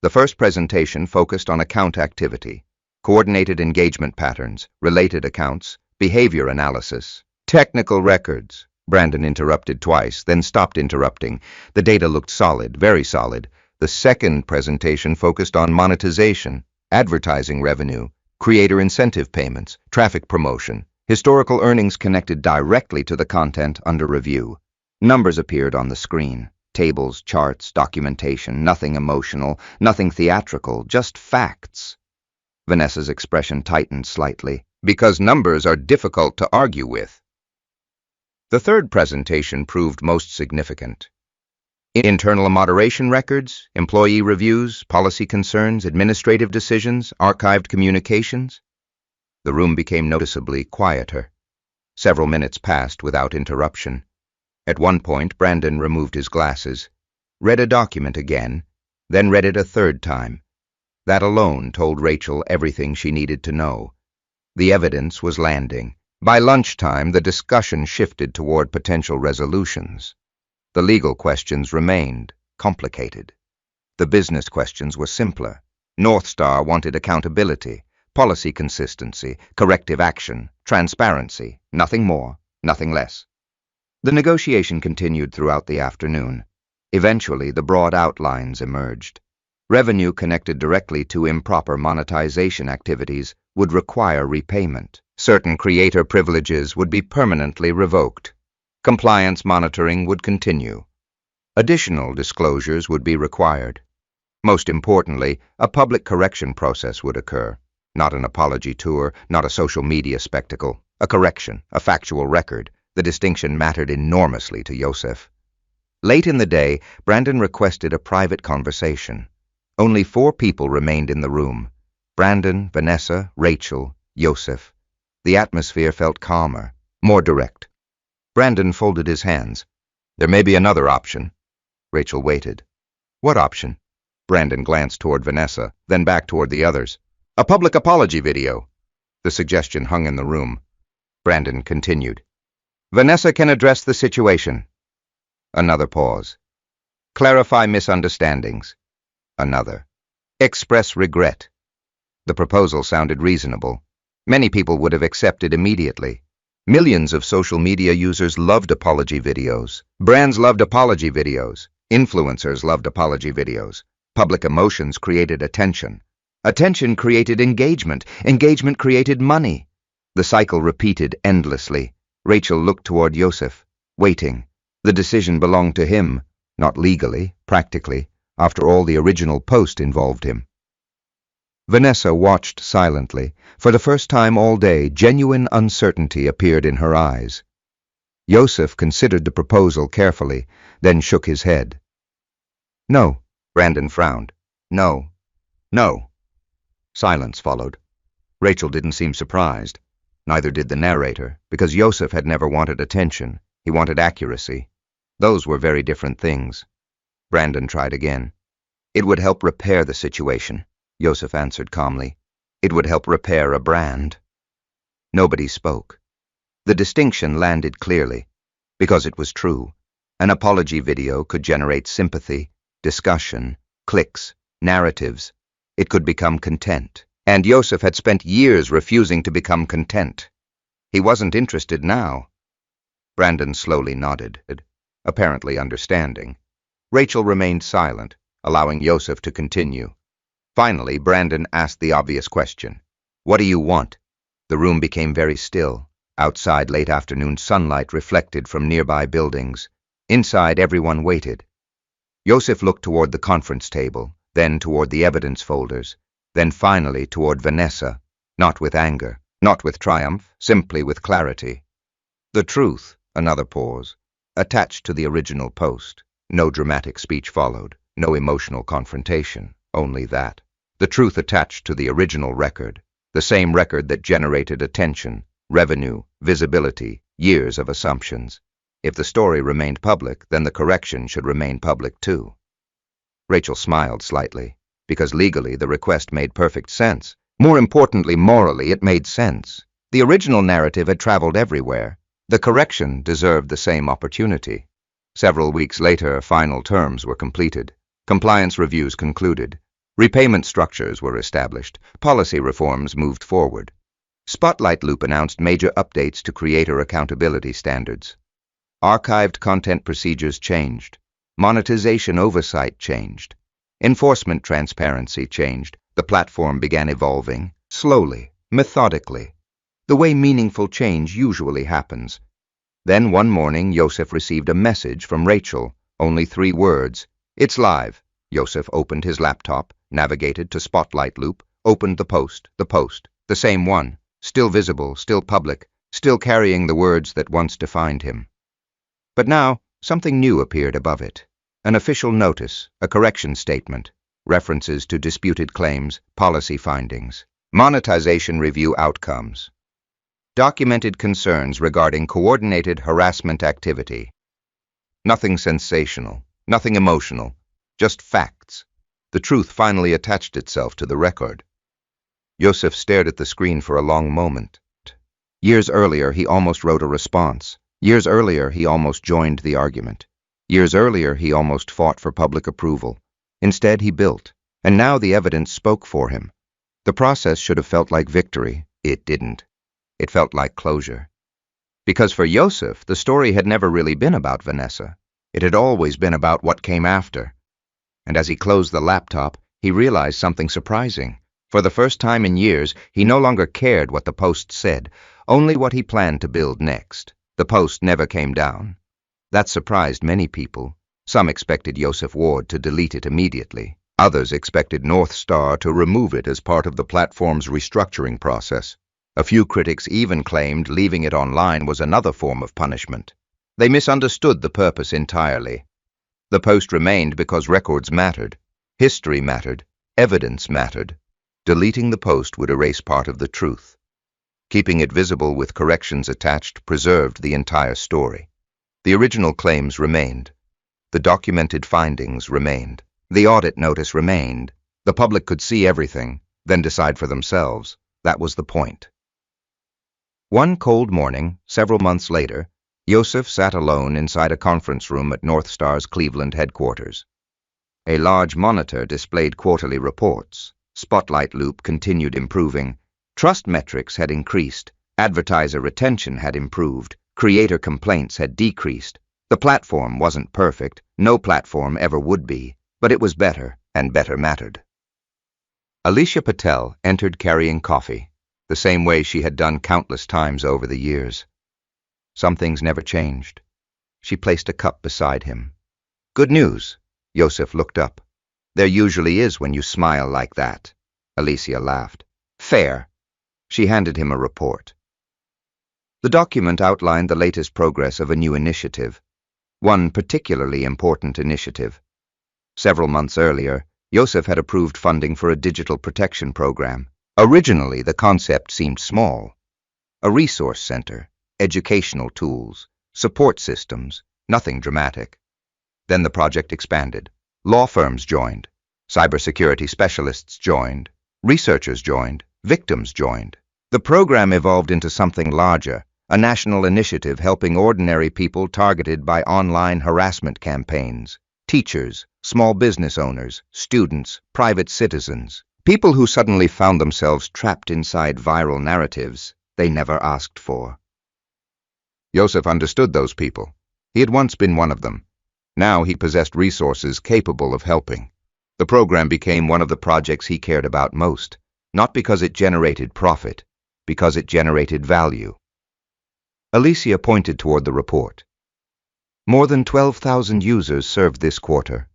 The first presentation focused on account activity, coordinated engagement patterns, related accounts, behavior analysis, technical records. Brandon interrupted twice, then stopped interrupting. The data looked solid, very solid. The second presentation focused on monetization, advertising revenue, creator incentive payments, traffic promotion, historical earnings connected directly to the content under review. Numbers appeared on the screen. Tables, charts, documentation, nothing emotional, nothing theatrical, just facts. Vanessa's expression tightened slightly, because numbers are difficult to argue with. The third presentation proved most significant. Internal moderation records, employee reviews, policy concerns, administrative decisions, archived communications. The room became noticeably quieter. Several minutes passed without interruption. At one point, Brandon removed his glasses, read a document again, then read it a third time. That alone told Rachel everything she needed to know. The evidence was landing. By lunchtime, the discussion shifted toward potential resolutions. The legal questions remained complicated. The business questions were simpler. North Star wanted accountability, policy consistency, corrective action, transparency, nothing more, nothing less. The negotiation continued throughout the afternoon. Eventually, the broad outlines emerged. Revenue connected directly to improper monetization activities would require repayment. Certain creator privileges would be permanently revoked. Compliance monitoring would continue. Additional disclosures would be required. Most importantly, a public correction process would occur. Not an apology tour, not a social media spectacle. A correction, a factual record. The distinction mattered enormously to Yosef. Late in the day, Brandon requested a private conversation. Only 4 people remained in the room. Brandon, Vanessa, Rachel, Yosef. The atmosphere felt calmer, more direct. Brandon folded his hands. There may be another option. Rachel waited. What option? Brandon glanced toward Vanessa, then back toward the others. A public apology video. The suggestion hung in the room. Brandon continued. Vanessa can address the situation. Another pause. Clarify misunderstandings. Another. Express regret. The proposal sounded reasonable. Many people would have accepted immediately. Millions of social media users loved apology videos. Brands loved apology videos. Influencers loved apology videos. Public emotions created attention. Attention created engagement. Engagement created money. The cycle repeated endlessly. Rachel looked toward Yosef, waiting. The decision belonged to him, not legally, practically. After all, the original post involved him. Vanessa watched silently. For the first time all day, genuine uncertainty appeared in her eyes. Yosef considered the proposal carefully, then shook his head. No, Brandon frowned. No. No. Silence followed. Rachel didn't seem surprised. Neither did the narrator, because Yosef had never wanted attention. He wanted accuracy. Those were very different things. Brandon tried again. It would help repair the situation, Yosef answered calmly. It would help repair a brand. Nobody spoke. The distinction landed clearly, because it was true. An apology video could generate sympathy, discussion, clicks, narratives. It could become content. And Yosef had spent years refusing to become content. He wasn't interested now. Brandon slowly nodded, apparently understanding. Rachel remained silent, allowing Yosef to continue. Finally, Brandon asked the obvious question. What do you want? The room became very still. Outside, late afternoon sunlight reflected from nearby buildings. Inside, everyone waited. Yosef looked toward the conference table, then toward the evidence folders, then finally toward Vanessa, not with anger, not with triumph, simply with clarity. The truth, another pause, attached to the original post. No dramatic speech followed, no emotional confrontation, only that. The truth attached to the original record, the same record that generated attention, revenue, visibility, years of assumptions. If the story remained public, then the correction should remain public too. Rachel smiled slightly, because legally the request made perfect sense. More importantly, morally, it made sense. The original narrative had traveled everywhere. The correction deserved the same opportunity. Several weeks later, final terms were completed. Compliance reviews concluded. Repayment structures were established. Policy reforms moved forward. Spotlight Loop announced major updates to creator accountability standards. Archived content procedures changed. Monetization oversight changed. Enforcement transparency changed. The platform began evolving, slowly, methodically, the way meaningful change usually happens. Then one morning, Yosef received a message from Rachel, only 3 words. It's live. Yosef opened his laptop, navigated to Spotlight Loop, opened the post, the same one, still visible, still public, still carrying the words that once defined him. But now, something new appeared above it. An official notice, a correction statement, references to disputed claims, policy findings, monetization review outcomes, documented concerns regarding coordinated harassment activity. Nothing sensational, nothing emotional, just facts. The truth finally attached itself to the record. Yosef stared at the screen for a long moment. Years earlier, he almost wrote a response. Years earlier, he almost joined the argument. Years earlier, he almost fought for public approval. Instead, he built, and now the evidence spoke for him. The process should have felt like victory. It didn't. It felt like closure. Because for Yosef, the story had never really been about Vanessa. It had always been about what came after. And as he closed the laptop, he realized something surprising. For the first time in years, he no longer cared what the post said, only what he planned to build next. The post never came down. That surprised many people. Some expected Yosef Ward to delete it immediately. Others expected North Star to remove it as part of the platform's restructuring process. A few critics even claimed leaving it online was another form of punishment. They misunderstood the purpose entirely. The post remained because records mattered, history mattered, evidence mattered. Deleting the post would erase part of the truth. Keeping it visible with corrections attached preserved the entire story. The original claims remained. The documented findings remained. The audit notice remained. The public could see everything, then decide for themselves. That was the point. One cold morning, several months later, Yosef sat alone inside a conference room at North Star's Cleveland headquarters. A large monitor displayed quarterly reports. Spotlight Loop continued improving. Trust metrics had increased. Advertiser retention had improved. Creator complaints had decreased. The platform wasn't perfect. No platform ever would be. But it was better, and better mattered. Alicia Patel entered carrying coffee, the same way she had done countless times over the years. Some things never changed. She placed a cup beside him. "Good news." Yosef looked up. "There usually is when you smile like that." Alicia laughed. "Fair." She handed him a report. The document outlined the latest progress of a new initiative, one particularly important initiative. Several months earlier, Yosef had approved funding for a digital protection program. Originally, the concept seemed small. A resource center, educational tools, support systems, nothing dramatic. Then the project expanded. Law firms joined. Cybersecurity specialists joined. Researchers joined. Victims joined. The program evolved into something larger, a national initiative helping ordinary people targeted by online harassment campaigns. Teachers, small business owners, students, private citizens. People who suddenly found themselves trapped inside viral narratives they never asked for. Yosef understood those people. He had once been one of them. Now he possessed resources capable of helping. The program became one of the projects he cared about most, not because it generated profit, because it generated value. Alicia pointed toward the report. More than 12,000 users served this quarter.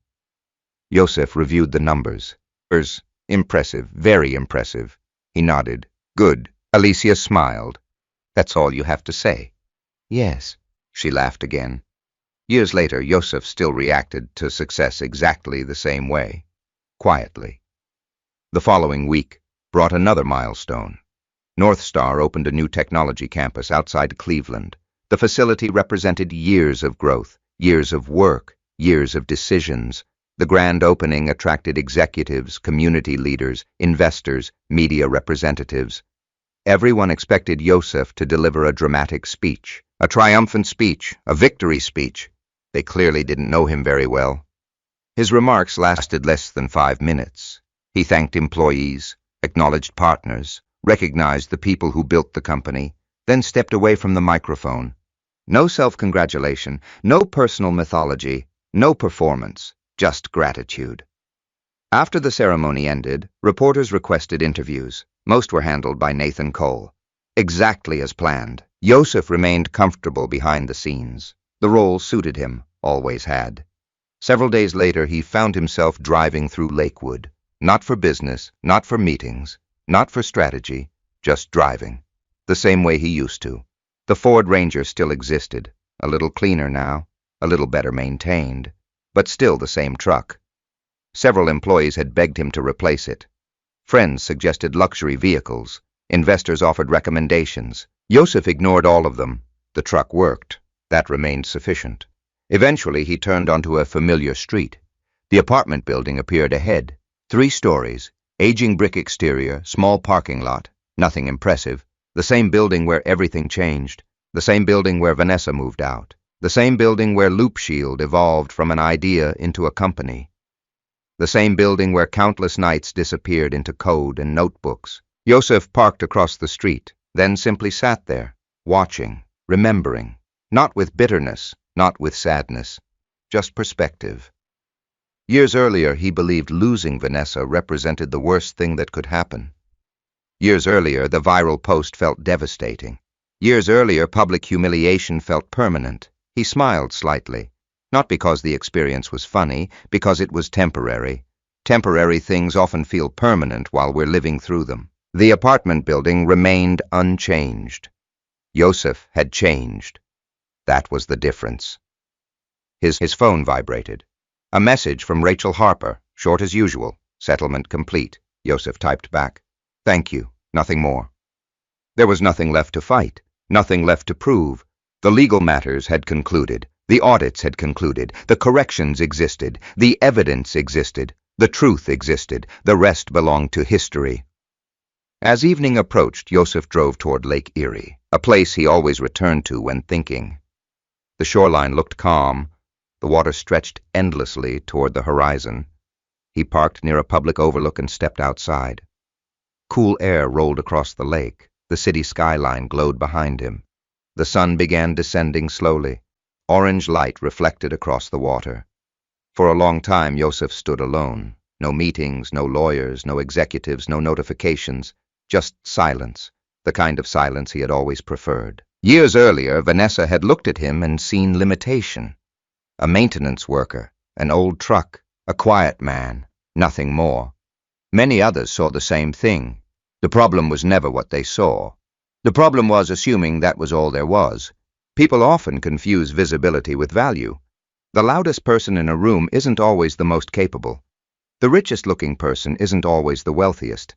Yosef reviewed the numbers. Impressive, very impressive. He nodded. Good. Alicia smiled. That's all you have to say. Yes. She laughed again. Years later, Yosef still reacted to success exactly the same way, quietly. The following week brought another milestone. North Star opened a new technology campus outside Cleveland. The facility represented years of growth, years of work, years of decisions. The grand opening attracted executives, community leaders, investors, media representatives. Everyone expected Yosef to deliver a dramatic speech, a triumphant speech, a victory speech. They clearly didn't know him very well. His remarks lasted less than 5 minutes. He thanked employees, acknowledged partners, recognized the people who built the company, then stepped away from the microphone. No self-congratulation, no personal mythology, no performance, just gratitude. After the ceremony ended, reporters requested interviews. Most were handled by Nathan Cole. Exactly as planned, Yosef remained comfortable behind the scenes. The role suited him, always had. Several days later, he found himself driving through Lakewood. Not for business, not for meetings, not for strategy, just driving. The same way he used to. The Ford Ranger still existed, a little cleaner now, a little better maintained, but still the same truck. Several employees had begged him to replace it. Friends suggested luxury vehicles. Investors offered recommendations. Yosef ignored all of them. The truck worked. That remained sufficient. Eventually, he turned onto a familiar street. The apartment building appeared ahead. 3 stories, aging brick exterior, small parking lot, nothing impressive. The same building where everything changed. The same building where Vanessa moved out. The same building where Loop Shield evolved from an idea into a company. The same building where countless nights disappeared into code and notebooks. Yosef parked across the street, then simply sat there, watching, remembering. Not with bitterness, not with sadness, just perspective. Years earlier, he believed losing Vanessa represented the worst thing that could happen. Years earlier, the viral post felt devastating. Years earlier, public humiliation felt permanent. He smiled slightly. Not because the experience was funny, because it was temporary. Temporary things often feel permanent while we're living through them. The apartment building remained unchanged. Yosef had changed. That was the difference. His phone vibrated. A message from Rachel Harper, short as usual. Settlement complete. Yosef typed back. Thank you. Nothing more. There was nothing left to fight. Nothing left to prove. The legal matters had concluded. The audits had concluded. The corrections existed. The evidence existed. The truth existed. The rest belonged to history. As evening approached, Yosef drove toward Lake Erie, a place he always returned to when thinking. The shoreline looked calm. The water stretched endlessly toward the horizon. He parked near a public overlook and stepped outside. Cool air rolled across the lake. The city skyline glowed behind him. The sun began descending slowly. Orange light reflected across the water. For a long time, Yosef stood alone. No meetings, no lawyers, no executives, no notifications. Just silence, the kind of silence he had always preferred. Years earlier, Vanessa had looked at him and seen limitation. A maintenance worker, an old truck, a quiet man, nothing more. Many others saw the same thing. The problem was never what they saw. The problem was assuming that was all there was. People often confuse visibility with value. The loudest person in a room isn't always the most capable. The richest-looking person isn't always the wealthiest.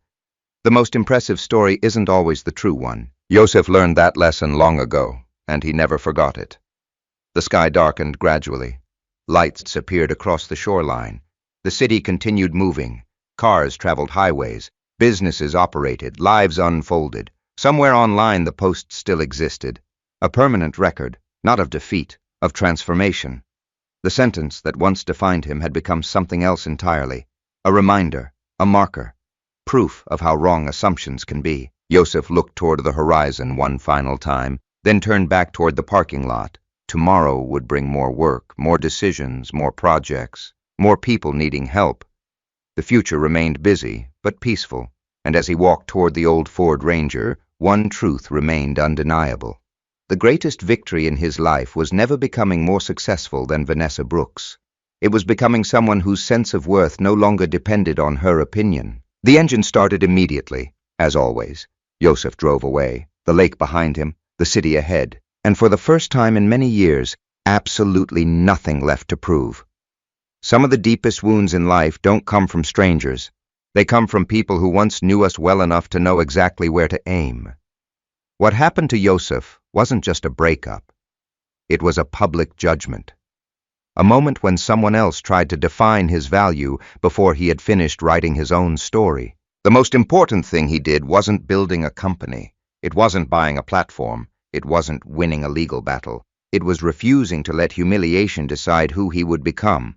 The most impressive story isn't always the true one. Yosef learned that lesson long ago, and he never forgot it. The sky darkened gradually. Lights appeared across the shoreline. The city continued moving. Cars traveled highways. Businesses operated. Lives unfolded. Somewhere online the post still existed. A permanent record, not of defeat, of transformation. The sentence that once defined him had become something else entirely. A reminder, a marker, proof of how wrong assumptions can be. Yosef looked toward the horizon one final time, then turned back toward the parking lot. Tomorrow would bring more work, more decisions, more projects, more people needing help. The future remained busy, but peaceful, and as he walked toward the old Ford Ranger, one truth remained undeniable. The greatest victory in his life was never becoming more successful than Vanessa Brooks. It was becoming someone whose sense of worth no longer depended on her opinion. The engine started immediately, as always. Yosef drove away, the lake behind him, the city ahead, and for the first time in many years, absolutely nothing left to prove. Some of the deepest wounds in life don't come from strangers. They come from people who once knew us well enough to know exactly where to aim. What happened to Yosef wasn't just a breakup. It was a public judgment. A moment when someone else tried to define his value before he had finished writing his own story. The most important thing he did wasn't building a company. It wasn't buying a platform. It wasn't winning a legal battle. It was refusing to let humiliation decide who he would become.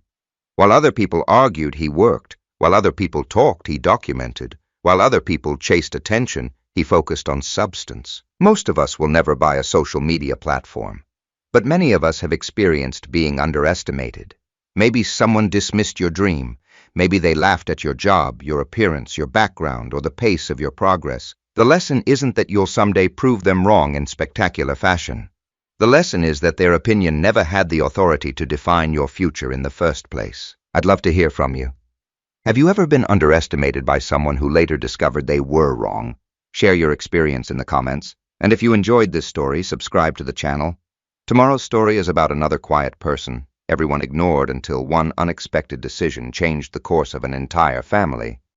While other people argued, he worked. While other people talked, he documented. While other people chased attention, he focused on substance. Most of us will never buy a social media platform. But many of us have experienced being underestimated. Maybe someone dismissed your dream. Maybe they laughed at your job, your appearance, your background, or the pace of your progress. The lesson isn't that you'll someday prove them wrong in spectacular fashion. The lesson is that their opinion never had the authority to define your future in the first place. I'd love to hear from you. Have you ever been underestimated by someone who later discovered they were wrong? Share your experience in the comments. And if you enjoyed this story, subscribe to the channel. Tomorrow's story is about another quiet person, everyone ignored until one unexpected decision changed the course of an entire family.